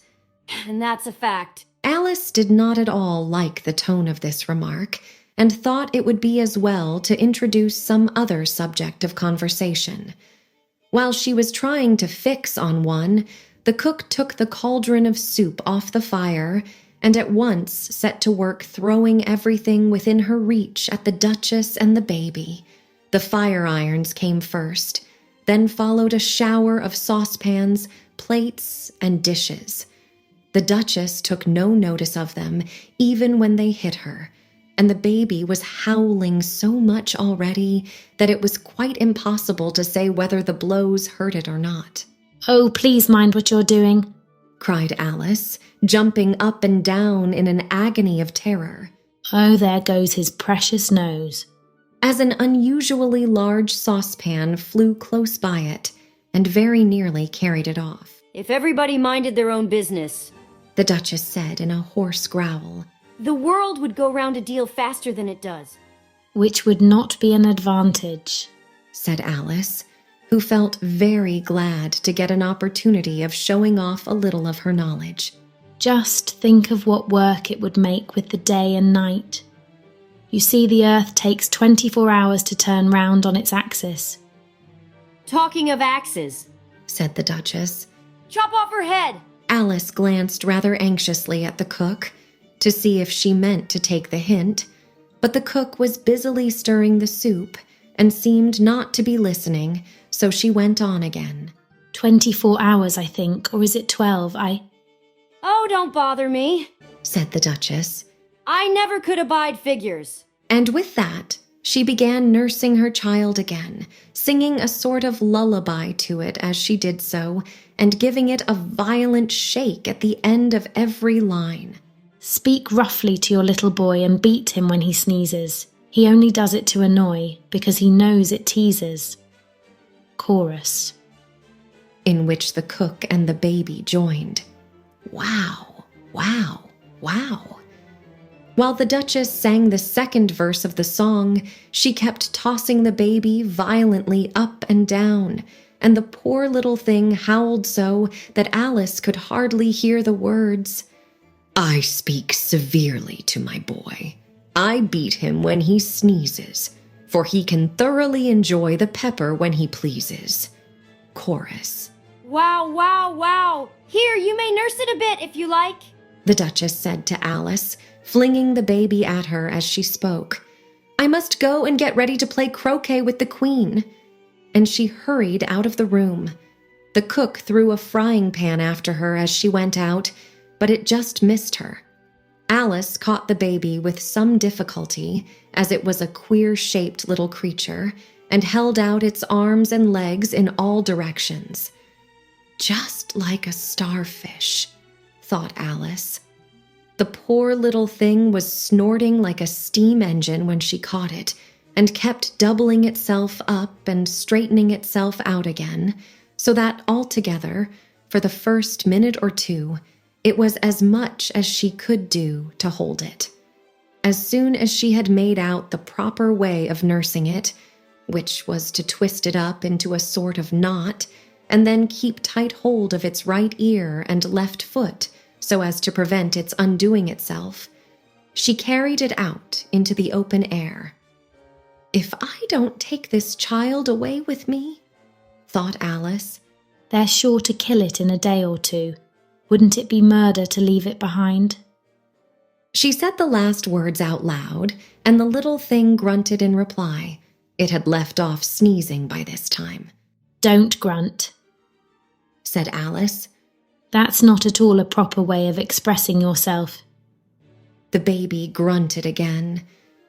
"and that's a fact." Alice did not at all like the tone of this remark, and thought it would be as well to introduce some other subject of conversation. While she was trying to fix on one, the cook took the cauldron of soup off the fire and at once set to work throwing everything within her reach at the Duchess and the baby. The fire irons came first, then followed a shower of saucepans, plates, and dishes. The Duchess took no notice of them, even when they hit her, and the baby was howling so much already that it was quite impossible to say whether the blows hurt it or not. "Oh, please mind what you're doing," cried Alice, jumping up and down in an agony of terror. "Oh, there goes his precious nose." As an unusually large saucepan flew close by it and very nearly carried it off. If everybody minded their own business, the Duchess said in a hoarse growl, the world would go round a deal faster than it does. "Which would not be an advantage," said Alice, who felt very glad to get an opportunity of showing off a little of her knowledge. "Just think of what work it would make with the day and night. You see, the Earth takes 24 hours to turn round on its axis." Talking of axes, said the Duchess. Chop off her head! Alice glanced rather anxiously at the cook to see if she meant to take the hint, but the cook was busily stirring the soup and seemed not to be listening, so she went on again. 24 hours, I think, or is it 12? Oh, don't bother me, said the Duchess. I never could abide figures. And with that, she began nursing her child again, singing a sort of lullaby to it as she did so, and giving it a violent shake at the end of every line. "Speak roughly to your little boy and beat him when he sneezes. He only does it to annoy, because he knows it teases." Chorus. In which the cook and the baby joined. Wow, wow, wow. While the Duchess sang the second verse of the song, she kept tossing the baby violently up and down, and the poor little thing howled so that Alice could hardly hear the words. I speak severely to my boy. I beat him when he sneezes, for he can thoroughly enjoy the pepper when he pleases. Chorus. Wow, wow, wow. Here, you may nurse it a bit if you like, the Duchess said to Alice, flinging the baby at her as she spoke. I must go and get ready to play croquet with the Queen. And she hurried out of the room. The cook threw a frying pan after her as she went out, but it just missed her. Alice caught the baby with some difficulty, as it was a queer-shaped little creature, and held out its arms and legs in all directions. Just like a starfish, thought Alice. The poor little thing was snorting like a steam engine when she caught it, and kept doubling itself up and straightening itself out again, so that altogether, for the first minute or two, it was as much as she could do to hold it. As soon as she had made out the proper way of nursing it, which was to twist it up into a sort of knot, and then keep tight hold of its right ear and left foot so as to prevent its undoing itself, she carried it out into the open air. If I don't take this child away with me, thought Alice. They're sure to kill it in a day or two. Wouldn't it be murder to leave it behind? She said the last words out loud, and the little thing grunted in reply. It had left off sneezing by this time. Don't grunt, said Alice. That's not at all a proper way of expressing yourself. The baby grunted again,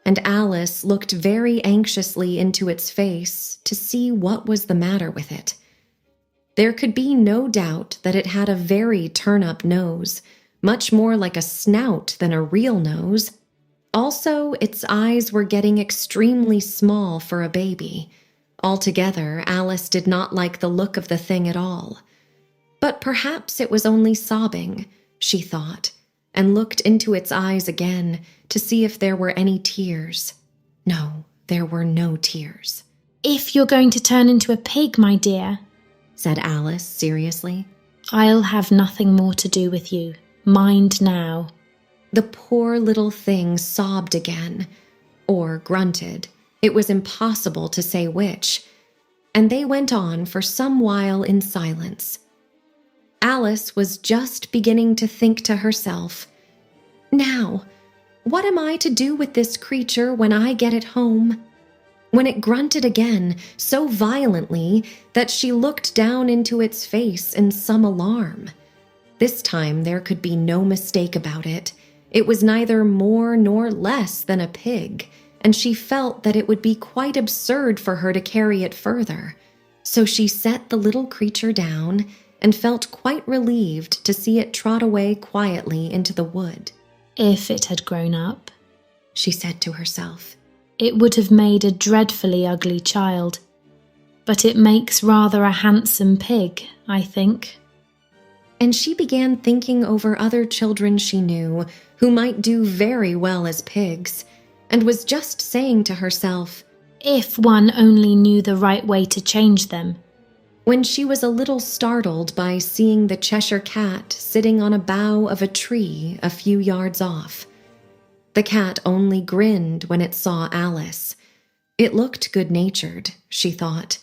and Alice looked very anxiously into its face to see what was the matter with it. There could be no doubt that it had a very turn-up nose, much more like a snout than a real nose. Also, its eyes were getting extremely small for a baby. Altogether, Alice did not like the look of the thing at all. But perhaps it was only sobbing, she thought, and looked into its eyes again to see if there were any tears. No, there were no tears. If you're going to turn into a pig, my dear, said Alice seriously, I'll have nothing more to do with you. Mind now. The poor little thing sobbed again, or grunted. It was impossible to say which, and they went on for some while in silence. Alice was just beginning to think to herself, "Now, what am I to do with this creature when I get it home?" when it grunted again so violently that she looked down into its face in some alarm. This time there could be no mistake about it. It was neither more nor less than a pig, and she felt that it would be quite absurd for her to carry it further. So she set the little creature down and felt quite relieved to see it trot away quietly into the wood. If it had grown up, she said to herself, it would have made a dreadfully ugly child. But it makes rather a handsome pig, I think. And she began thinking over other children she knew who might do very well as pigs, and was just saying to herself, if one only knew the right way to change them, when she was a little startled by seeing the Cheshire Cat sitting on a bough of a tree a few yards off. The cat only grinned when it saw Alice. It looked good-natured, she thought.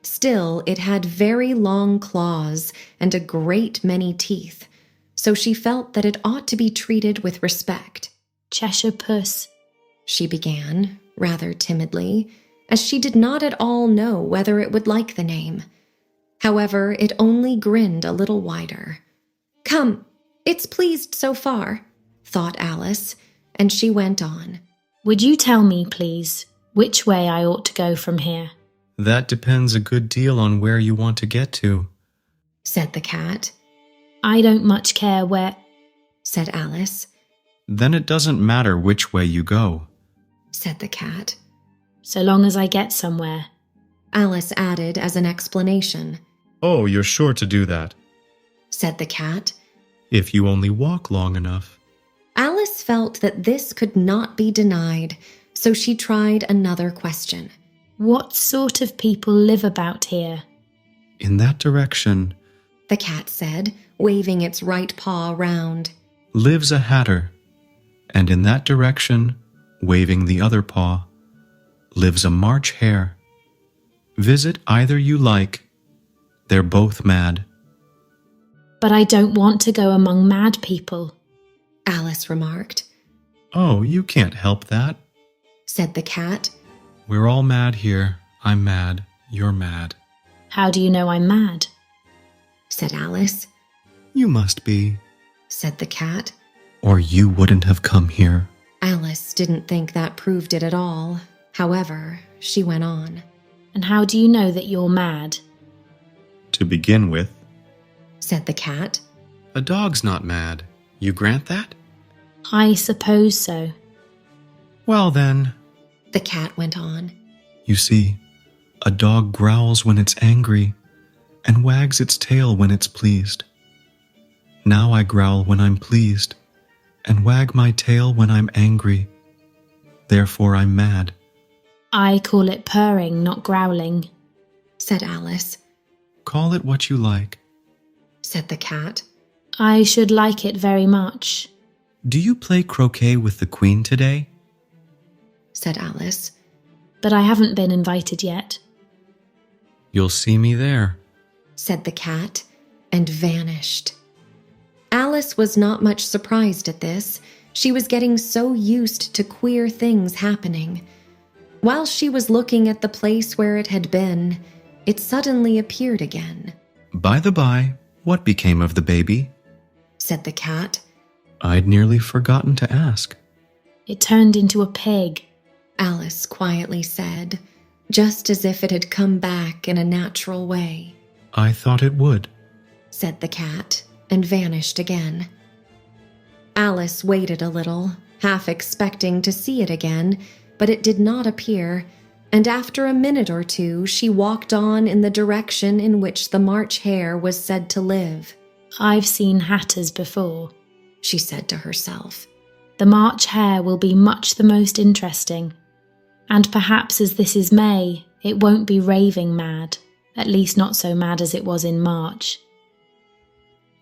Still, it had very long claws and a great many teeth, so she felt that it ought to be treated with respect. Cheshire Puss, she began, rather timidly, as she did not at all know whether it would like the name. However, it only grinned a little wider. "Come, it's pleased so far," thought Alice, and she went on. "Would you tell me, please, which way I ought to go from here?" "That depends a good deal on where you want to get to," said the cat. "I don't much care where," said Alice. "Then it doesn't matter which way you go," said the cat. "So long as I get somewhere," Alice added as an explanation. "Oh, you're sure to do that," said the cat. "if you only walk long enough." Alice felt that this could not be denied, so she tried another question. "What sort of people live about here?" "In that direction," the cat said, waving its right paw round, "lives a hatter, and in that direction, waving the other paw, lives a March hare. Visit either you like. They're both mad." "But I don't want to go among mad people," Alice remarked. "Oh, you can't help that," said the cat. "We're all mad here. I'm mad. You're mad." "How do you know I'm mad?" said Alice. "You must be," said the cat. "or you wouldn't have come here." Alice didn't think that proved it at all. However, she went on. "And how do you know that you're mad?" "To begin with," said the cat, "a dog's not mad. You grant that?" "I suppose so." "Well then," the cat went on, "you see, a dog growls when it's angry and wags its tail when it's pleased. Now I growl when I'm pleased and wag my tail when I'm angry. Therefore I'm mad." "I call it purring, not growling," said Alice. "Call it what you like," said the cat. "I should like it very much." "Do you play croquet with the Queen today?" said Alice. "But I haven't been invited yet." "You'll see me there," said the cat, and vanished. Alice was not much surprised at this. She was getting so used to queer things happening. While she was looking at the place where it had been, it suddenly appeared again. "By the by, what became of the baby?" said the cat. "I'd nearly forgotten to ask." "It turned into a pig," Alice quietly said, just as if it had come back in a natural way. "I thought it would," said the cat, and vanished again. Alice waited a little, half expecting to see it again, but it did not appear, and after a minute or two she walked on in the direction in which the March hare was said to live. "I've seen hatters before," she said to herself. "The March hare will be much the most interesting. And perhaps as this is May, it won't be raving mad, at least not so mad as it was in March."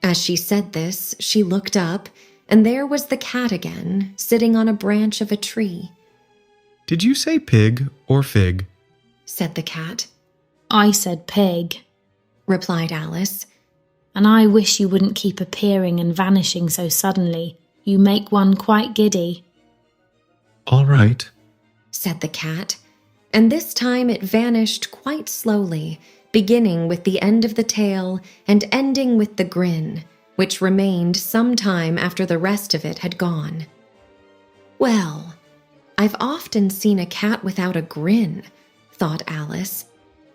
As she said this, she looked up and there was the cat again, sitting on a branch of a tree. Did you say pig or fig? Said the cat. I said pig, Replied Alice. and I wish you wouldn't keep appearing and vanishing so suddenly. You make one quite giddy. All right, Said the cat, and this time it vanished quite slowly, beginning with the end of the tail and ending with the grin, which remained some time after the rest of it had gone. Well, I've often seen a cat without a grin, thought Alice,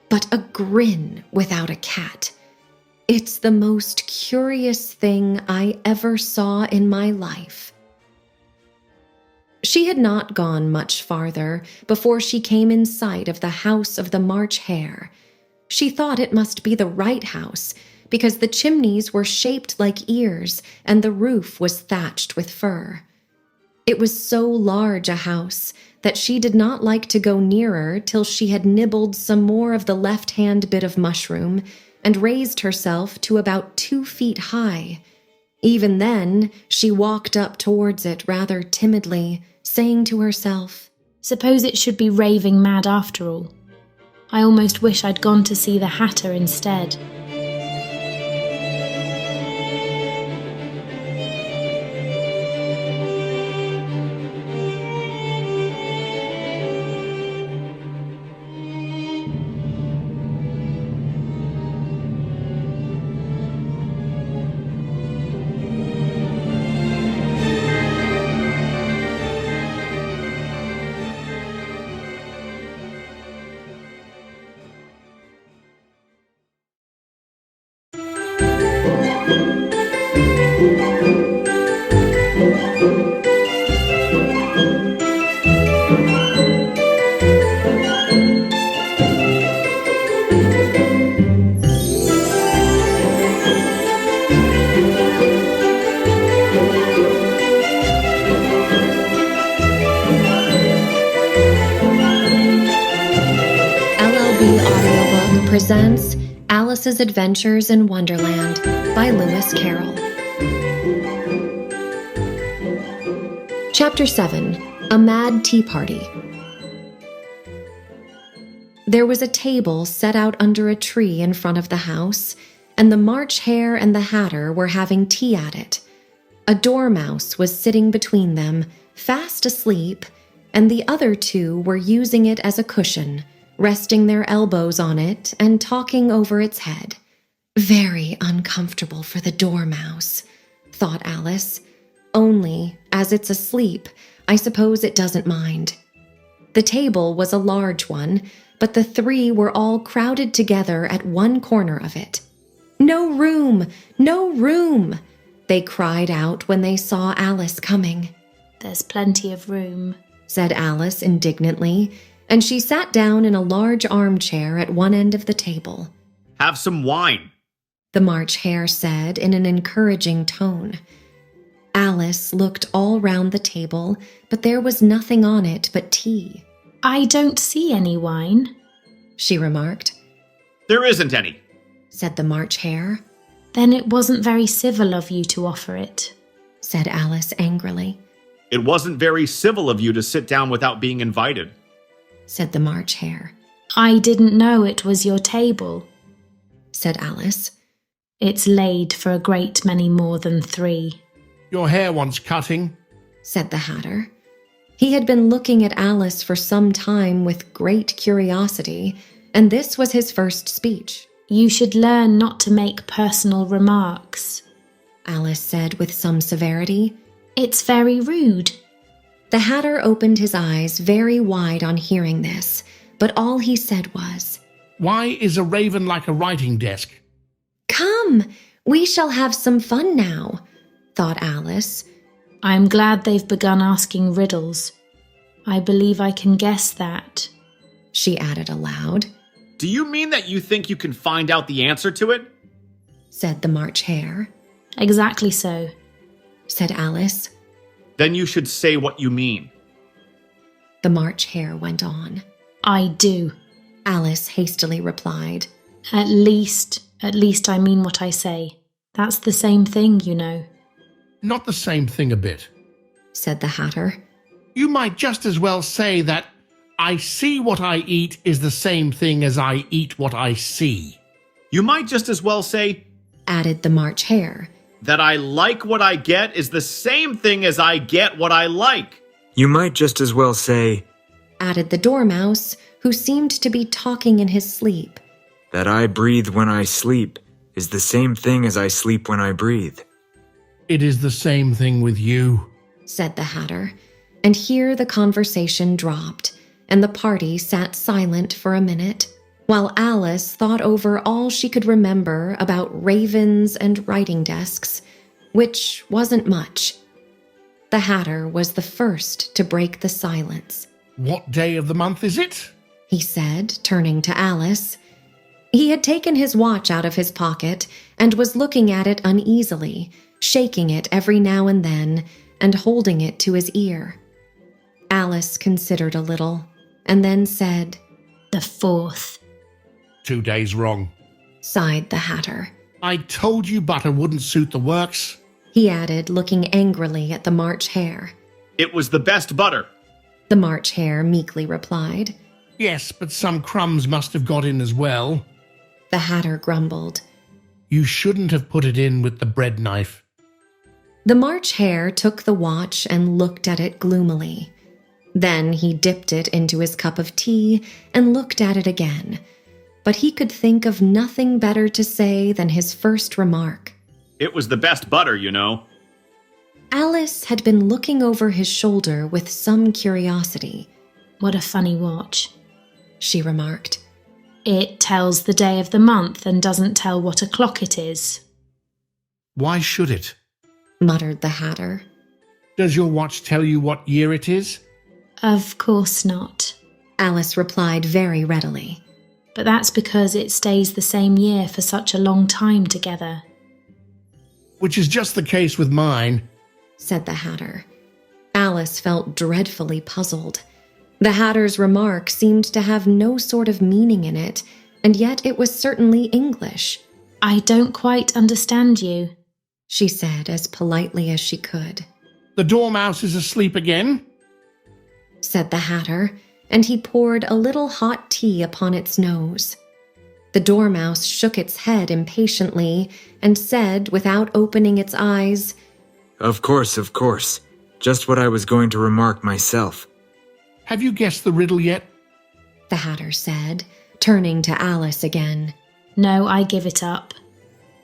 but a grin without a cat. It's the most curious thing I ever saw in my life. She had not gone much farther before she came in sight of the house of the March Hare. She thought it must be the right house, because the chimneys were shaped like ears and the roof was thatched with fur. It was so large a house that she did not like to go nearer till she had nibbled some more of the left-hand bit of mushroom and raised herself to about 2 feet high. Even then, she walked up towards it rather timidly, saying to herself, Suppose it should be raving mad after all. I almost wish I'd gone to see the Hatter instead. Audiobook presents Alice's Adventures in Wonderland by Lewis Carroll. Chapter 7. A Mad Tea Party. There was a table set out under a tree in front of the house, and the March Hare and the Hatter were having tea at it. A dormouse was sitting between them, fast asleep, and the other two were using it as a cushion, resting their elbows on it and talking over its head. Very uncomfortable for the dormouse, thought Alice. Only, as it's asleep, I suppose it doesn't mind. The table was a large one, but the three were all crowded together at one corner of it. No room! No room! They cried out when they saw Alice coming. There's plenty of room, said Alice indignantly, and she sat down in a large armchair at one end of the table. Have some wine, the March Hare said in an encouraging tone. Alice looked all round the table, but there was nothing on it but tea. I don't see any wine, she remarked. There isn't any, said the March Hare. Then it wasn't very civil of you to offer it, said Alice angrily. It wasn't very civil of you to sit down without being invited, said the March Hare. I didn't know it was your table, said Alice. It's laid for a great many more than 3. Your hair wants cutting, said the Hatter. He had been looking at Alice for some time with great curiosity, and this was his first speech. You should learn not to make personal remarks, Alice said with some severity. It's very rude. The Hatter opened his eyes very wide on hearing this, but all he said was, Why is a raven like a writing desk? Come, we shall have some fun now, thought Alice. I'm glad they've begun asking riddles. I believe I can guess that, she added aloud. Do you mean that you think you can find out the answer to it? Said the March Hare. Exactly so, said Alice. Then you should say what you mean. The March Hare went on. I do, Alice hastily replied. At least I mean what I say. That's the same thing, you know. Not the same thing a bit, said the Hatter. You might just as well say that I see what I eat is the same thing as I eat what I see. You might just as well say, added the March Hare, that I like what I get is the same thing as I get what I like. You might just as well say, added the Dormouse, who seemed to be talking in his sleep, that I breathe when I sleep is the same thing as I sleep when I breathe. It is the same thing with you, said the Hatter, and here the conversation dropped, and the party sat silent for a minute, while Alice thought over all she could remember about ravens and writing desks, which wasn't much. The Hatter was the first to break the silence. What day of the month is it? He said, turning to Alice. He had taken his watch out of his pocket and was looking at it uneasily, shaking it every now and then and holding it to his ear. Alice considered a little and then said, The 4th. 2 days wrong, sighed the Hatter. I told you butter wouldn't suit the works, he added, looking angrily at the March Hare. It was the best butter. The March Hare meekly replied. Yes, but some crumbs must have got in as well. The Hatter grumbled. You shouldn't have put it in with the bread knife. The March Hare took the watch and looked at it gloomily. Then he dipped it into his cup of tea and looked at it again. But he could think of nothing better to say than his first remark. It was the best butter, you know. Alice had been looking over his shoulder with some curiosity. What a funny watch, she remarked. It tells the day of the month and doesn't tell what o'clock it is. Why should it? Muttered the Hatter. Does your watch tell you what year it is? Of course not, Alice replied very readily. But that's because it stays the same year for such a long time together. Which is just the case with mine, said the Hatter. Alice felt dreadfully puzzled. The Hatter's remark seemed to have no sort of meaning in it, and yet it was certainly English. I don't quite understand you, she said as politely as she could. The Dormouse is asleep again, said the Hatter, and he poured a little hot tea upon its nose. The Dormouse shook its head impatiently and said, without opening its eyes, Of course. Just what I was going to remark myself. Have you guessed the riddle yet? The Hatter said, turning to Alice again. No, I give it up,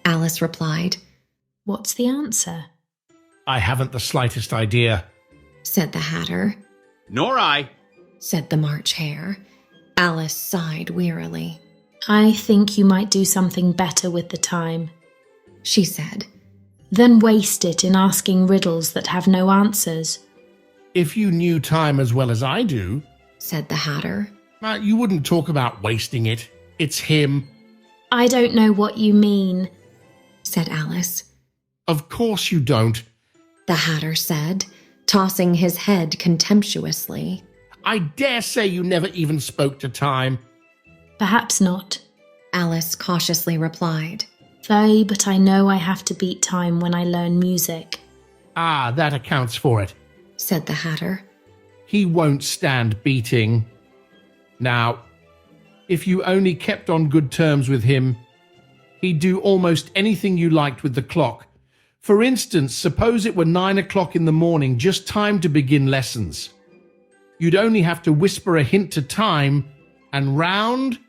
Alice replied. What's the answer? I haven't the slightest idea, said the Hatter. Nor I, said the March Hare. Alice sighed wearily. I think you might do something better with the time, she said. Than waste it in asking riddles that have no answers. If you knew time as well as I do, said the Hatter, you wouldn't talk about wasting it. It's him. I don't know what you mean, said Alice. Of course you don't, the Hatter said, tossing his head contemptuously. I dare say you never even spoke to time. Perhaps not, Alice cautiously replied. But I know I have to beat time when I learn music. Ah, that accounts for it, said the Hatter. He won't stand beating. Now, if you only kept on good terms with him, he'd do almost anything you liked with the clock. For instance, suppose it were 9 o'clock in the morning, just time to begin lessons. You'd only have to whisper a hint to time, and round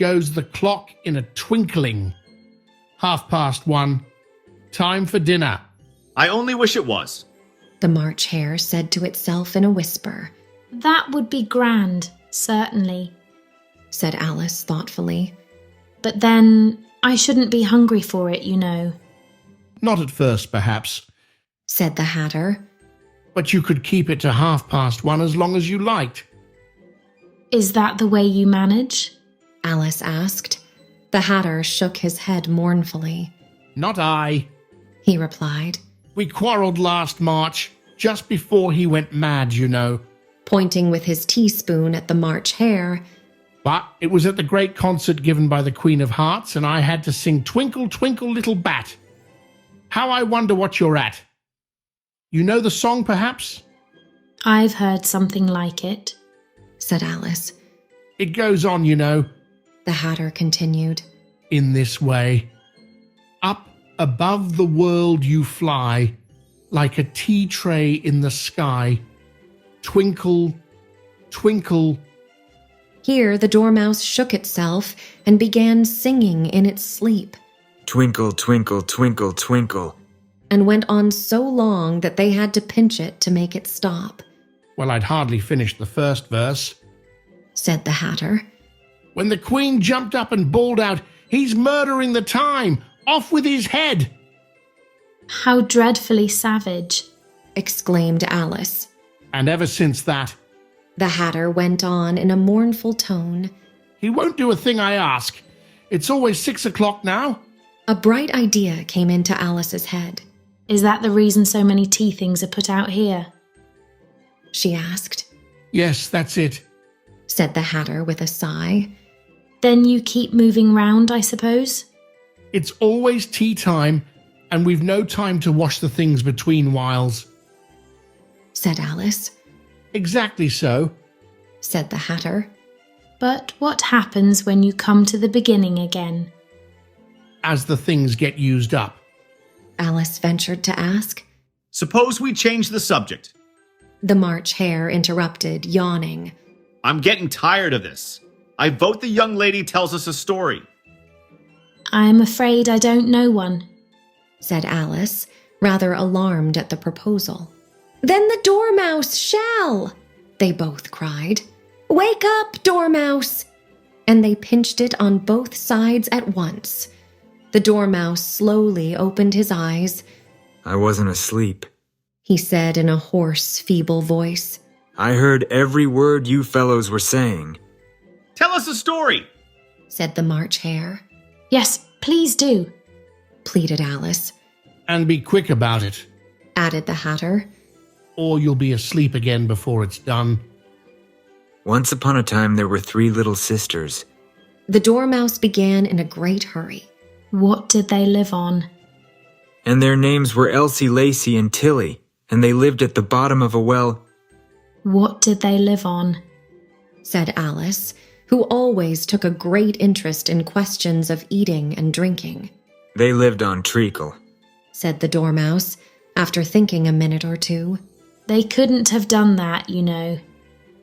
goes the clock in a twinkling. 1:30. Time for dinner. I only wish it was, the March Hare said to itself in a whisper. That would be grand, certainly, said Alice thoughtfully. But then I shouldn't be hungry for it, you know. Not at first, perhaps, said the Hatter. But you could keep it to 1:30 as long as you liked. Is that the way you manage? Alice asked. The Hatter shook his head mournfully. Not I, he replied. We quarrelled last March, just before he went mad, you know. Pointing with his teaspoon at the March Hare. But it was at the great concert given by the Queen of Hearts, and I had to sing Twinkle, Twinkle, Little Bat. How I wonder what you're at. You know the song, perhaps? I've heard something like it, said Alice. It goes on, you know, the Hatter continued. In this way. Up above the world you fly, like a tea tray in the sky. Twinkle, twinkle. Here the dormouse shook itself and began singing in its sleep. Twinkle, twinkle, twinkle, twinkle. And went on so long that they had to pinch it to make it stop. Well, I'd hardly finished the first verse, said the Hatter. When the Queen jumped up and bawled out, "He's murdering the time! Off with his head!" How dreadfully savage, exclaimed Alice. And ever since that, the Hatter went on in a mournful tone, he won't do a thing I ask. It's always 6 o'clock now. A bright idea came into Alice's head. Is that the reason so many tea things are put out here? She asked. Yes, that's it, said the Hatter with a sigh. Then you keep moving round, I suppose? It's always tea time, and we've no time to wash the things between whiles, said Alice. Exactly so, said the Hatter. But what happens when you come to the beginning again? As the things get used up, Alice ventured to ask. Suppose we change the subject. The March Hare interrupted, yawning. I'm getting tired of this. I vote the young lady tells us a story. I'm afraid I don't know one, said Alice, rather alarmed at the proposal. Then the Dormouse shall, they both cried. Wake up, Dormouse! And they pinched it on both sides at once. The Dormouse slowly opened his eyes. I wasn't asleep, he said in a hoarse, feeble voice. I heard every word you fellows were saying. Tell us a story, said the March Hare. Yes, please do, pleaded Alice. And be quick about it, added the Hatter. Or you'll be asleep again before it's done. Once upon a time there were 3 little sisters. The Dormouse began in a great hurry. What did they live on? And their names were Elsie, Lacey, and Tilly, and they lived at the bottom of a well. What did they live on? Said Alice, who always took a great interest in questions of eating and drinking. They lived on treacle, said the Dormouse, after thinking a minute or two. They couldn't have done that, you know,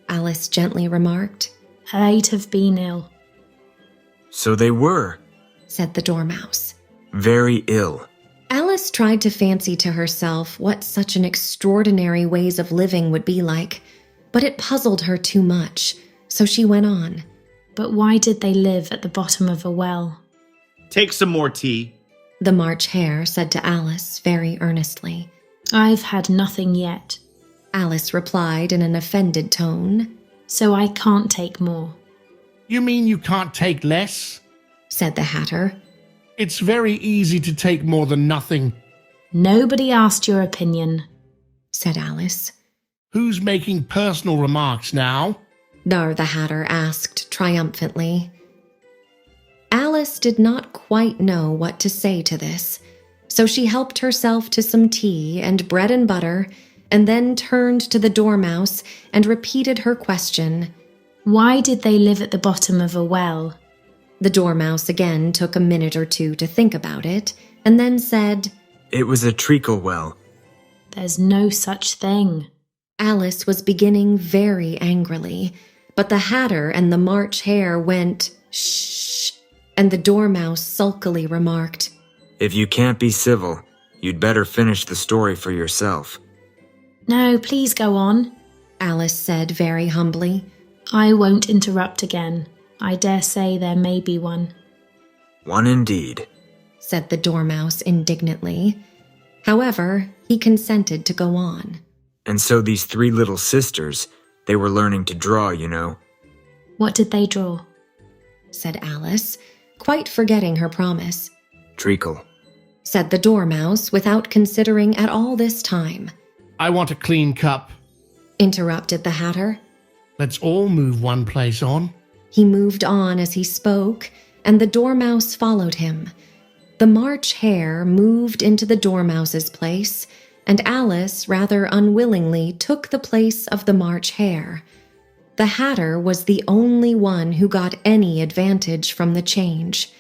Alice gently remarked. They'd have been ill. So they were, said the Dormouse. Very ill. Alice tried to fancy to herself what such an extraordinary ways of living would be like, but it puzzled her too much, so she went on. But why did they live at the bottom of a well? Take some more tea, the March Hare said to Alice very earnestly. I've had nothing yet, Alice replied in an offended tone. So I can't take more. You mean you can't take less? Said the Hatter. It's very easy to take more than nothing. Nobody asked your opinion, said Alice. Who's making personal remarks now? the Hatter asked triumphantly. Alice did not quite know what to say to this, so she helped herself to some tea and bread and butter, and then turned to the Dormouse and repeated her question. Why did they live at the bottom of a well? The Dormouse again took a minute or two to think about it, and then said, It was a treacle well. There's no such thing. Alice was beginning very angrily, but the Hatter and the March Hare went, shh, and the Dormouse sulkily remarked, If you can't be civil, you'd better finish the story for yourself. No, please go on, Alice said very humbly. I won't interrupt again. I dare say there may be one. One indeed, said the Dormouse indignantly. However, he consented to go on. And so these 3 little sisters, they were learning to draw, you know. What did they draw? Said Alice, quite forgetting her promise. Treacle, said the Dormouse without considering at all this time. I want a clean cup, interrupted the Hatter. Let's all move one place on. He moved on as he spoke, and the Dormouse followed him. The March Hare moved into the Dormouse's place, and Alice rather unwillingly took the place of the March Hare. The Hatter was the only one who got any advantage from the change,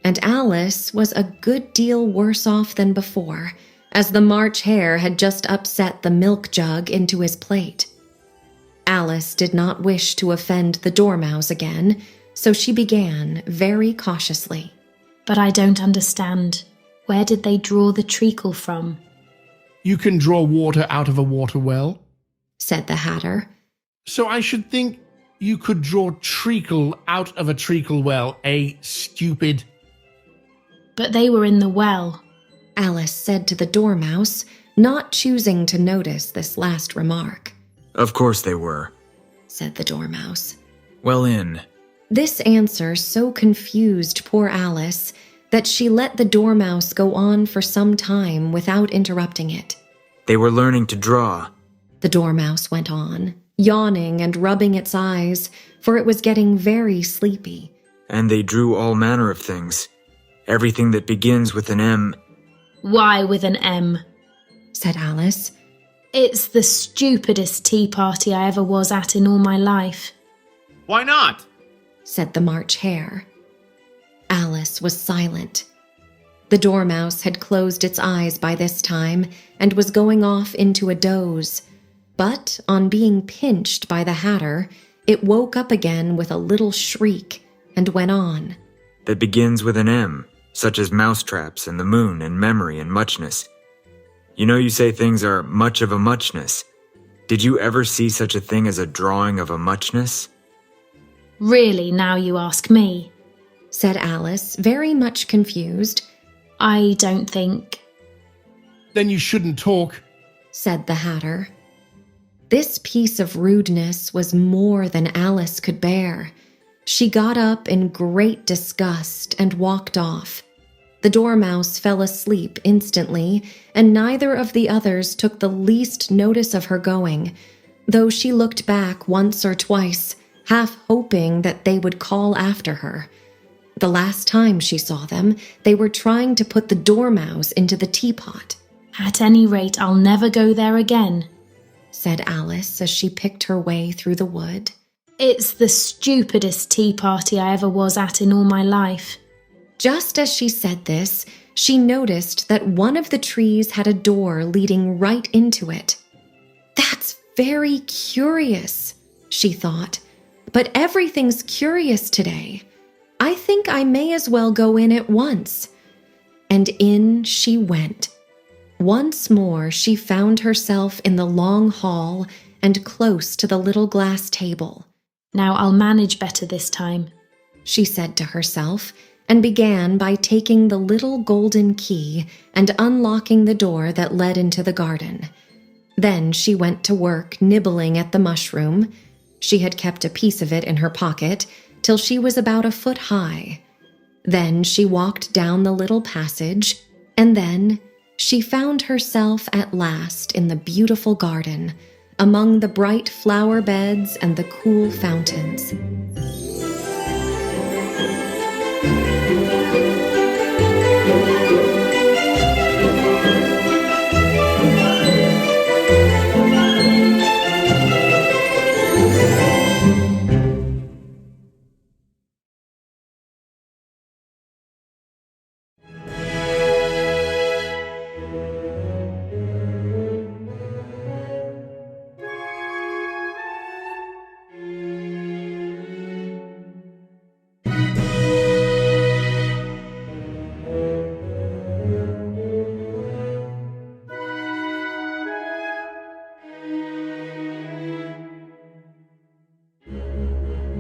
and Alice was a good deal worse off than before, as the March Hare had just upset the milk jug into his plate. Alice did not wish to offend the Dormouse again, so she began very cautiously. But I don't understand. Where did they draw the treacle from? You can draw water out of a water well, said the Hatter. So I should think you could draw treacle out of a treacle well, stupid. But they were in the well, Alice said to the Dormouse, not choosing to notice this last remark. Of course they were, said the Dormouse. Well in. This answer so confused poor Alice that she let the Dormouse go on for some time without interrupting it. They were learning to draw, the Dormouse went on, yawning and rubbing its eyes, for it was getting very sleepy. And they drew all manner of things. Everything that begins with an M. Why with an M? Said Alice. It's the stupidest tea party I ever was at in all my life. Why not? Said the March Hare. Alice was silent. The Dormouse had closed its eyes by this time and was going off into a doze, but on being pinched by the Hatter, it woke up again with a little shriek and went on. That begins with an M, such as mousetraps and the moon and memory and muchness. You know you say things are much of a muchness. Did you ever see such a thing as a drawing of a muchness? Really, now you ask me, said Alice, very much confused. I don't think. Then you shouldn't talk, said the Hatter. This piece of rudeness was more than Alice could bear. She got up in great disgust and walked off. The Dormouse fell asleep instantly, and neither of the others took the least notice of her going, though she looked back once or twice, half hoping that they would call after her. The last time she saw them, they were trying to put the Dormouse into the teapot. At any rate, I'll never go there again, said Alice as she picked her way through the wood. It's the stupidest tea party I ever was at in all my life. Just as she said this, she noticed that one of the trees had a door leading right into it. That's very curious, she thought, but everything's curious today. I think I may as well go in at once. And in she went. Once more she found herself in the long hall and close to the little glass table. Now I'll manage better this time, she said to herself, and began by taking the little golden key and unlocking the door that led into the garden. Then she went to work nibbling at the mushroom. She had kept a piece of it in her pocket till she was about a foot high. Then she walked down the little passage, and then she found herself at last in the beautiful garden, among the bright flower beds and the cool fountains.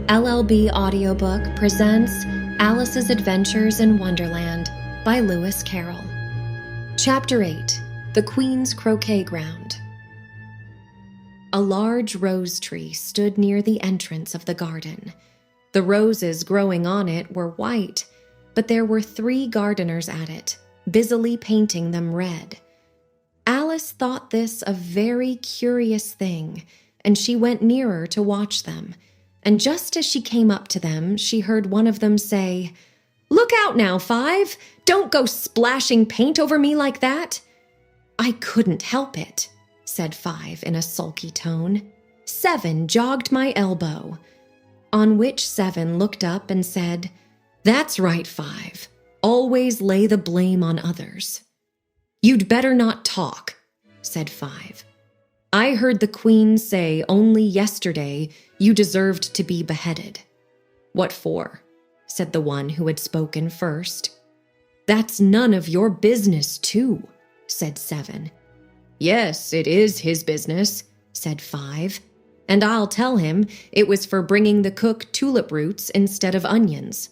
LLB Audiobook presents Alice's Adventures in Wonderland by Lewis Carroll. Chapter 8, The Queen's Croquet Ground. A large rose tree stood near the entrance of the garden. The roses growing on it were white, but there were 3 gardeners at it, busily painting them red. Alice thought this a very curious thing, and she went nearer to watch them. And just as she came up to them, she heard one of them say, "Look out now, Five! Don't go splashing paint over me like that!" I couldn't help it, said 5 in a sulky tone. 7 jogged my elbow. On which 7 looked up and said, That's right, 5. Always lay the blame on others. You'd better not talk, said 5. I heard the Queen say only yesterday you deserved to be beheaded. What for? Said the one who had spoken first. That's none of your business, too, said 7. Yes, it is his business, said 5. And I'll tell him it was for bringing the cook tulip roots instead of onions.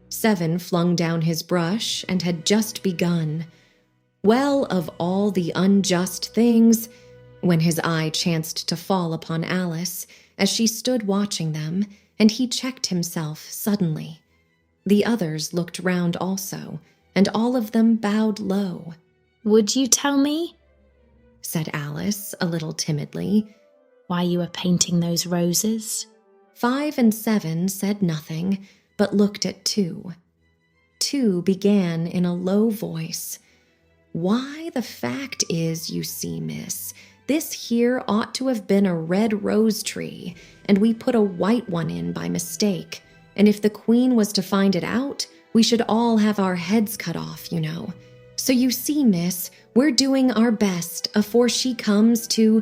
7 flung down his brush and had just begun. Well, of all the unjust things, when his eye chanced to fall upon Alice as she stood watching them, and he checked himself suddenly. The others looked round also, and all of them bowed low. Would you tell me, said Alice a little timidly, why you were painting those roses? 5 and 7 said nothing, but looked at 2. 2 began in a low voice. Why, the fact is, you see, miss, this here ought to have been a red rose tree, and we put a white one in by mistake, and if the Queen was to find it out, we should all have our heads cut off, you know. So you see, miss, we're doing our best afore she comes to—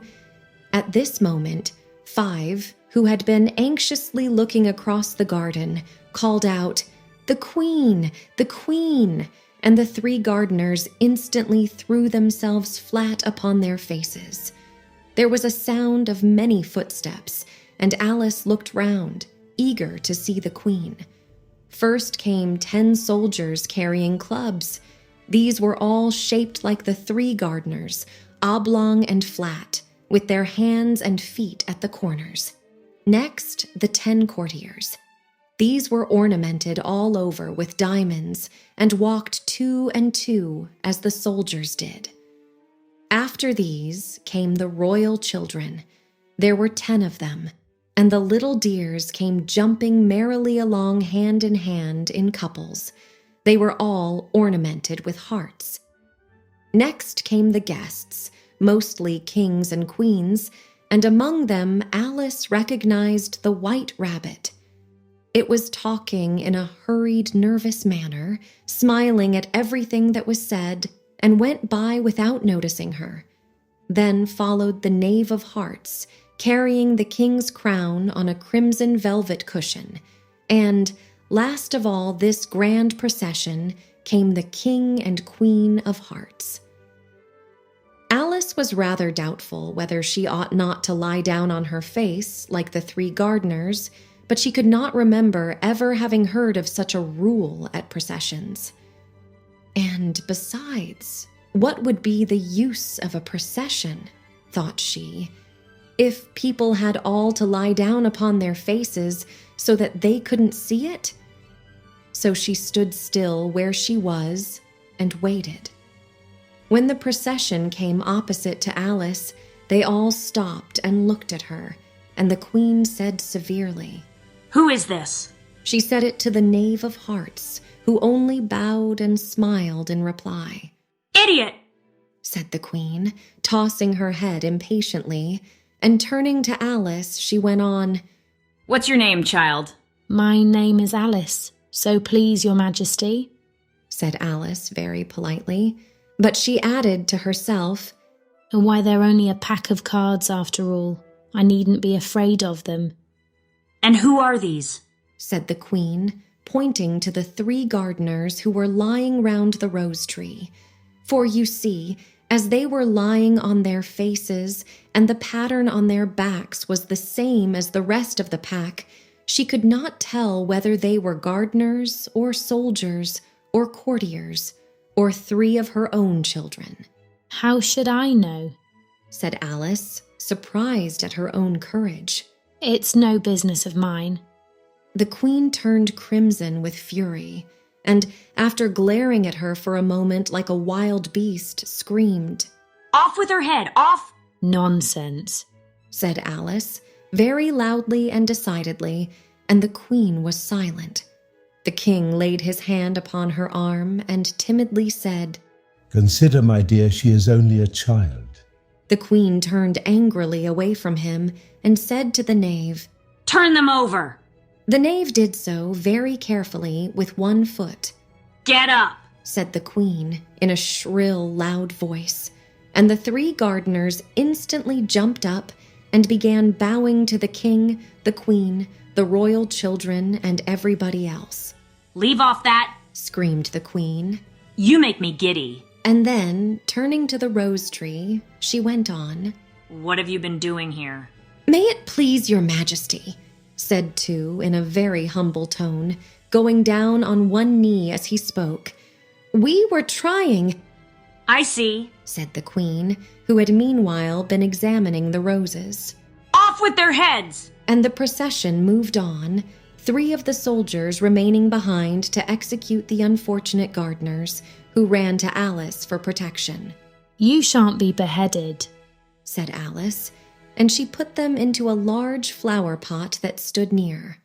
At this moment, 5, who had been anxiously looking across the garden, called out, The Queen! The Queen! And the 3 gardeners instantly threw themselves flat upon their faces. There was a sound of many footsteps, and Alice looked round, eager to see the Queen. First came 10 soldiers carrying clubs. These were all shaped like the 3 gardeners, oblong and flat, with their hands and feet at the corners. Next, the 10 courtiers. These were ornamented all over with diamonds and walked 2 and 2 as the soldiers did. After these came the royal children. There were 10 of them, and the little dears came jumping merrily along hand in hand in couples. They were all ornamented with hearts. Next came the guests, mostly kings and queens, and among them Alice recognized the White Rabbit. It was talking in a hurried, nervous manner, smiling at everything that was said, and went by without noticing her. Then followed the Knave of Hearts, carrying the king's crown on a crimson velvet cushion, and, last of all this grand procession, came the King and Queen of Hearts. Alice was rather doubtful whether she ought not to lie down on her face like the 3 gardeners, but she could not remember ever having heard of such a rule at processions. And besides, what would be the use of a procession, thought she, if people had all to lie down upon their faces so that they couldn't see it? So she stood still where she was and waited. When the procession came opposite to Alice, they all stopped and looked at her, and the Queen said severely, Who is this? She said it to the Knave of Hearts, who only bowed and smiled in reply. Idiot! Said the Queen, tossing her head impatiently, and turning to Alice, she went on, What's your name, child? My name is Alice, so please your majesty, said Alice very politely, but she added to herself, And why, they're only a pack of cards after all. I needn't be afraid of them. And who are these? Said the Queen, pointing to the 3 gardeners who were lying round the rose tree. For you see, as they were lying on their faces, and the pattern on their backs was the same as the rest of the pack, she could not tell whether they were gardeners, or soldiers, or courtiers, or 3 of her own children. How should I know? Said Alice, surprised at her own courage. It's no business of mine. The Queen turned crimson with fury, and, after glaring at her for a moment like a wild beast, screamed, Off with her head, off! Nonsense, said Alice, very loudly and decidedly, and the Queen was silent. The King laid his hand upon her arm and timidly said, Consider, my dear, she is only a child. The queen turned angrily away from him and said to the knave, Turn them over. The knave did so very carefully with one foot. Get up, said the queen in a shrill, loud voice, and the 3 gardeners instantly jumped up and began bowing to the king, the queen, the royal children, and everybody else. Leave off that, screamed the queen. You make me giddy. And then, turning to the rose tree, she went on. What have you been doing here? May it please your majesty, said Tu in a very humble tone, going down on one knee as he spoke. We were trying. I see, said the queen, who had meanwhile been examining the roses. Off with their heads! And the procession moved on, 3 of the soldiers remaining behind to execute the unfortunate gardeners, who ran to Alice for protection. You shan't be beheaded, said Alice, and she put them into a large flower pot that stood near.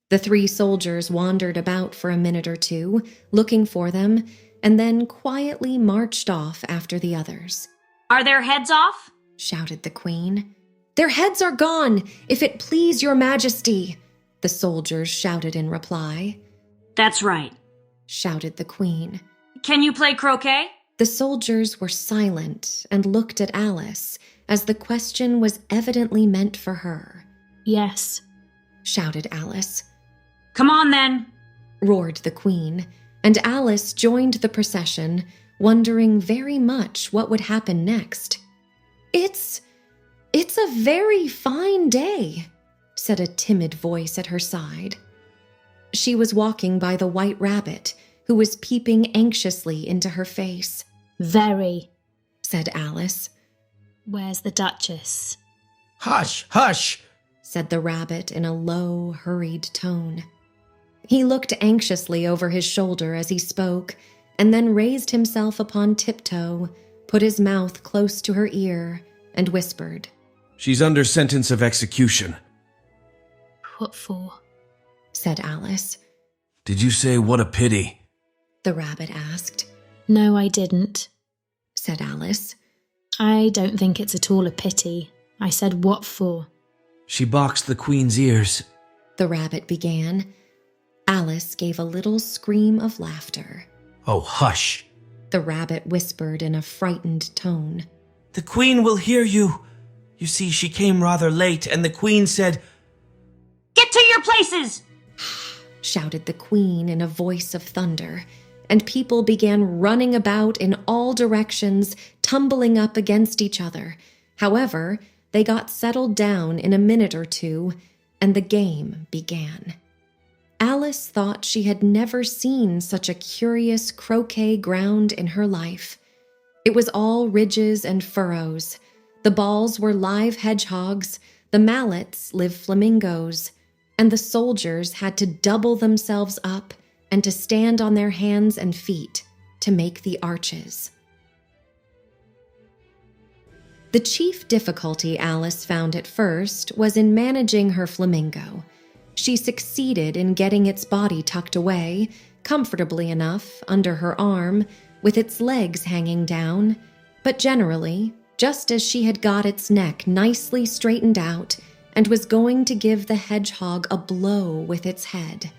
The 3 soldiers wandered about for a minute or 2, looking for them, and then quietly marched off after the others. Are their heads off? Shouted the queen. Their heads are gone, if it please your majesty, the soldiers shouted in reply. That's right, shouted the queen. Can you play croquet? The soldiers were silent and looked at Alice, as the question was evidently meant for her. Yes, shouted Alice. Come on then, roared the queen, and Alice joined the procession, wondering very much what would happen next. It's a very fine day, said a timid voice at her side. She was walking by the white rabbit, who was peeping anxiously into her face. Very, said Alice. Where's the Duchess? Hush, hush, said the rabbit in a low, hurried tone. He looked anxiously over his shoulder as he spoke, and then raised himself upon tiptoe, put his mouth close to her ear, and whispered. She's under sentence of execution. What for? said Alice. Did you say what a pity? The rabbit asked. No, I didn't, said Alice. I don't think it's at all a pity. I said what for. She boxed the queen's ears. The rabbit began. Alice gave a little scream of laughter. Oh, hush, the rabbit whispered in a frightened tone. The queen will hear you. You see, she came rather late, and the queen said, Get to your places! shouted the queen in a voice of thunder, and people began running about in all directions, tumbling up against each other. However, they got settled down in a minute or 2, and the game began. Alice thought she had never seen such a curious croquet ground in her life. It was all ridges and furrows. The balls were live hedgehogs, the mallets live flamingos, and the soldiers had to double themselves up and to stand on their hands and feet to make the arches. The chief difficulty Alice found at first was in managing her flamingo. She succeeded in getting its body tucked away, comfortably enough, under her arm, with its legs hanging down, but generally, just as she had got its neck nicely straightened out and was going to give the hedgehog a blow with its head,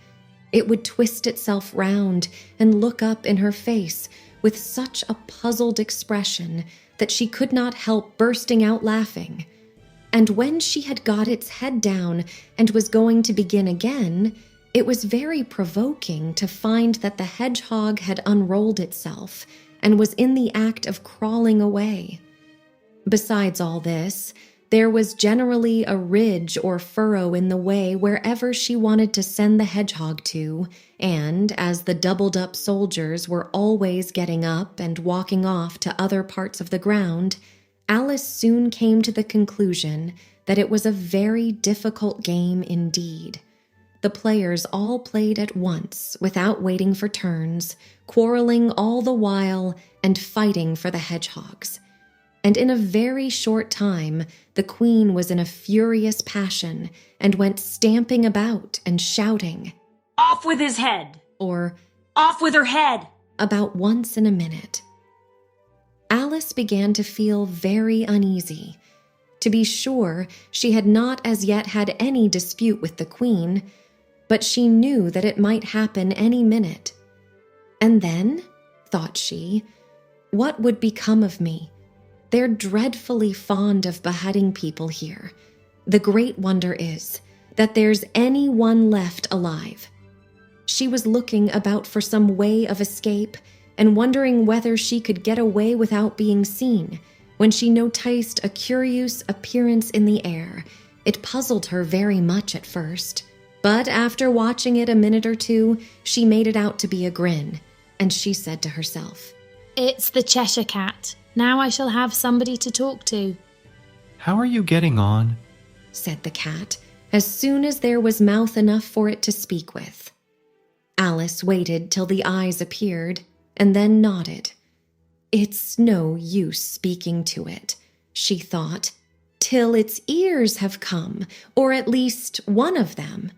it would twist itself round and look up in her face with such a puzzled expression that she could not help bursting out laughing. And when she had got its head down and was going to begin again, it was very provoking to find that the hedgehog had unrolled itself and was in the act of crawling away. Besides all this, there was generally a ridge or furrow in the way wherever she wanted to send the hedgehog to, and as the doubled-up soldiers were always getting up and walking off to other parts of the ground, Alice soon came to the conclusion that it was a very difficult game indeed. The players all played at once, without waiting for turns, quarreling all the while and fighting for the hedgehogs. And in a very short time, the queen was in a furious passion and went stamping about and shouting, Off with his head! Or, Off with her head! About once in a minute. Alice began to feel very uneasy. To be sure, she had not as yet had any dispute with the Queen, but she knew that it might happen any minute. And then, thought she, what would become of me? They're dreadfully fond of beheading people here. The great wonder is that there's any one left alive. She was looking about for some way of escape and wondering whether she could get away without being seen, when she noticed a curious appearance in the air. It puzzled her very much at first, but after watching it a minute or two, she made it out to be a grin, and she said to herself, "It's the Cheshire Cat. Now I shall have somebody to talk to." "How are you getting on?" said the cat, as soon as there was mouth enough for it to speak with. Alice waited till the eyes appeared, and then nodded. It's no use speaking to it, she thought, till its ears have come, or at least one of them.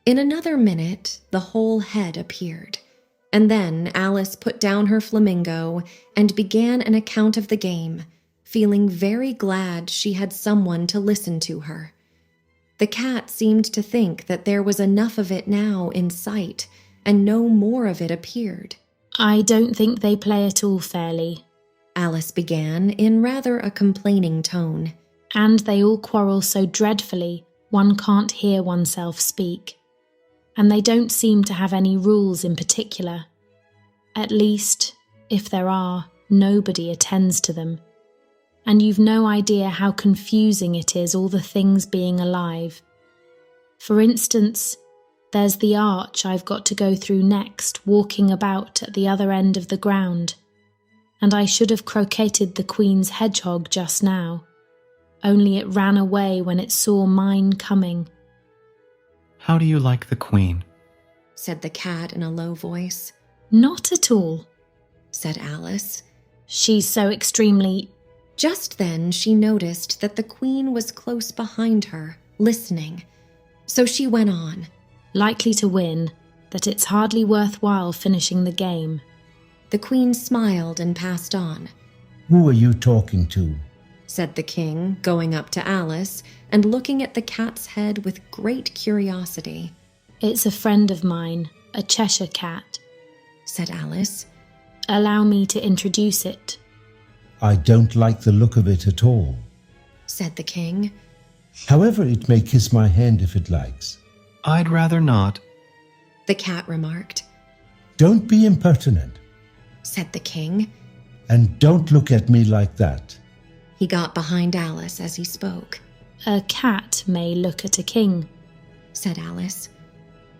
In another minute, the whole head appeared, and then Alice put down her flamingo and began an account of the game, feeling very glad she had someone to listen to her. The cat seemed to think that there was enough of it now in sight, and no more of it appeared. "I don't think they play at all fairly," Alice began in rather a complaining tone. "And they all quarrel so dreadfully one can't hear oneself speak. And they don't seem to have any rules in particular. At least, if there are, nobody attends to them. And you've no idea how confusing it is, all the things being alive. For instance, there's the arch I've got to go through next, walking about at the other end of the ground. And I should have croqueted the Queen's hedgehog just now, only it ran away when it saw mine coming." "How do you like the Queen?" said the cat in a low voice. "Not at all," said Alice. "She's so extremely—" Just then she noticed that the Queen was close behind her, listening. So she went on. "Likely to win, that it's hardly worthwhile finishing the game." The Queen smiled and passed on. "Who are you talking to?" said the King, going up to Alice and looking at the cat's head with great curiosity. "It's a friend of mine, a Cheshire Cat," said Alice. "Allow me to introduce it." "I don't like the look of it at all," said the King. "However, it may kiss my hand if it likes." "I'd rather not," the cat remarked. "Don't be impertinent," said the King. "and don't look at me like that." He got behind Alice as he spoke. "A cat may look at a king," said Alice.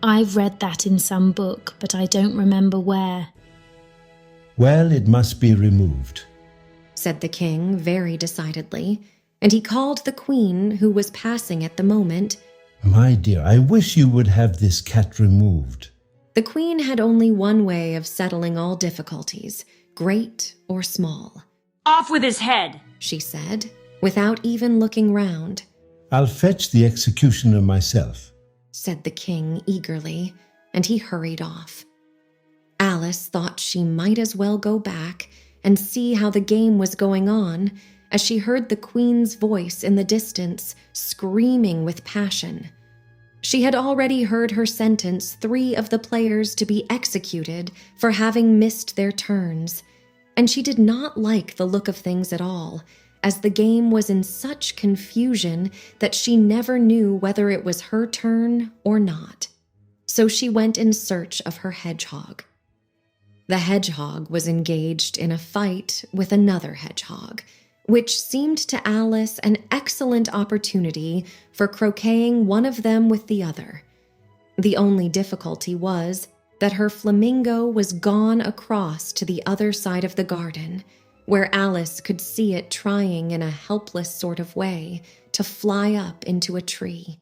"I've read that in some book, but I don't remember where." "Well, it must be removed," said the King very decidedly, and he called the Queen, who was passing at the moment. "My dear, I wish you would have this cat removed." The Queen had only one way of settling all difficulties, great or small. "Off with his head," she said, without even looking round. "I'll fetch the executioner myself," said the King eagerly, and he hurried off. Alice thought she might as well go back and see how the game was going on, as she heard the Queen's voice in the distance, screaming with passion. She had already heard her sentence 3 of the players to be executed for having missed their turns, and she did not like the look of things at all, as the game was in such confusion that she never knew whether it was her turn or not. So she went in search of her hedgehog. The hedgehog was engaged in a fight with another hedgehog, which seemed to Alice an excellent opportunity for croqueting one of them with the other. The only difficulty was that her flamingo was gone across to the other side of the garden, where Alice could see it trying in a helpless sort of way to fly up into a tree.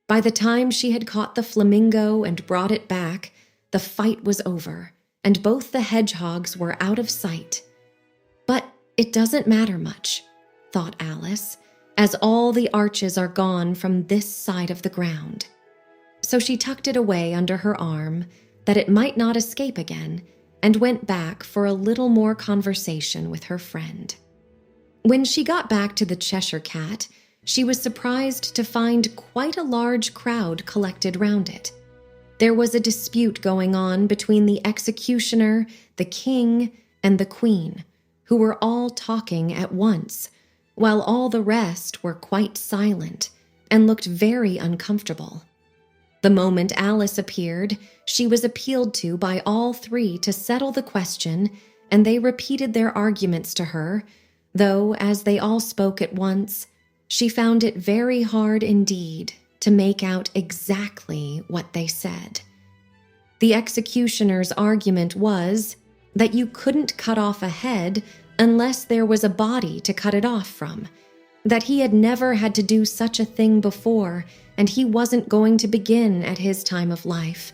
By the time she had caught the flamingo and brought it back, the fight was over, and both the hedgehogs were out of sight. But it doesn't matter much, thought Alice, as all the arches are gone from this side of the ground. So she tucked it away under her arm, that it might not escape again, and went back for a little more conversation with her friend. When she got back to the Cheshire Cat, she was surprised to find quite a large crowd collected round it. There was a dispute going on between the executioner, the king, and the queen, who were all talking at once, while all the rest were quite silent and looked very uncomfortable. The moment Alice appeared, she was appealed to by all three to settle the question, and they repeated their arguments to her, though, as they all spoke at once, she found it very hard indeed to make out exactly what they said. The executioner's argument was that you couldn't cut off a head unless there was a body to cut it off from, that he had never had to do such a thing before, and he wasn't going to begin at his time of life.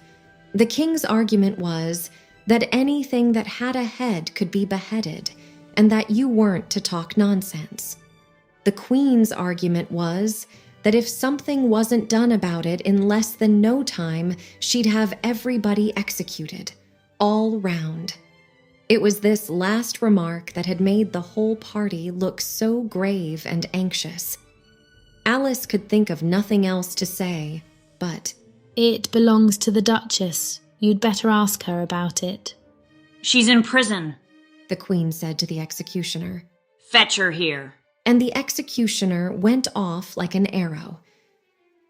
The king's argument was that anything that had a head could be beheaded, and that you weren't to talk nonsense. The queen's argument was that if something wasn't done about it in less than no time, she'd have everybody executed, all round. It was this last remark that had made the whole party look so grave and anxious. Alice could think of nothing else to say, but, "It belongs to the Duchess. You'd better ask her about it." "She's in prison," the queen said to the executioner. "Fetch her here." And the executioner went off like an arrow.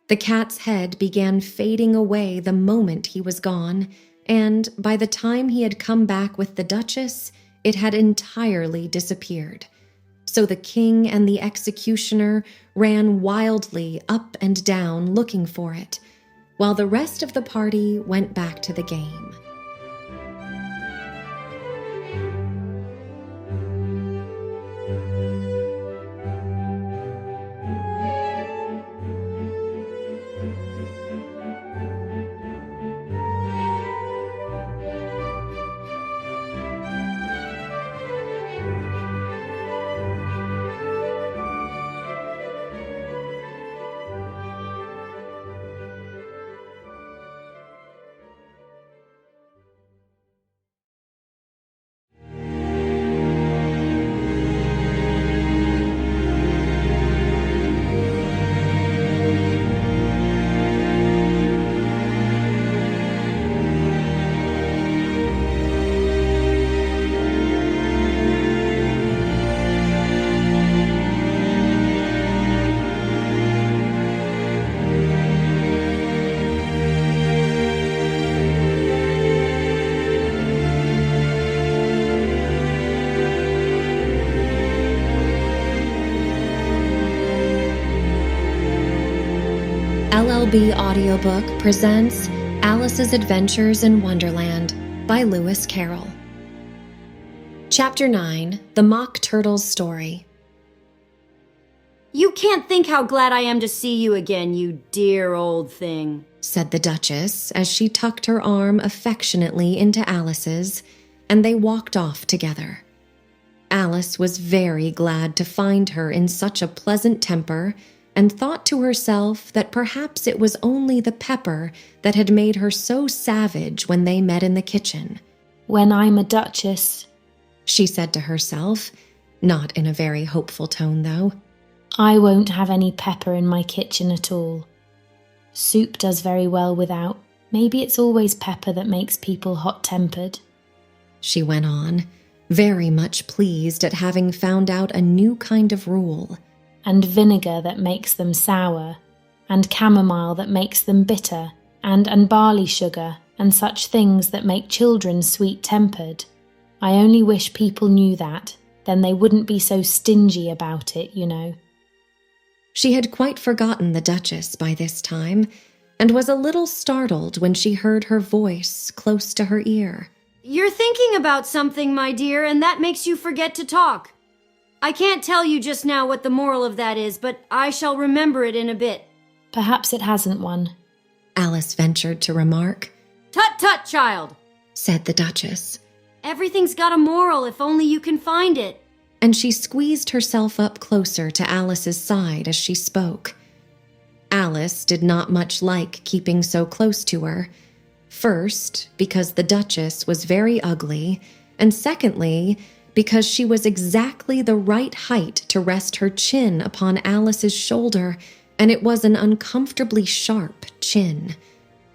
The cat's head began fading away the moment he was gone, and by the time he had come back with the Duchess, it had entirely disappeared. So the king and the executioner ran wildly up and down looking for it, while the rest of the party went back to the game. LLB Audiobook presents Alice's Adventures in Wonderland by Lewis Carroll. Chapter 9, The Mock Turtle's Story. "You can't think how glad I am to see you again, you dear old thing," said the Duchess as she tucked her arm affectionately into Alice's, and they walked off together. Alice was very glad to find her in such a pleasant temper, and thought to herself that perhaps it was only the pepper that had made her so savage when they met in the kitchen. "When I'm a duchess," she said to herself, not in a very hopeful tone though, "I won't have any pepper in my kitchen at all. Soup does very well without. Maybe it's always pepper that makes people hot-tempered." She went on, very much pleased at having found out a new kind of rule. "And vinegar that makes them sour, and chamomile that makes them bitter, and barley sugar, and such things that make children sweet-tempered. I only wish people knew that, then they wouldn't be so stingy about it, you know." She had quite forgotten the Duchess by this time, and was a little startled when she heard her voice close to her ear. "You're thinking about something, my dear, and that makes you forget to talk. I can't tell you just now what the moral of that is, but I shall remember it in a bit." "Perhaps it hasn't one," Alice ventured to remark. "Tut, tut, child," said the Duchess. "Everything's got a moral if only you can find it." And she squeezed herself up closer to Alice's side as she spoke. Alice did not much like keeping so close to her. First, because the Duchess was very ugly, and secondly, because she was exactly the right height to rest her chin upon Alice's shoulder, and it was an uncomfortably sharp chin.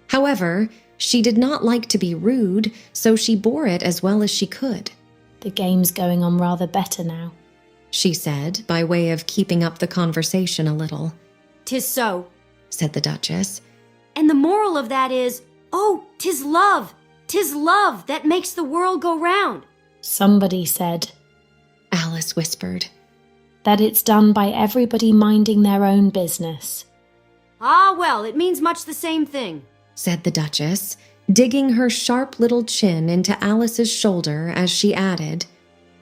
However, she did not like to be rude, so she bore it as well as she could. The game's going on rather better now, she said, by way of keeping up the conversation a little. 'Tis so, said the Duchess. And the moral of that is, oh, 'tis love that makes the world go round. Somebody said, Alice whispered, that it's done by everybody minding their own business. Ah, well, it means much the same thing, said the Duchess, digging her sharp little chin into Alice's shoulder as she added,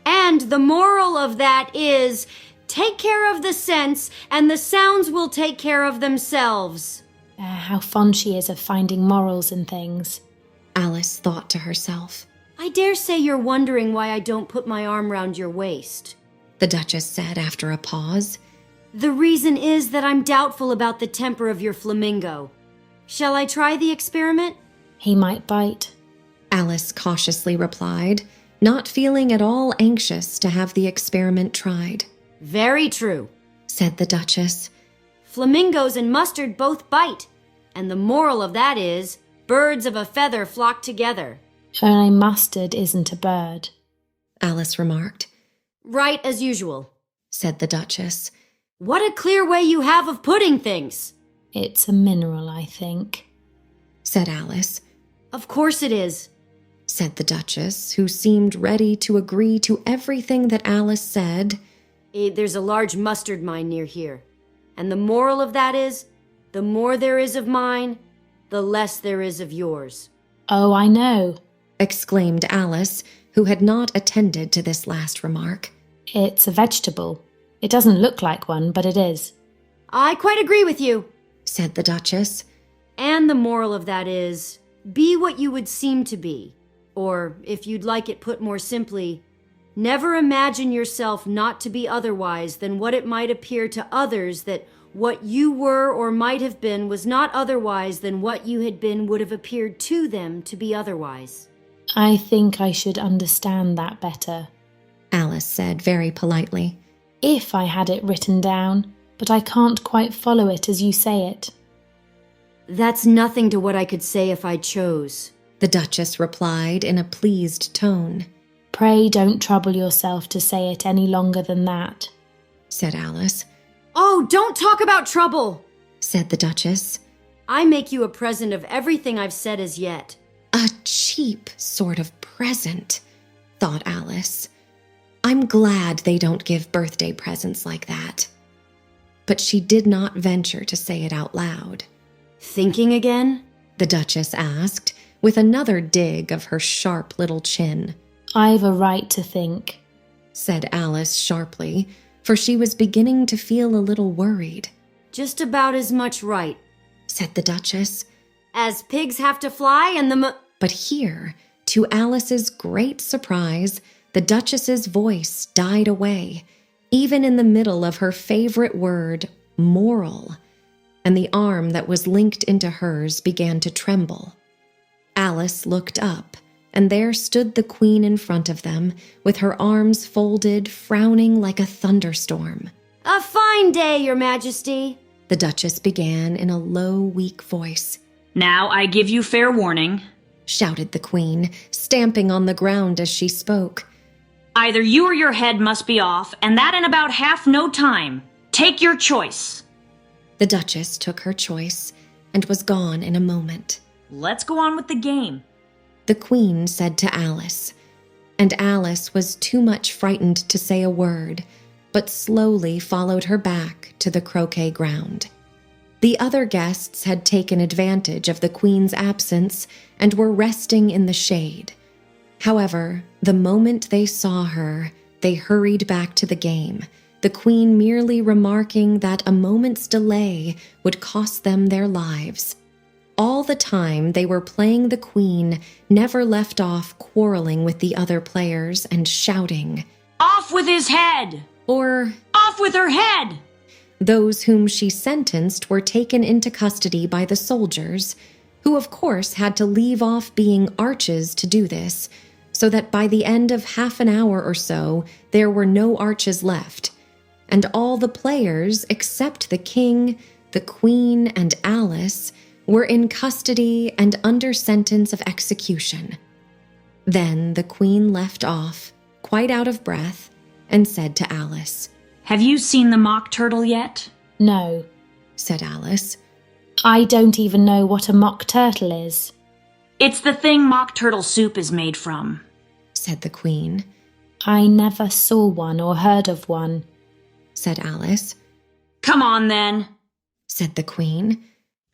and the moral of that is, take care of the sense, and the sounds will take care of themselves. How fond she is of finding morals in things, Alice thought to herself. I dare say you're wondering why I don't put my arm round your waist, the Duchess said after a pause. The reason is that I'm doubtful about the temper of your flamingo. Shall I try the experiment? He might bite, Alice cautiously replied, not feeling at all anxious to have the experiment tried. Very true, said the Duchess. Flamingos and mustard both bite, and the moral of that is, birds of a feather flock together. Only mustard isn't a bird, Alice remarked. Right as usual, said the Duchess. What a clear way you have of putting things. It's a mineral, I think, said Alice. Of course it is, said the Duchess, who seemed ready to agree to everything that Alice said. There's a large mustard mine near here, and the moral of that is, the more there is of mine, the less there is of yours. Oh, I know, exclaimed Alice, who had not attended to this last remark. It's a vegetable. It doesn't look like one, but it is. I quite agree with you, said the Duchess. And the moral of that is, be what you would seem to be. Or, if you'd like it put more simply, never imagine yourself not to be otherwise than what it might appear to others that what you were or might have been was not otherwise than what you had been would have appeared to them to be otherwise. I think I should understand that better, Alice said very politely. If I had it written down, but I can't quite follow it as you say it. That's nothing to what I could say if I chose, the Duchess replied in a pleased tone. Pray don't trouble yourself to say it any longer than that, said Alice. Oh, don't talk about trouble, said the Duchess. I make you a present of everything I've said as yet. A cheap sort of present, thought Alice. I'm glad they don't give birthday presents like that. But she did not venture to say it out loud. Thinking again? The Duchess asked, with another dig of her sharp little chin. I've a right to think, said Alice sharply, for she was beginning to feel a little worried. Just about as much right, said the Duchess. As pigs have to fly and the But here, to Alice's great surprise, the Duchess's voice died away, even in the middle of her favorite word, moral, and the arm that was linked into hers began to tremble. Alice looked up, and there stood the Queen in front of them, with her arms folded, frowning like a thunderstorm. A fine day, Your Majesty, the Duchess began in a low, weak voice. Now I give you fair warning, shouted the Queen, stamping on the ground as she spoke. Either you or your head must be off, and that in about half no time. Take your choice. The Duchess took her choice and was gone in a moment. Let's go on with the game, the Queen said to Alice, and Alice was too much frightened to say a word, but slowly followed her back to the croquet ground. The other guests had taken advantage of the Queen's absence and were resting in the shade. However, the moment they saw her, they hurried back to the game, the Queen merely remarking that a moment's delay would cost them their lives. All the time they were playing, the Queen never left off quarreling with the other players and shouting, "Off with his head!" or "Off with her head!" Those whom she sentenced were taken into custody by the soldiers, who of course had to leave off being arches to do this, so that by the end of half an hour or so, there were no arches left, and all the players except the king, the queen, and Alice were in custody and under sentence of execution. Then the queen left off, quite out of breath, and said to Alice, "Have you seen the mock turtle yet?" No, said Alice. I don't even know what a mock turtle is. "It's the thing mock turtle soup is made from," said the queen. I never saw one or heard of one, said Alice. "Come on then," said the queen.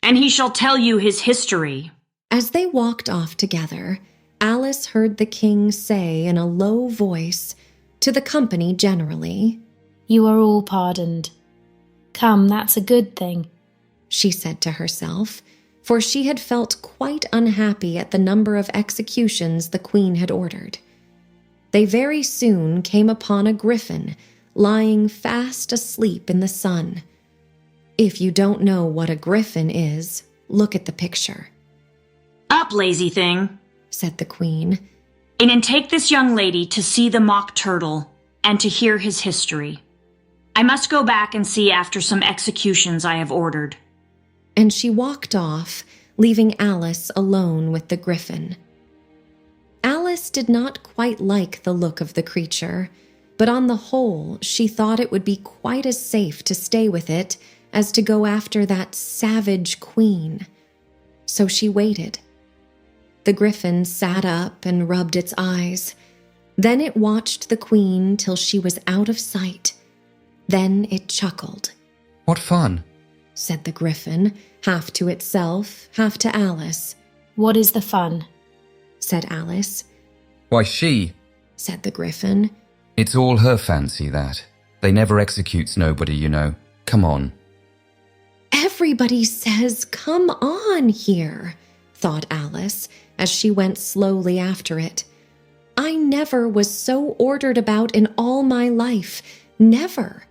"And he shall tell you his history." As they walked off together, Alice heard the king say in a low voice to the company generally, "You are all pardoned. Come, that's a good thing," she said to herself, for she had felt quite unhappy at the number of executions the queen had ordered. They very soon came upon a griffin lying fast asleep in the sun. If you don't know what a griffin is, look at the picture. "Up, lazy thing," said the queen, "and take this young lady to see the mock turtle and to hear his history. I must go back and see after some executions I have ordered." And she walked off, leaving Alice alone with the griffin. Alice did not quite like the look of the creature, but on the whole she thought it would be quite as safe to stay with it as to go after that savage queen. So she waited. The griffin sat up and rubbed its eyes. Then it watched the queen till she was out of sight. Then it chuckled. "What fun," said the griffin, half to itself, half to Alice. "What is the fun?" said Alice. "Why, she," said the griffin. "It's all her fancy, that. They never executes nobody, you know. Come on." Everybody says, "Come on," here, thought Alice, as she went slowly after it. I never was so ordered about in all my life. Never.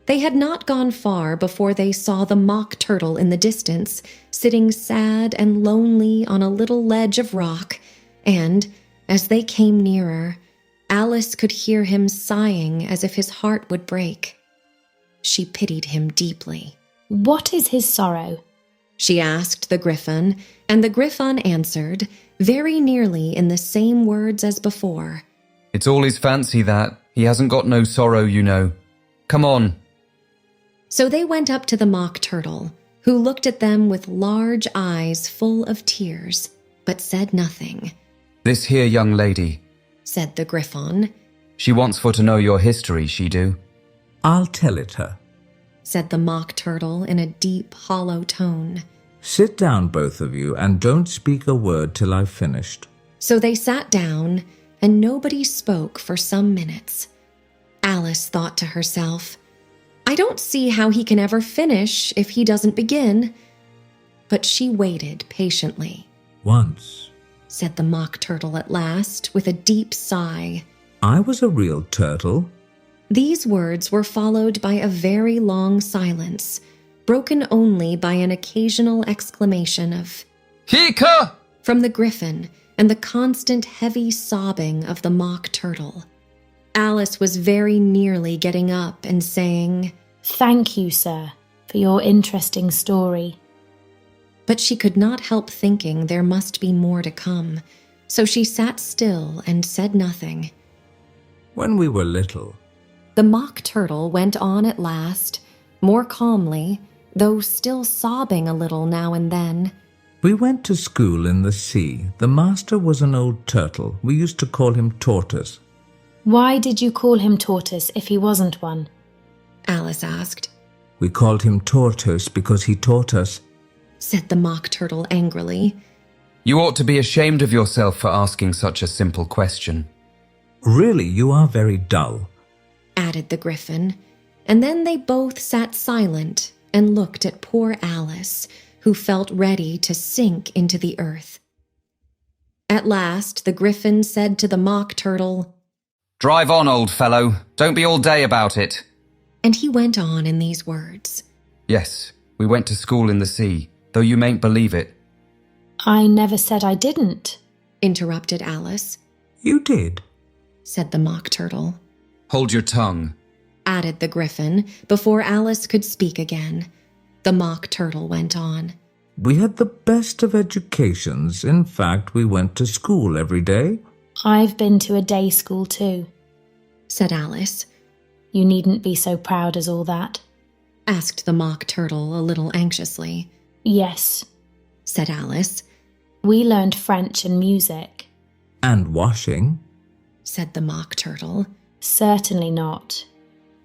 They had not gone far before they saw the mock turtle in the distance, sitting sad and lonely on a little ledge of rock, and, as they came nearer, Alice could hear him sighing as if his heart would break. She pitied him deeply. "What is his sorrow?" she asked the griffin, and the griffin answered, very nearly in the same words as before. "It's all his fancy, that. He hasn't got no sorrow, you know. Come on." So they went up to the mock turtle, who looked at them with large eyes full of tears, but said nothing. "This here young lady," said the griffin. "She wants for to know your history, she do." "I'll tell it her," said the mock turtle in a deep, hollow tone. "Sit down, both of you, and don't speak a word till I've finished." So they sat down, and nobody spoke for some minutes. Alice thought to herself, I don't see how he can ever finish if he doesn't begin. But she waited patiently. "Once," said the mock turtle at last, with a deep sigh, "I was a real turtle." These words were followed by a very long silence, broken only by an occasional exclamation of "Hika!" from the griffin and the constant heavy sobbing of the mock turtle. Alice was very nearly getting up and saying, "Thank you, sir, for your interesting story." But she could not help thinking there must be more to come, so she sat still and said nothing. "When we were little," the mock turtle went on at last, more calmly, though still sobbing a little now and then. "we went to school in the sea. The master was an old turtle. We used to call him Tortoise." "Why did you call him Tortoise if he wasn't one?" Alice asked. "We called him Tortoise because he taught us," said the mock turtle angrily. "You ought to be ashamed of yourself for asking such a simple question." "Really, you are very dull," added the griffin, and then they both sat silent and looked at poor Alice, who felt ready to sink into the earth. At last the griffin said to the mock turtle, "Drive on, old fellow. Don't be all day about it." And he went on in these words. "Yes, we went to school in the sea, though you mayn't believe it. I never said I didn't, interrupted Alice. You did, said the Mock Turtle. Hold your tongue, added the Griffin before Alice could speak again. The Mock Turtle went on. We had the best of educations. In fact, we went to school every day. I've been to a day school too, said Alice. You needn't be so proud as all that, asked the Mock Turtle a little anxiously. Yes, said Alice. We learned French and music. And washing, said the Mock Turtle. Certainly not,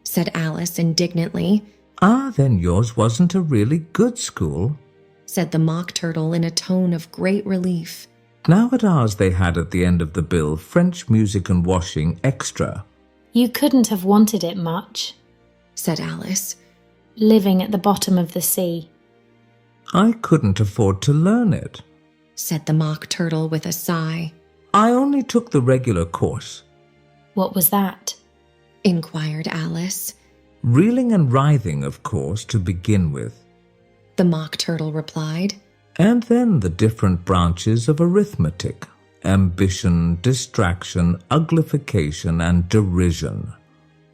said Alice indignantly. Ah, then yours wasn't a really good school, said the Mock Turtle in a tone of great relief. Now at ours they had at the end of the bill French music and washing extra. You couldn't have wanted it much, said Alice. Living at the bottom of the sea. I couldn't afford to learn it, said the Mock Turtle with a sigh. I only took the regular course. What was that? inquired Alice. Reeling and writhing, of course, to begin with, the Mock Turtle replied. And then the different branches of arithmetic, ambition, distraction, uglification, and derision.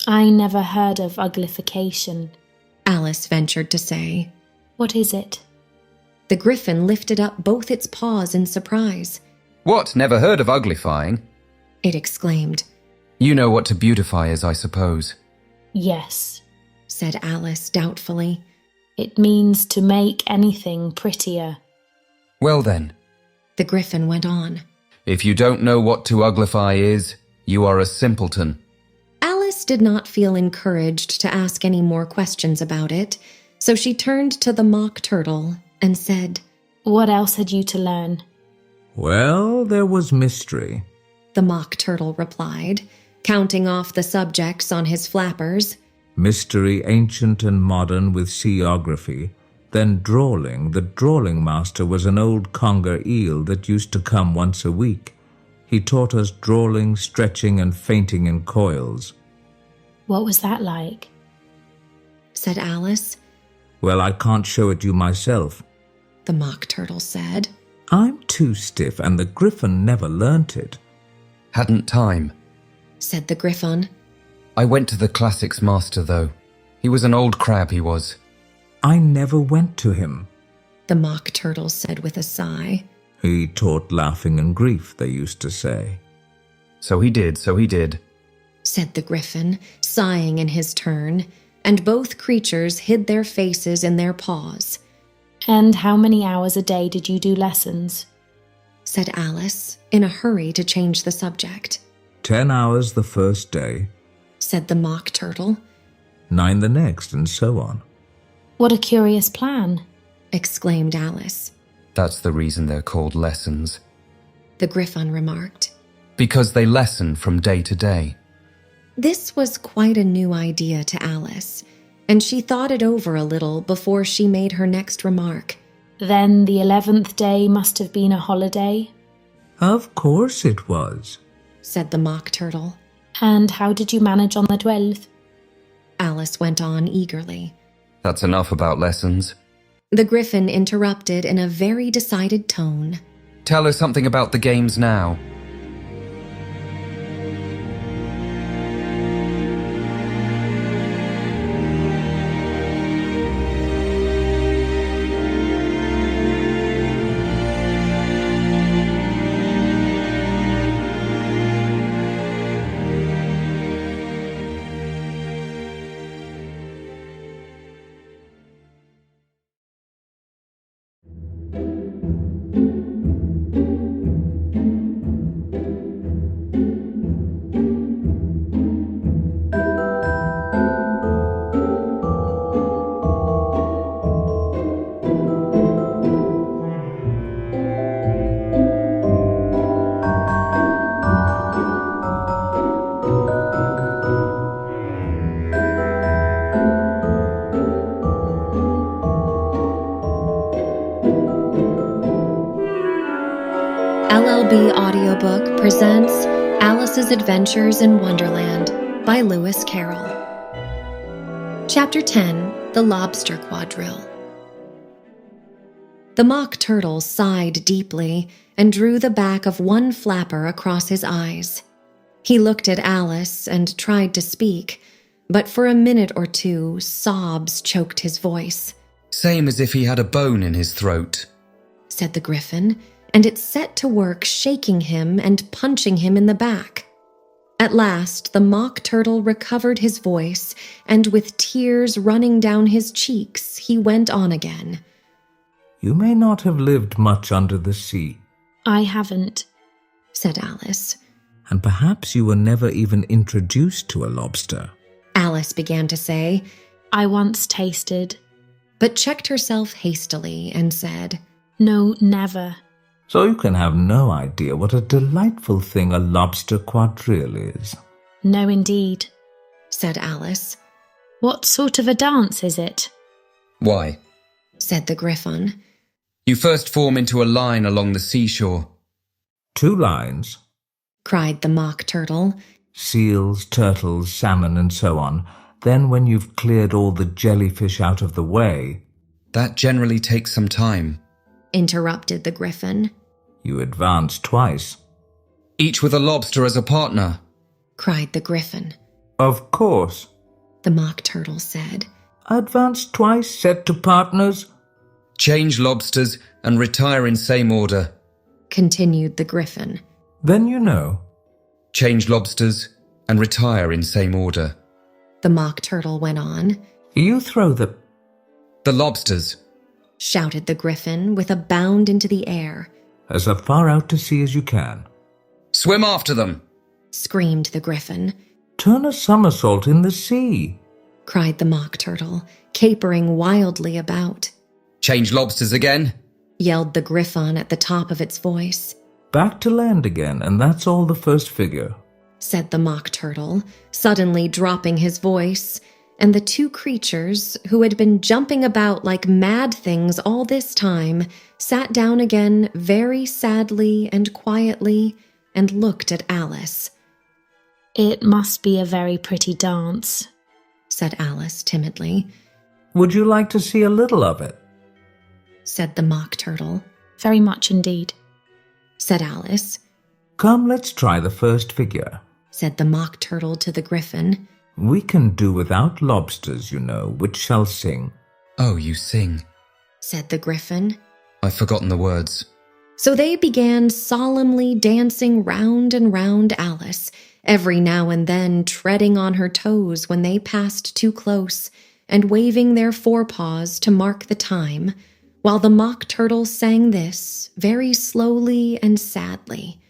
I never heard of uglification, Alice ventured to say. What is it? The Griffin lifted up both its paws in surprise. What, never heard of uglifying? It exclaimed. You know what to beautify is, I suppose. Yes, said Alice doubtfully. It means to make anything prettier. Well then, the Griffin went on. If you don't know what to uglify is, you are a simpleton. Alice did not feel encouraged to ask any more questions about it, so she turned to the Mock Turtle and said, What else had you to learn? Well, there was mystery, the Mock Turtle replied, counting off the subjects on his flappers. Mystery ancient and modern with seaography. Then drawling. The drawling master was an old conger eel that used to come once a week. He taught us drawling, stretching, and fainting in coils. What was that like? said Alice. Well, I can't show it you myself, the Mock Turtle said. I'm too stiff, and the Griffin never learnt it. Hadn't time, said the Griffin. I went to the classics master, though. He was an old crab, he was. I never went to him, the Mock Turtle said with a sigh. He taught laughing and grief, they used to say. So he did, said the Griffin, sighing in his turn, and both creatures hid their faces in their paws. And how many hours a day did you do lessons? said Alice, in a hurry to change the subject. 10 hours the first day, said the Mock Turtle. 9 the next, and so on. What a curious plan, exclaimed Alice. That's the reason they're called lessons, the Griffin remarked. Because they lessen from day to day. This was quite a new idea to Alice, and she thought it over a little before she made her next remark. Then the 11th day must have been a holiday? Of course it was, said the Mock Turtle. And how did you manage on the 12th? Alice went on eagerly. That's enough about lessons. The Griffin interrupted in a very decided tone. Tell her something about the games now. LLB Audiobook presents Alice's Adventures in Wonderland by Lewis Carroll. Chapter 10, The Lobster Quadrille. The Mock Turtle sighed deeply and drew the back of one flapper across his eyes. He looked at Alice and tried to speak, but for a minute or two, sobs choked his voice. Same as if he had a bone in his throat, said the Griffin, and it set to work shaking him and punching him in the back. At last, the Mock Turtle recovered his voice, and with tears running down his cheeks, he went on again. You may not have lived much under the sea. I haven't, said Alice. And perhaps you were never even introduced to a lobster. Alice began to say, I once tasted, but checked herself hastily and said, No, never. So you can have no idea what a delightful thing a lobster quadrille is. No, indeed, said Alice. What sort of a dance is it? Why, said the Griffin, you first form into a line along the seashore. 2 lines, cried the Mock Turtle. Seals, turtles, salmon, and so on. Then when you've cleared all the jellyfish out of the way... That generally takes some time, interrupted the Griffin. You advance twice. Each with a lobster as a partner, cried the Griffin. Of course, the Mock Turtle said. Advance twice, set to partners. Change lobsters and retire in same order, continued the Griffin. Then you know. Change lobsters and retire in same order, the Mock Turtle went on. You throw the lobsters, shouted the Griffin with a bound into the air. As far out to sea as you can. Swim after them, screamed the Griffin. Turn a somersault in the sea, cried the Mock Turtle, capering wildly about. Change lobsters again, yelled the Griffin at the top of its voice. Back to land again, and that's all the first figure, said the Mock Turtle, suddenly dropping his voice, and the 2 creatures, who had been jumping about like mad things all this time, sat down again very sadly and quietly and looked at Alice. It must be a very pretty dance, said Alice timidly. Would you like to see a little of it? said the Mock Turtle. Very much indeed, said Alice. Come, let's try the first figure, said the Mock Turtle to the Griffin. We can do without lobsters, you know, which shall sing. Oh, you sing, said the Griffin. I've forgotten the words. So they began solemnly dancing round and round Alice, every now and then treading on her toes when they passed too close, and waving their forepaws to mark the time, while the Mock Turtle sang this, very slowly and sadly.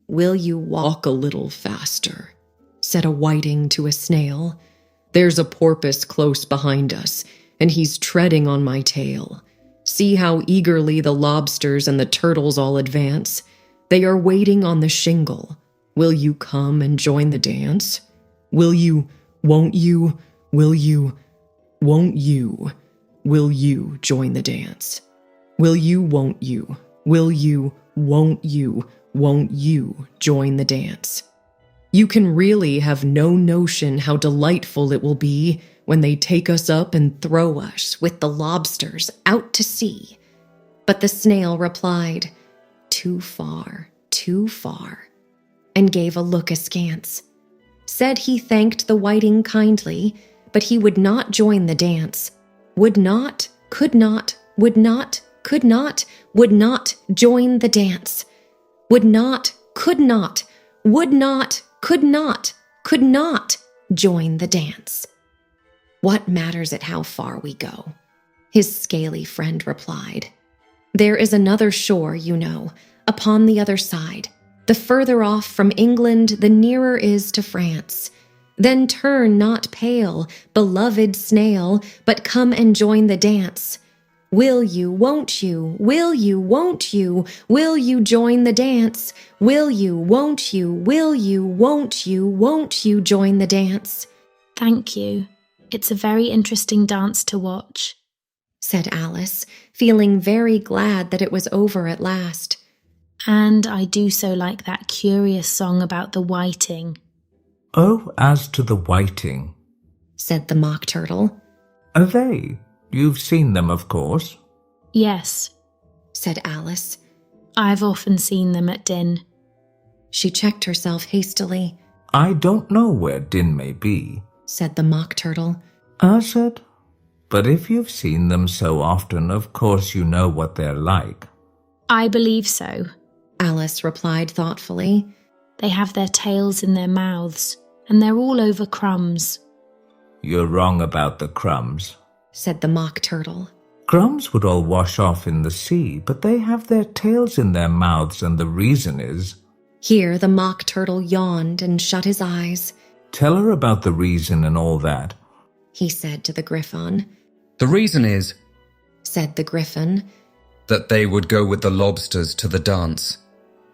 Will you walk a little faster? Said a whiting to a snail. There's a porpoise close behind us, and he's treading on my tail. See how eagerly the lobsters and the turtles all advance. They are waiting on the shingle. Will you come and join the dance? Will you, won't you, will you, won't you, will you join the dance? Will you, won't you, will you, won't you join the dance? You can really have no notion how delightful it will be when they take us up and throw us with the lobsters out to sea. But the snail replied, too far, and gave a look askance. Said he thanked the whiting kindly, but he would not join the dance. Would not, could not, would not, could not, would not join the dance. Would not, could not, would not, could not join the dance. What matters it how far we go? His scaly friend replied. There is another shore, you know, upon the other side. The further off from England, the nearer is to France. Then turn not pale, beloved snail, but come and join the dance. Will you, won't you, will you, won't you, will you join the dance? Will you, won't you, will you, won't you join the dance? Thank you. It's a very interesting dance to watch, said Alice, feeling very glad that it was over at last. And I do so like that curious song about the whiting. Oh, as to the whiting, said the Mock Turtle. Are they? You've seen them, of course. Yes, said Alice. I've often seen them at Din. She checked herself hastily. I don't know where Din may be, said the Mock Turtle. Ursad, but if you've seen them so often, of course you know what they're like. I believe so, Alice replied thoughtfully. They have their tails in their mouths, and they're all over crumbs. You're wrong about the crumbs, said the Mock Turtle. Crumbs would all wash off in the sea, but they have their tails in their mouths, and the reason is... Here the Mock Turtle yawned and shut his eyes. Tell her about the reason and all that, he said to the Griffon. The reason is, said the Griffon, that they would go with the lobsters to the dance.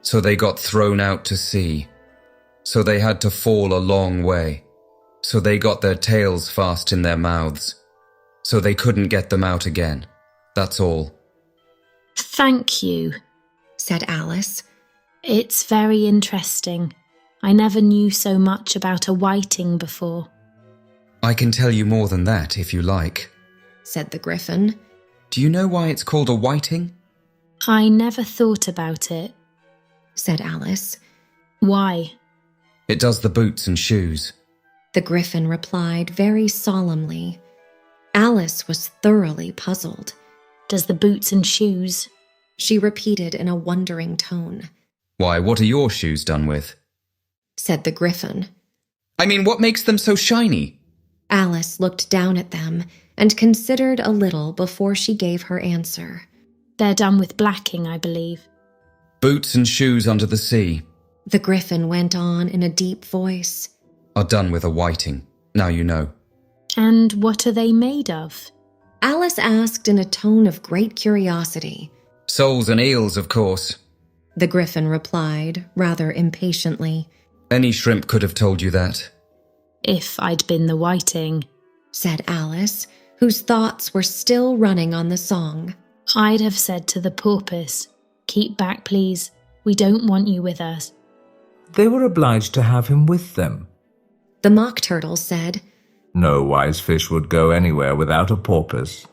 So they got thrown out to sea. So they had to fall a long way. So they got their tails fast in their mouths. So they couldn't get them out again. That's all. Thank you, said Alice. It's very interesting. I never knew so much about a whiting before. I can tell you more than that if you like, said the Griffon. Do you know why it's called a whiting? I never thought about it, said Alice. Why? It does the boots and shoes. The Griffon replied very solemnly. Alice was thoroughly puzzled. Does the boots and shoes? She repeated in a wondering tone. Why, what are your shoes done with? Said the Griffon. I mean, what makes them so shiny? Alice looked down at them and considered a little before she gave her answer. They're done with blacking, I believe. Boots and shoes under the sea, the Griffon went on in a deep voice, are done with a whiting. Now you know. And what are they made of? Alice asked in a tone of great curiosity. Soles and eels, of course. The Griffon replied, rather impatiently. Any shrimp could have told you that. If I'd been the whiting, said Alice, whose thoughts were still running on the song. I'd have said to the porpoise, keep back, please. We don't want you with us. They were obliged to have him with them. The Mock Turtle said, No wise fish would go anywhere without a porpoise.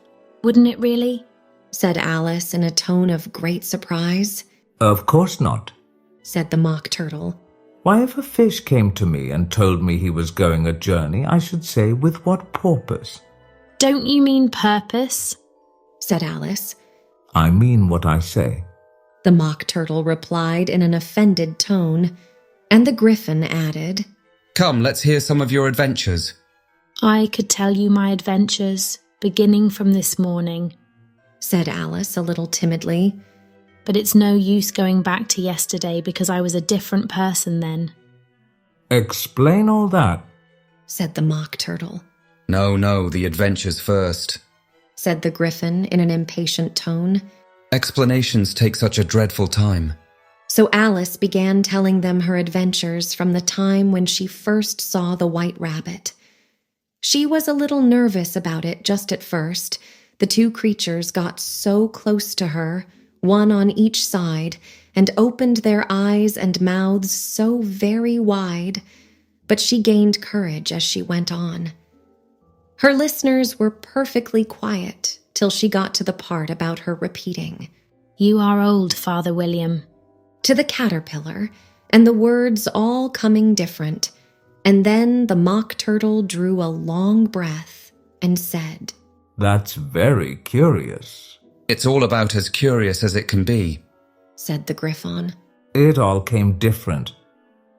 Wouldn't it really? Said Alice in a tone of great surprise. Of course not, said the Mock Turtle. Why, if a fish came to me and told me he was going a journey, I should say, with what purpose? Don't you mean purpose? Said Alice. I mean what I say. The Mock Turtle replied in an offended tone, and the Griffon added, Come, let's hear some of your adventures. I could tell you my adventures, beginning from this morning, said Alice a little timidly. But it's no use going back to yesterday because I was a different person then. Explain all that, said the Mock Turtle. No, the adventures first, said the Griffon in an impatient tone. Explanations take such a dreadful time. So Alice began telling them her adventures from the time when she first saw the White Rabbit. She was a little nervous about it just at first. The two creatures got so close to her, one on each side, and opened their eyes and mouths so very wide, but she gained courage as she went on. Her listeners were perfectly quiet till she got to the part about her repeating, You are old, Father William, to the caterpillar, and the words all coming different, and then the Mock Turtle drew a long breath and said, That's very curious. It's all about as curious as it can be, said the Griffon. It all came different,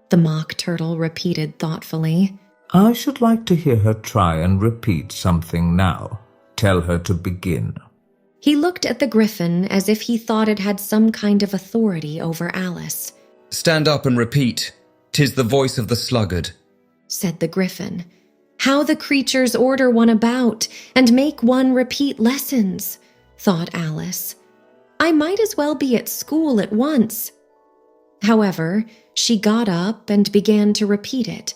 the Mock Turtle repeated thoughtfully. I should like to hear her try and repeat something now. Tell her to begin. He looked at the Griffon as if he thought it had some kind of authority over Alice. Stand up and repeat. 'Tis the voice of the sluggard, said the Griffon. How the creatures order one about and make one repeat lessons, thought Alice. I might as well be at school at once. However, she got up and began to repeat it,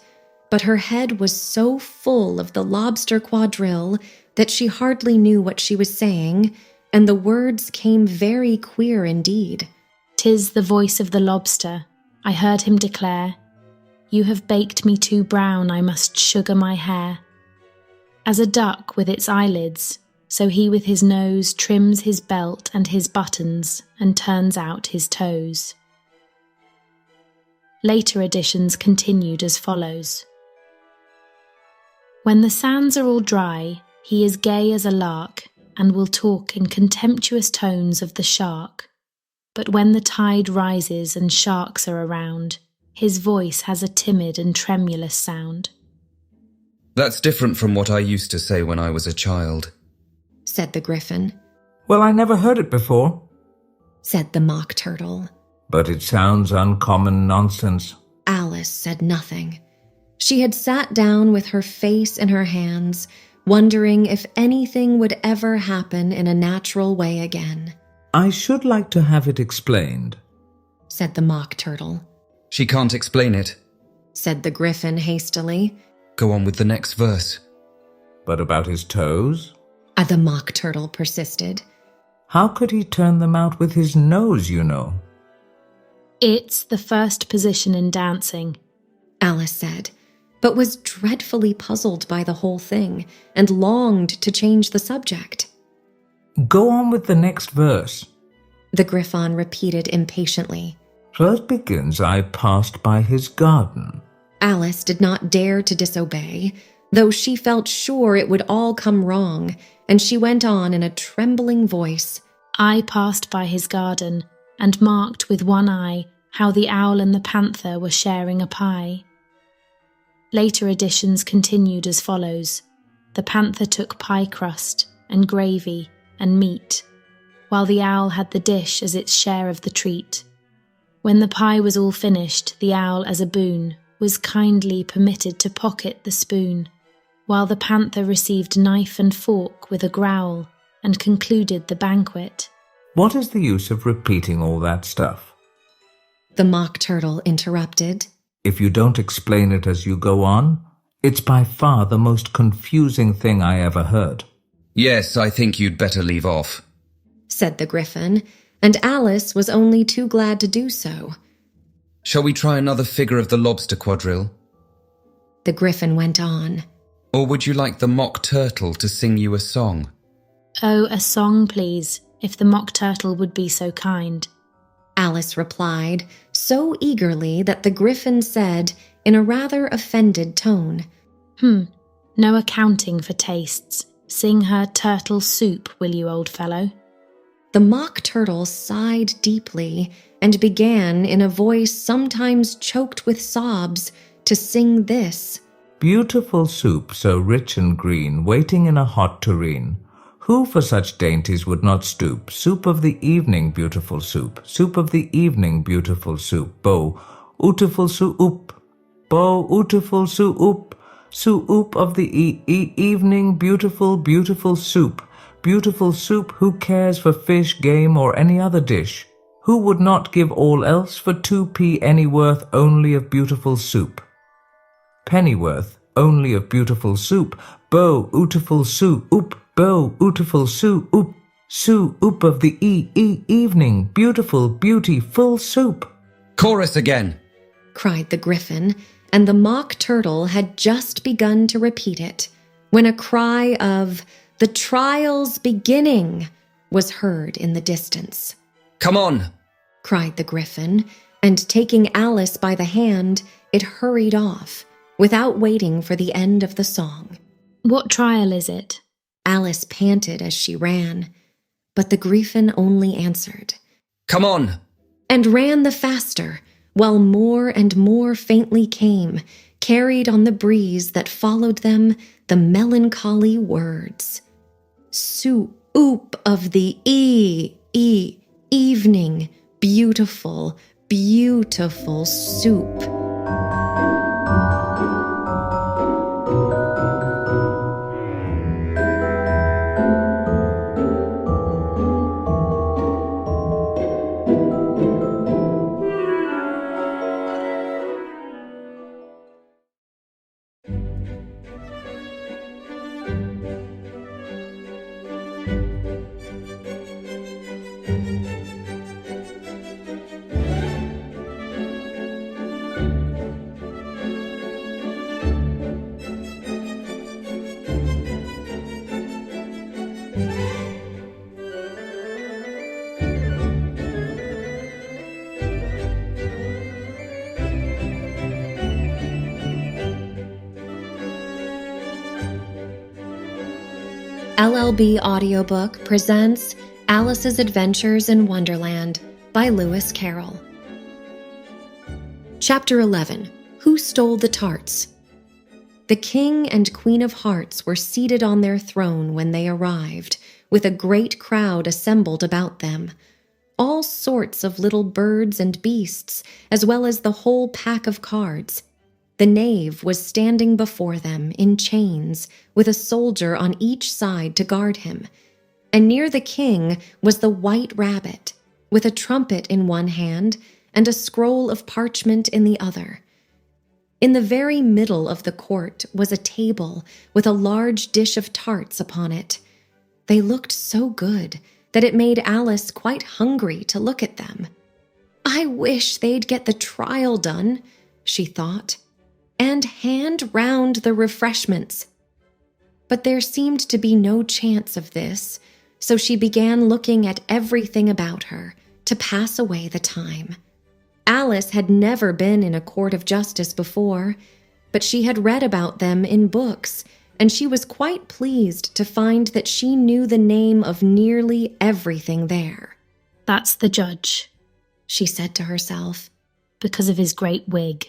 but her head was so full of the lobster quadrille that she hardly knew what she was saying, and the words came very queer indeed. 'Tis the voice of the lobster, I heard him declare. You have baked me too brown, I must sugar my hair. As a duck with its eyelids, so he with his nose trims his belt and his buttons and turns out his toes. Later editions continued as follows. When the sands are all dry, he is gay as a lark and will talk in contemptuous tones of the shark. But when the tide rises and sharks are around, his voice has a timid and tremulous sound. That's different from what I used to say when I was a child, said the Gryphon. Well, I never heard it before, said the Mock Turtle. But it sounds uncommon nonsense. Alice said nothing. She had sat down with her face in her hands, wondering if anything would ever happen in a natural way again. I should like to have it explained, said the Mock Turtle. She can't explain it, said the Gryphon hastily. Go on with the next verse. But about his toes? The Mock Turtle persisted. How could he turn them out with his nose, you know? It's the first position in dancing, Alice said, but was dreadfully puzzled by the whole thing and longed to change the subject. Go on with the next verse, the Gryphon repeated impatiently. First begins, I passed by his garden. Alice did not dare to disobey, though she felt sure it would all come wrong, and she went on in a trembling voice. I passed by his garden and marked with one eye how the owl and the panther were sharing a pie. Later editions continued as follows. The panther took pie crust and gravy and meat, while the owl had the dish as its share of the treat. When the pie was all finished, the owl, as a boon, was kindly permitted to pocket the spoon, while the panther received knife and fork with a growl and concluded the banquet. What is the use of repeating all that stuff? The Mock Turtle interrupted. If you don't explain it as you go on, it's by far the most confusing thing I ever heard. Yes, I think you'd better leave off, said the Gryphon, and Alice was only too glad to do so. Shall we try another figure of the lobster quadrille? The Gryphon went on. Or would you like the Mock Turtle to sing you a song? Oh, a song, please, if the Mock Turtle would be so kind, Alice replied, so eagerly that the Gryphon said, in a rather offended tone, No accounting for tastes. Sing her turtle soup, will you, old fellow? The Mock Turtle sighed deeply and began, in a voice sometimes choked with sobs, to sing this. Beautiful soup, so rich and green, waiting in a hot tureen. Who for such dainties would not stoop? Soup of the evening, beautiful soup. Soup of the evening, beautiful soup. Bo, ootiful soup. Bo, ootiful soup. Soup of the evening, beautiful, beautiful soup. Beautiful soup, who cares for fish, game, or any other dish? Who would not give all else for 2p pennyworth only of beautiful soup? Pennyworth only of beautiful soup. Bo, ootiful soup. Bo, ootiful soup. Soup of the evening, beautiful, beautiful soup. Chorus again, cried the Gryphon, and the Mock Turtle had just begun to repeat it, when a cry of, "The trial's beginning," was heard in the distance. Come on, cried the Gryphon, and taking Alice by the hand, it hurried off, without waiting for the end of the song. What trial is it? Alice panted as she ran, but the Gryphon only answered, Come on, and ran the faster, while more and more faintly came, carried on the breeze that followed them, the melancholy words. Soup of the evening, beautiful, beautiful soup. LLB Audiobook presents Alice's Adventures in Wonderland by Lewis Carroll. Chapter 11. Who Stole the Tarts? The King and Queen of Hearts were seated on their throne when they arrived, with a great crowd assembled about them. All sorts of little birds and beasts, as well as the whole pack of cards. The knave was standing before them in chains, with a soldier on each side to guard him. And near the king was the white rabbit, with a trumpet in one hand and a scroll of parchment in the other. In the very middle of the court was a table with a large dish of tarts upon it. They looked so good that it made Alice quite hungry to look at them. "I wish they'd get the trial done," she thought, "and hand round the refreshments." But there seemed to be no chance of this, so she began looking at everything about her to pass away the time. Alice had never been in a court of justice before, but she had read about them in books, and she was quite pleased to find that she knew the name of nearly everything there. "That's the judge," she said to herself, "because of his great wig."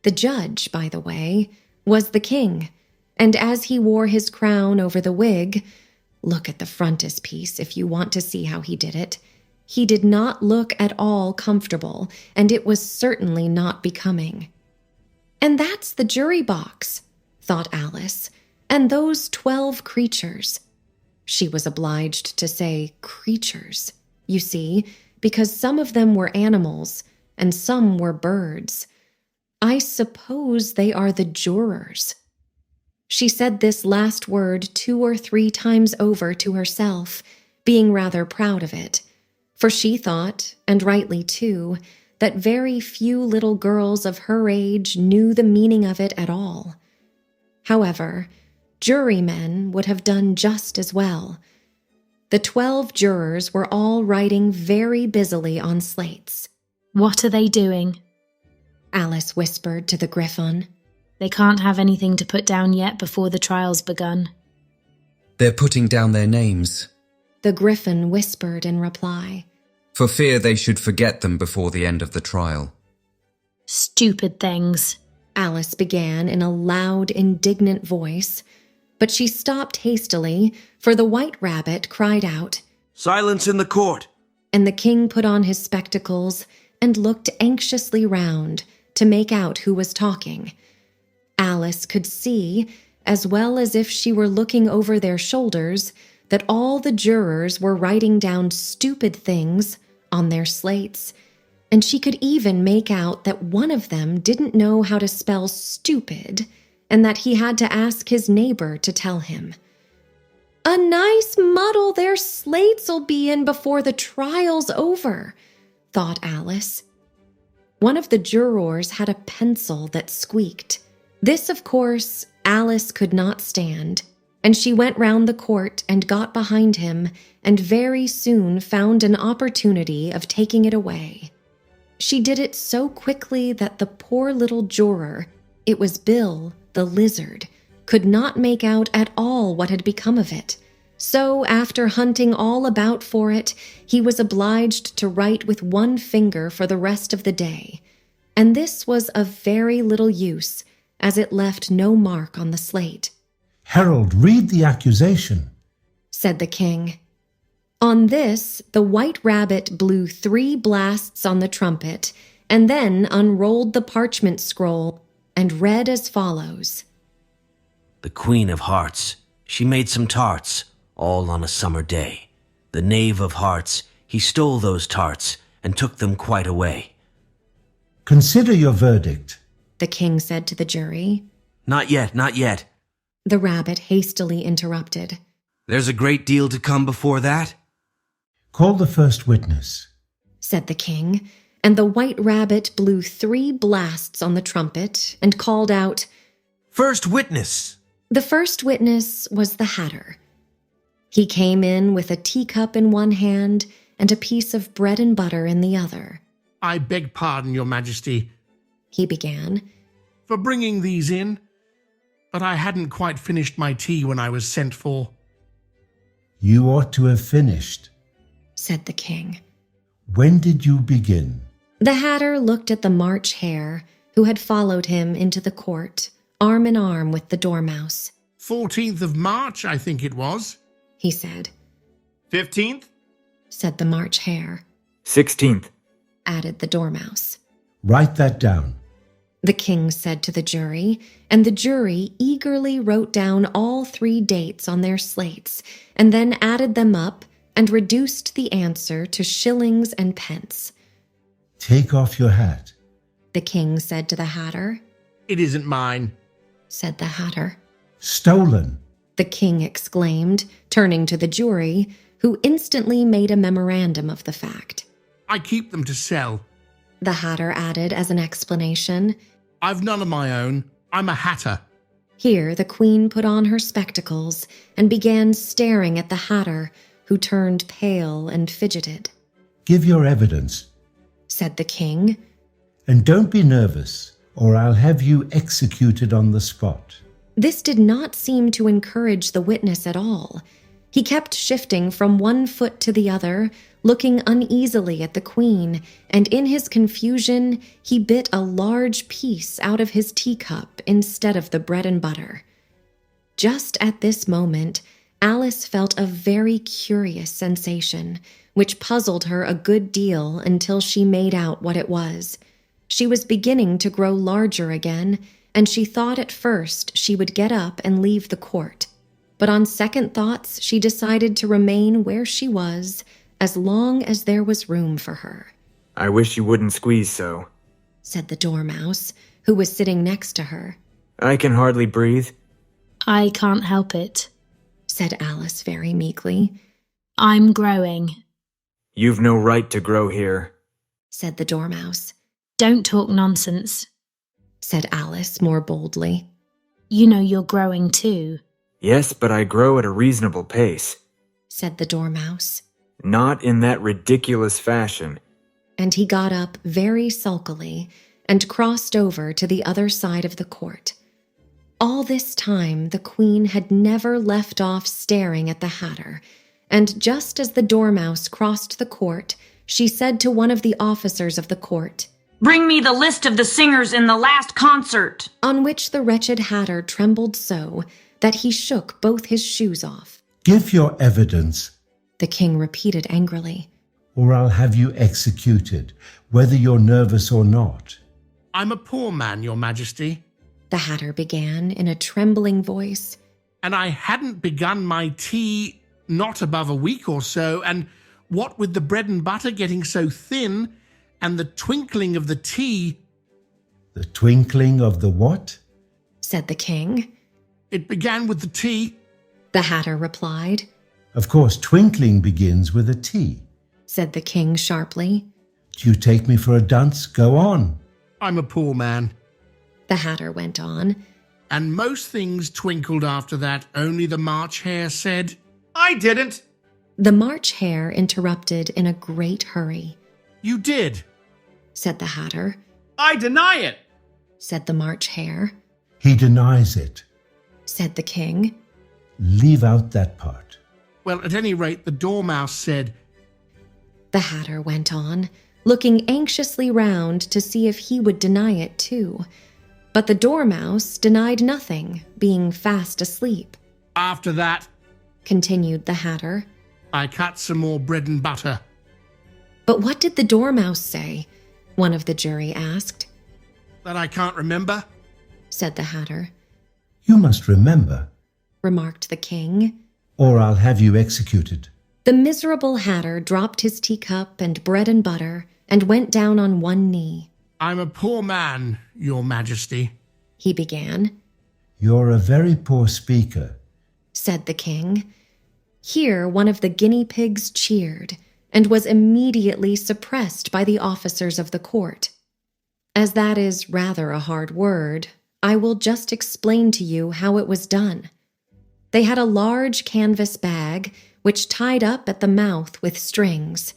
The judge, by the way, was the king, and as he wore his crown over the wig, look at the frontispiece if you want to see how he did it, he did not look at all comfortable, and it was certainly not becoming. "And that's the jury box," thought Alice, "and those 12 creatures." She was obliged to say creatures, you see, because some of them were animals and some were birds. "I suppose they are the jurors." She said this last word 2 or 3 times over to herself, being rather proud of it, for she thought, and rightly too, that very few little girls of her age knew the meaning of it at all. However, jurymen would have done just as well. The 12 jurors were all writing very busily on slates. "What are they doing?" Alice whispered to the Griffon. "They can't have anything to put down yet before the trial's begun." They're putting down their names, the Griffon whispered in reply, for fear they should forget them before the end of the trial. "Stupid things," Alice began in a loud, indignant voice, but she stopped hastily, for the white rabbit cried out, "Silence in the court!" And the king put on his spectacles and looked anxiously round to make out who was talking. Alice could see, as well as if she were looking over their shoulders, that all the jurors were writing down stupid things on their slates, and she could even make out that one of them didn't know how to spell stupid, and that he had to ask his neighbor to tell him. "A nice muddle their slates'll be in before the trial's over," thought Alice. One of the jurors had a pencil that squeaked. This, of course, Alice could not stand, and she went round the court and got behind him, and very soon found an opportunity of taking it away. She did it so quickly that the poor little juror, it was Bill, the lizard, could not make out at all what had become of it. So, after hunting all about for it, he was obliged to write with one finger for the rest of the day. And this was of very little use, as it left no mark on the slate. "Harold, read the accusation," said the king. On this, the white rabbit blew 3 blasts on the trumpet, and then unrolled the parchment scroll and read as follows. "The Queen of Hearts, she made some tarts, all on a summer day. The Knave of Hearts, he stole those tarts and took them quite away." "Consider your verdict," the king said to the jury. "Not yet, not yet," the rabbit hastily interrupted. "There's a great deal to come before that." "Call the first witness," said the king, and the white rabbit blew 3 blasts on the trumpet and called out, "First witness!" The first witness was the Hatter. He came in with a teacup in one hand and a piece of bread and butter in the other. I beg pardon, Your Majesty, he began, for bringing these in, but I hadn't quite finished my tea when I was sent for. You ought to have finished, said the king. When did you begin? The Hatter looked at the March Hare, who had followed him into the court, arm in arm with the Dormouse. 14th of March, I think it was, he said. 15th? said the March Hare. 16th, added the Dormouse. Write that down, the king said to the jury, and the jury eagerly wrote down all 3 dates on their slates, and then added them up and reduced the answer to shillings and pence. Take off your hat, the king said to the Hatter. It isn't mine, said the Hatter. Stolen, the king exclaimed, turning to the jury, who instantly made a memorandum of the fact. I keep them to sell, the Hatter added as an explanation. I've none of my own. I'm a hatter. Here the queen put on her spectacles and began staring at the Hatter, who turned pale and fidgeted. Give your evidence, said the king. And don't be nervous, or I'll have you executed on the spot. This did not seem to encourage the witness at all. He kept shifting from one foot to the other, looking uneasily at the queen, and in his confusion, he bit a large piece out of his teacup instead of the bread and butter. Just at this moment, Alice felt a very curious sensation, which puzzled her a good deal until she made out what it was. She was beginning to grow larger again, and she thought at first she would get up and leave the court. But on second thoughts, she decided to remain where she was as long as there was room for her. I wish you wouldn't squeeze so, said the Dormouse, who was sitting next to her. I can hardly breathe. I can't help it, said Alice very meekly. I'm growing. You've no right to grow here, said the Dormouse. Don't talk nonsense, said Alice more boldly. You know you're growing too. Yes, but I grow at a reasonable pace, said the Dormouse. Not in that ridiculous fashion. And he got up very sulkily and crossed over to the other side of the court. All this time, the queen had never left off staring at the Hatter, and just as the Dormouse crossed the court, she said to one of the officers of the court, Bring me the list of the singers in the last concert. On which the wretched Hatter trembled so that he shook both his shoes off. Give your evidence, the king repeated angrily, or I'll have you executed, whether you're nervous or not. I'm a poor man, Your Majesty, the Hatter began in a trembling voice. And I hadn't begun my tea not above a week or so, and what with the bread and butter getting so thin, and the twinkling of the tea... The twinkling of the what? said the king. It began with the tea, the Hatter replied. Of course, twinkling begins with a T, said the king sharply. Do you take me for a dunce? Go on. I'm a poor man, the Hatter went on. And most things twinkled after that, only the March Hare said, I didn't. The March Hare interrupted in a great hurry. You did, said the Hatter. I deny it, said the March Hare. He denies it, said the king. Leave out that part. Well, at any rate, the Dormouse said... The Hatter went on, looking anxiously round to see if he would deny it too. But the Dormouse denied nothing, being fast asleep. After that, continued the Hatter, I cut some more bread and butter. But what did the Dormouse say? One of the jury asked. That I can't remember, said the Hatter. You must remember, remarked the king, or I'll have you executed. The miserable Hatter dropped his teacup and bread and butter and went down on one knee. I'm a poor man, Your Majesty, he began. You're a very poor speaker, said the king. Here one of the guinea pigs cheered and was immediately suppressed by the officers of the court. As that is rather a hard word, I will just explain to you how it was done. They had a large canvas bag, which tied up at the mouth with strings.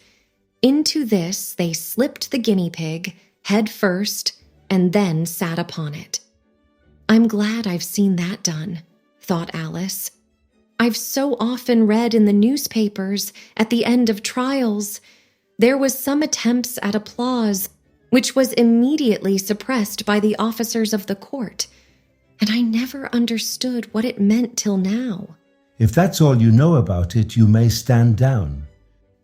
Into this they slipped the guinea pig, head first, and then sat upon it. I'm glad I've seen that done, thought Alice. I've so often read in the newspapers, at the end of trials, there was some attempts at applause, which was immediately suppressed by the officers of the court, and I never understood what it meant till now. If that's all you know about it, you may stand down,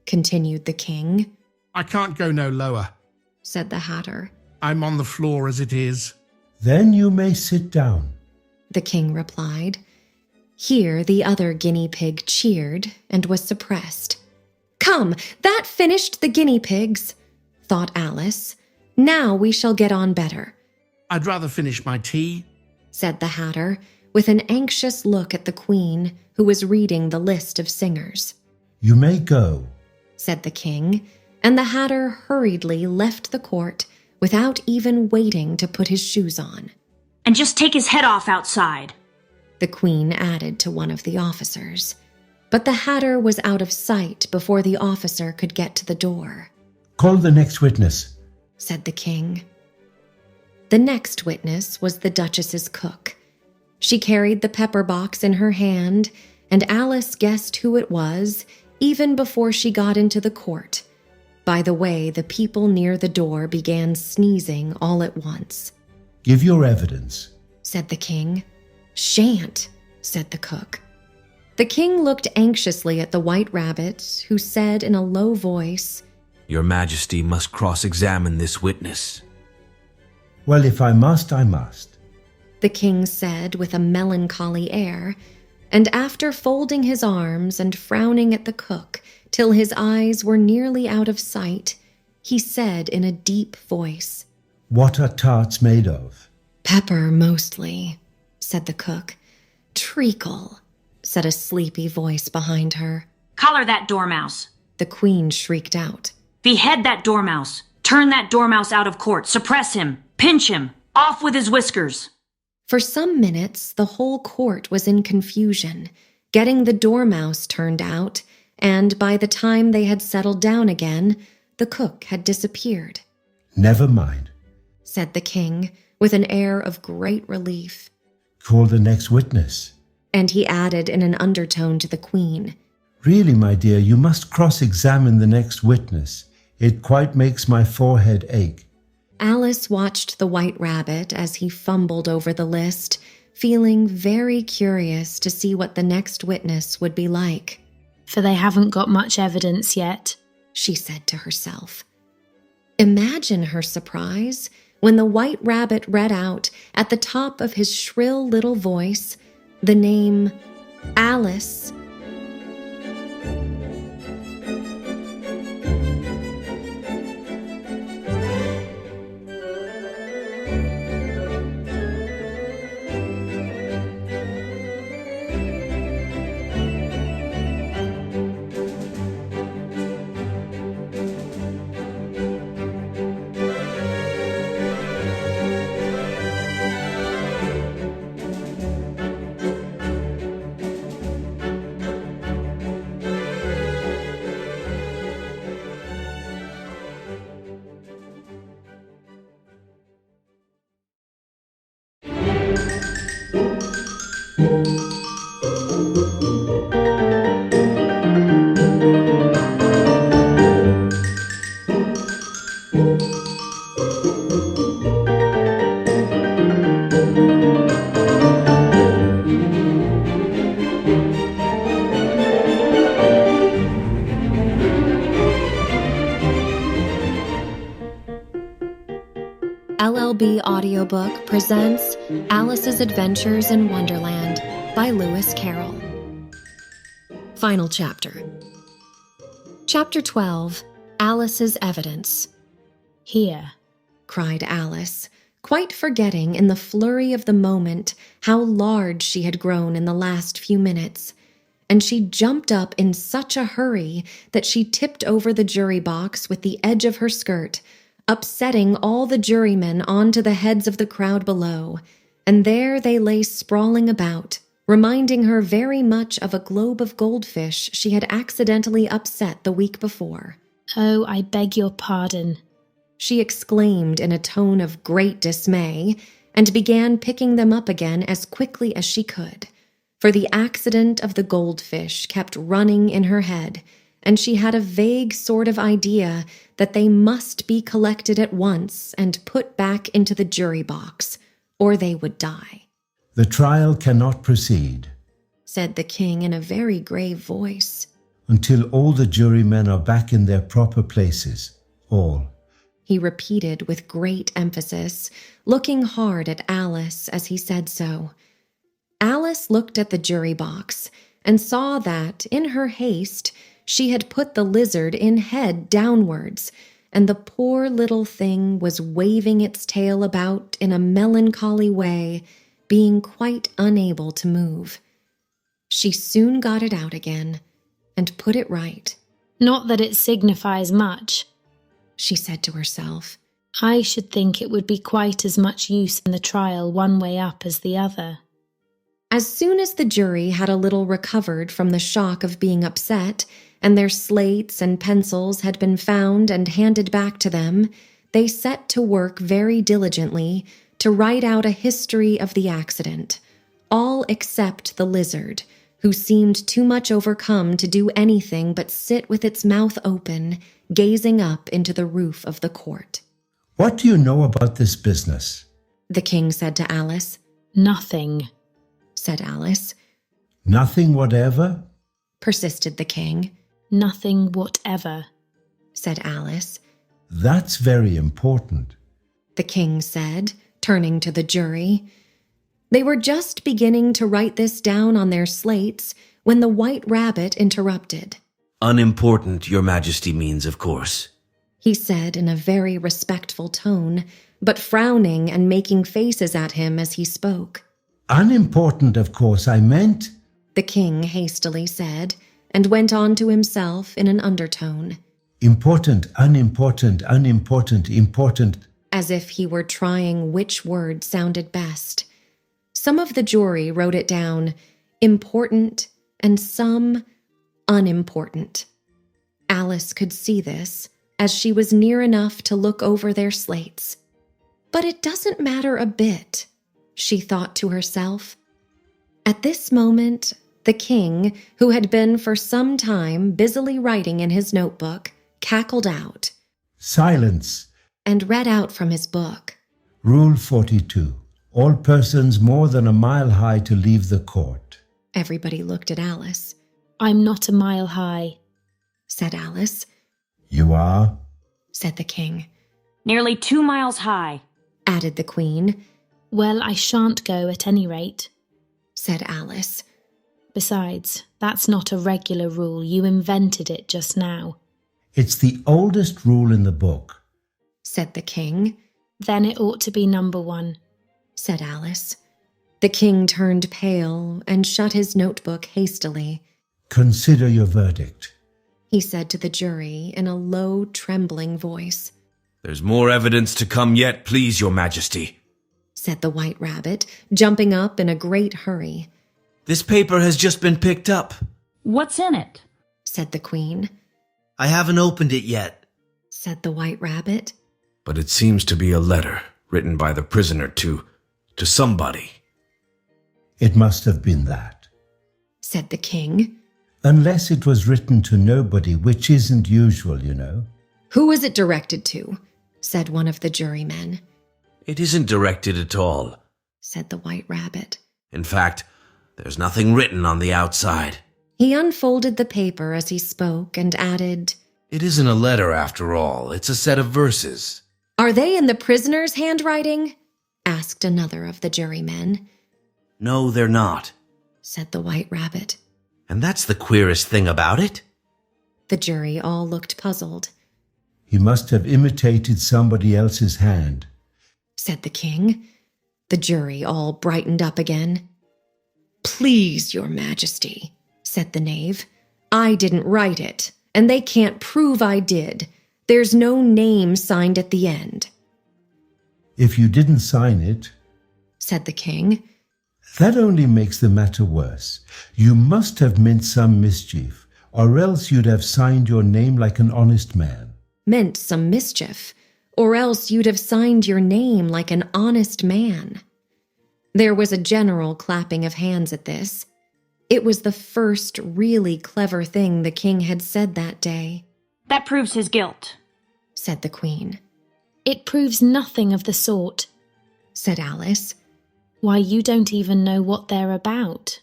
continued the king. I can't go no lower, said the Hatter. I'm on the floor as it is. Then you may sit down, the king replied. Here the other guinea pig cheered and was suppressed. Come, that finished the guinea pigs, thought Alice. Now we shall get on better. I'd rather finish my tea, said the Hatter, with an anxious look at the Queen, who was reading the list of singers. You may go, said the king, and the Hatter hurriedly left the court without even waiting to put his shoes on. And just take his head off outside, the Queen added to one of the officers. But the Hatter was out of sight before the officer could get to the door. Call the next witness, said the king. The next witness was the Duchess's cook. She carried the pepper box in her hand, and Alice guessed who it was even before she got into the court, by the way the people near the door began sneezing all at once. Give your evidence, said the king. Shan't, said the cook. The king looked anxiously at the White Rabbit, who said in a low voice, Your Majesty must cross-examine this witness. Well, if I must, I must, the king said with a melancholy air, and after folding his arms and frowning at the cook till his eyes were nearly out of sight, he said in a deep voice, What are tarts made of? Pepper, mostly, said the cook. Treacle, said a sleepy voice behind her. Collar that dormouse, the Queen shrieked out. Behead that dormouse. Turn that dormouse out of court. Suppress him. Pinch him. Off with his whiskers. For some minutes, the whole court was in confusion, getting the dormouse turned out, and by the time they had settled down again, the cook had disappeared. Never mind, said the king, with an air of great relief. Call the next witness. And he added in an undertone to the Queen, Really, my dear, you must cross-examine the next witness. It quite makes my forehead ache. Alice watched the White Rabbit as he fumbled over the list, feeling very curious to see what the next witness would be like. For they haven't got much evidence yet, she said to herself. Imagine her surprise when the White Rabbit read out, at the top of his shrill little voice, the name Alice. LLB Audiobook presents Alice's Adventures in Wonderland by Lewis Carroll. Final chapter. Chapter 12, Alice's Evidence. Here, cried Alice, quite forgetting in the flurry of the moment how large she had grown in the last few minutes, and she jumped up in such a hurry that she tipped over the jury box with the edge of her skirt, upsetting all the jurymen onto the heads of the crowd below, and there they lay sprawling about, reminding her very much of a globe of goldfish she had accidentally upset the week before. "Oh, I beg your pardon," she exclaimed in a tone of great dismay, and began picking them up again as quickly as she could, for the accident of the goldfish kept running in her head, and she had a vague sort of idea that they must be collected at once and put back into the jury box, or they would die. "The trial cannot proceed," said the king in a very grave voice, "until all the jurymen are back in their proper places. All." he repeated with great emphasis, looking hard at Alice as he said so. Alice looked at the jury box and saw that, in her haste, she had put the lizard in head downwards, and the poor little thing was waving its tail about in a melancholy way, being quite unable to move. She soon got it out again and put it right. "Not that it signifies much," she said to herself. "I should think it would be quite as much use in the trial one way up as the other." As soon as the jury had a little recovered from the shock of being upset, and their slates and pencils had been found and handed back to them, they set to work very diligently to write out a history of the accident, all except the lizard, who seemed too much overcome to do anything but sit with its mouth open, gazing up into the roof of the court. "What do you know about this business?" the king said to Alice. "Nothing," said Alice. "Nothing whatever?" persisted the king. "Nothing whatever," said Alice. "That's very important," the king said, turning to the jury. They were just beginning to write this down on their slates when the White Rabbit interrupted. Unimportant, Your Majesty means, of course, he said in a very respectful tone, but frowning and making faces at him as he spoke. "Unimportant, of course, I meant," the king hastily said, and went on to himself in an undertone. "Important, unimportant, unimportant, important," as if he were trying which word sounded best. Some of the jury wrote it down, important, and some unimportant. Alice could see this, as she was near enough to look over their slates. But it doesn't matter a bit, she thought to herself. At this moment, the king, who had been for some time busily writing in his notebook, cackled out. "Silence," and read out from his book. "Rule 42. All persons more than a mile high to leave the court." Everybody looked at Alice. "I'm not a mile high," said Alice. "You are?" said the king. "Nearly 2 miles high," added the queen. "Well, I shan't go at any rate," said Alice. "Besides, that's not a regular rule. You invented it just now." "It's the oldest rule in the book," said the king. "Then it ought to be number 1. said Alice. The king turned pale and shut his notebook hastily. "Consider your verdict," he said to the jury in a low, trembling voice. There's more evidence to come yet, please, Your Majesty, said the White Rabbit, jumping up in a great hurry. This paper has just been picked up, "What's in it?" said the Queen. I haven't opened it yet, said the White Rabbit. but it seems to be a letter written by the prisoner to somebody. "It must have been that," said the King. "Unless it was written to nobody, which isn't usual, you know." Who is it directed to? said one of the jurymen. It isn't directed at all, said the White Rabbit. In fact, there's nothing written on the outside. He unfolded the paper as he spoke and added, It isn't a letter after all, it's a set of verses. Are they in the prisoner's handwriting? asked another of the jurymen. No, they're not, said the White Rabbit. And that's the queerest thing about it. The jury all looked puzzled. "He must have imitated somebody else's hand," said the King. The jury all brightened up again. Please, Your Majesty, said the knave. I didn't write it, and they can't prove I did. There's no name signed at the end. "If you didn't sign it," said the King, That only makes the matter worse. You must have meant some mischief, or else you'd have signed your name like an honest man. Meant some mischief, or else you'd have signed your name like an honest man. There was a general clapping of hands at this. It was the first really clever thing the king had said that day. That proves his guilt, said the queen. It proves nothing of the sort, said Alice. Why, you don't even know what they're about.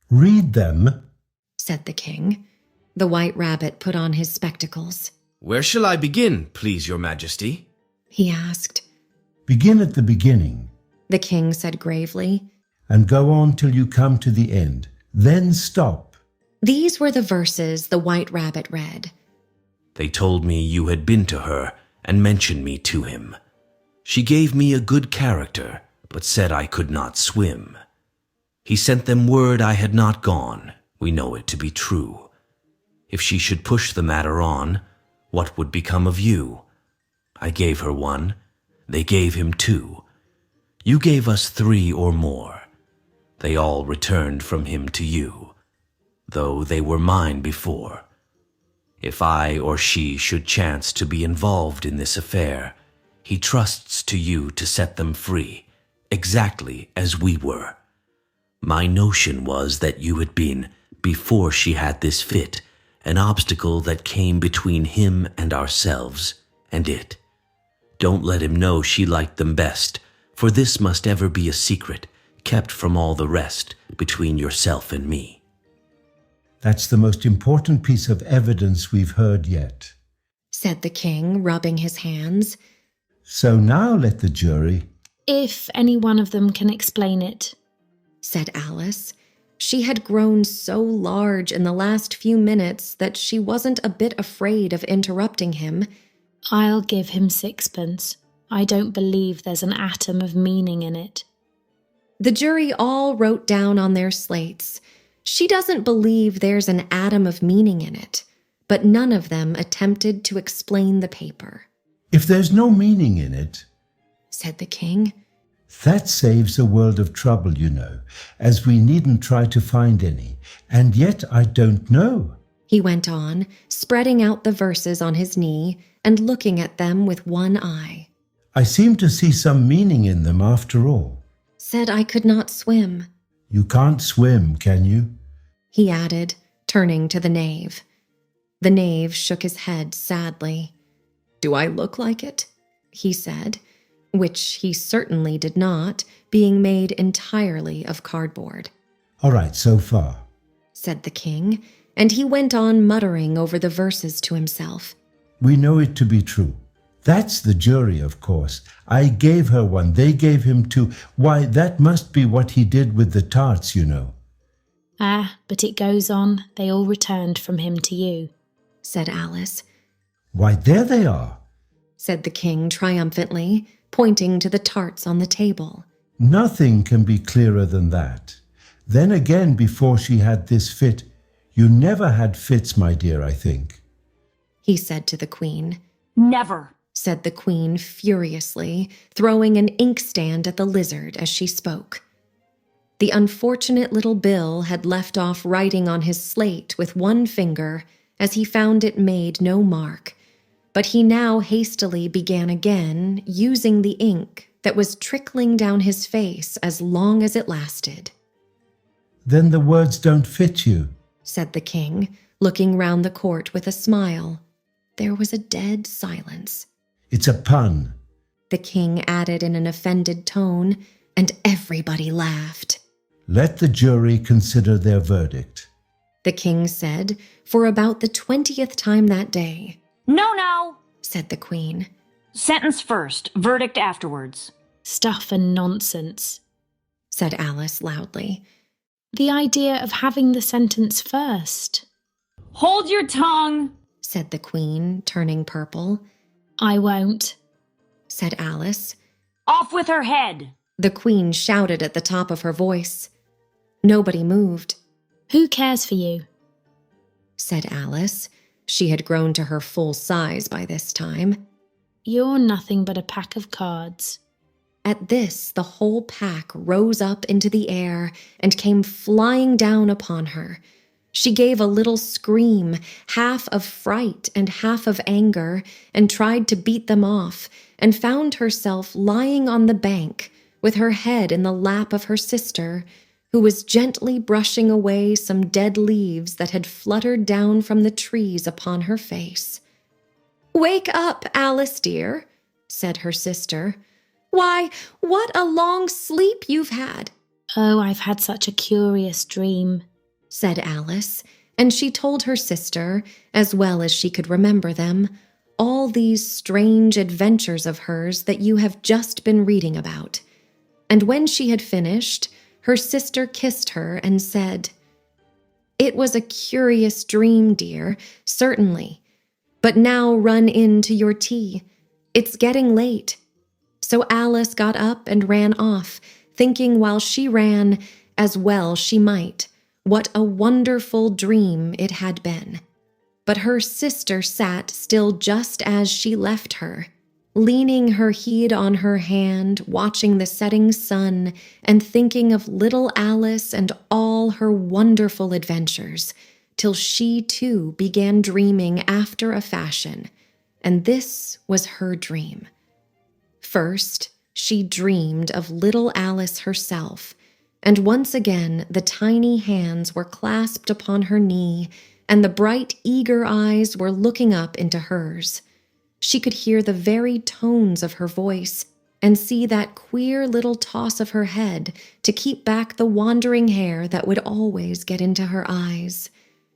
Read them, said the king. The White Rabbit put on his spectacles. Where shall I begin, please your majesty? He asked. Begin at the beginning, the king said gravely, and go on till you come to the end. Then stop. These were the verses the White Rabbit read. They told me you had been to her and mentioned me to him. She gave me a good character, but said I could not swim. He sent them word I had not gone. We know it to be true. If she should push the matter on, what would become of you? I gave her one. They gave him two. You gave us three or more. They all returned from him to you, though they were mine before. If I or she should chance to be involved in this affair, he trusts to you to set them free, exactly as we were. My notion was that you had been, before she had this fit, an obstacle that came between him and ourselves and it. Don't let him know she liked them best, for this must ever be a secret, kept from all the rest, between yourself and me. That's the most important piece of evidence we've heard yet, said the king, rubbing his hands. So now let the jury... If any one of them can explain it, said Alice. She had grown so large in the last few minutes that she wasn't a bit afraid of interrupting him. I'll give him 6pence. I don't believe there's an atom of meaning in it. The jury all wrote down on their slates, she doesn't believe there's an atom of meaning in it, but none of them attempted to explain the paper. If there's no meaning in it, said the king, that saves a world of trouble, you know, as we needn't try to find any. And yet I don't know, he went on, spreading out the verses on his knee and looking at them with one eye. I seem to see some meaning in them after all. Said I could not swim. You can't swim, can you? He added, turning to the knave. The knave shook his head sadly. Do I look like it? He said, which he certainly did not, being made entirely of cardboard. All right, so far, said the king, and he went on muttering over the verses to himself. We know it to be true. That's the jury, of course. I gave her one, they gave him two. Why, that must be what he did with the tarts, you know. Ah, but it goes on. They all returned from him to you, said Alice. Why, there they are, said the king triumphantly, pointing to the tarts on the table. Nothing can be clearer than that. Then again, before she had this fit, you never had fits, my dear, I think, he said to the queen. Never, said the queen furiously, throwing an inkstand at the lizard as she spoke. The unfortunate little Bill had left off writing on his slate with one finger, as he found it made no mark, but he now hastily began again, using the ink that was trickling down his face as long as it lasted. Then the words don't fit you, said the king, looking round the court with a smile. There was a dead silence. It's a pun, the king added in an offended tone, and everybody laughed. Let the jury consider their verdict, the king said, for about the 20th time that day. No, said the queen. Sentence first, verdict afterwards. Stuff and nonsense, said Alice loudly. The idea of having the sentence first. Hold your tongue, said the queen, turning purple. I won't, said Alice. Off with her head, the queen shouted at the top of her voice. Nobody moved. Who cares for you? said Alice. She had grown to her full size by this time. You're nothing but a pack of cards. At this, the whole pack rose up into the air and came flying down upon her. She gave a little scream, half of fright and half of anger, and tried to beat them off, and found herself lying on the bank, with her head in the lap of her sister, who was gently brushing away some dead leaves that had fluttered down from the trees upon her face. "Wake up, Alice dear," said her sister. "Why, what a long sleep you've had." "Oh, I've had such a curious dream," said Alice, and she told her sister, as well as she could remember them, all these strange adventures of hers that you have just been reading about. And when she had finished, her sister kissed her and said, "It was a curious dream, dear, certainly. But now run in to your tea. It's getting late." So Alice got up and ran off, thinking while she ran, as well she might, what a wonderful dream it had been. But her sister sat still just as she left her, leaning her head on her hand, watching the setting sun, and thinking of little Alice and all her wonderful adventures, till she too began dreaming after a fashion, and this was her dream. First, she dreamed of little Alice herself, and once again the tiny hands were clasped upon her knee, and the bright, eager eyes were looking up into hers. She could hear the very tones of her voice, and see that queer little toss of her head to keep back the wandering hair that would always get into her eyes.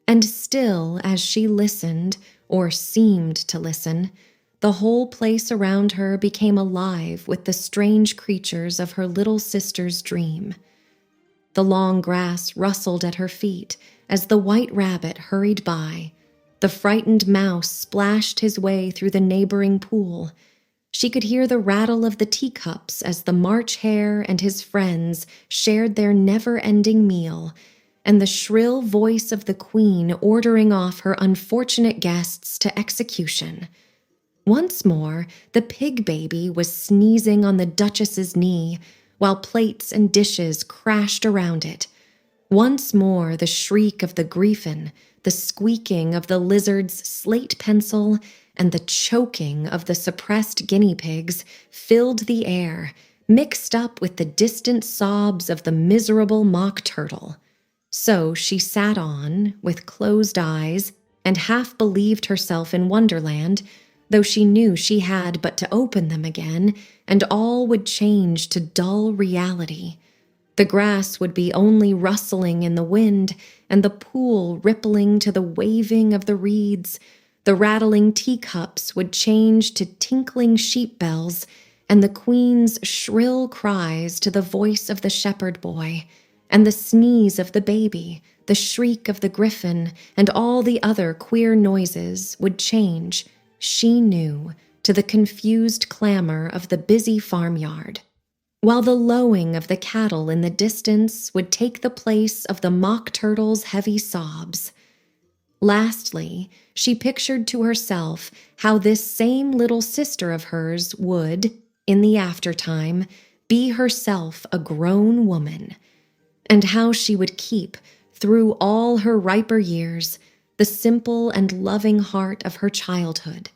And still, as she listened, or seemed to listen, the whole place around her became alive with the strange creatures of her little sister's dream. The long grass rustled at her feet as the white rabbit hurried by. The frightened mouse splashed his way through the neighboring pool. She could hear the rattle of the teacups as the March Hare and his friends shared their never-ending meal, and the shrill voice of the queen ordering off her unfortunate guests to execution. Once more, the pig baby was sneezing on the Duchess's knee, while plates and dishes crashed around it. Once more, the shriek of the griffin, the squeaking of the lizard's slate pencil, and the choking of the suppressed guinea pigs filled the air, mixed up with the distant sobs of the miserable mock turtle. So she sat on, with closed eyes, and half believed herself in Wonderland, though she knew she had but to open them again, and all would change to dull reality. The grass would be only rustling in the wind, and the pool rippling to the waving of the reeds. The rattling teacups would change to tinkling sheep bells, and the queen's shrill cries to the voice of the shepherd boy, and the sneeze of the baby, the shriek of the griffin, and all the other queer noises would change, she knew, to the confused clamor of the busy farmyard, while the lowing of the cattle in the distance would take the place of the mock turtle's heavy sobs. Lastly, she pictured to herself how this same little sister of hers would, in the aftertime, be herself a grown woman, and how she would keep, through all her riper years, the simple and loving heart of her childhood,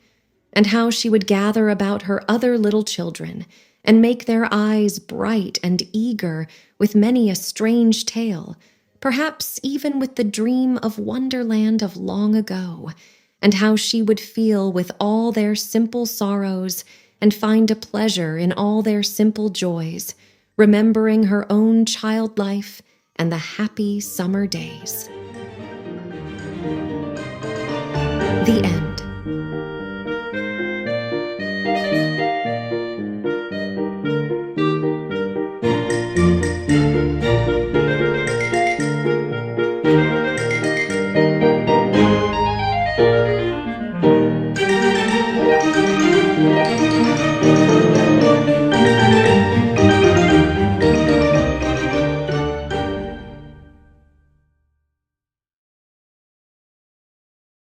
and how she would gather about her other little children and make their eyes bright and eager with many a strange tale, perhaps even with the dream of Wonderland of long ago, and how she would feel with all their simple sorrows and find a pleasure in all their simple joys, remembering her own child life and the happy summer days. The end.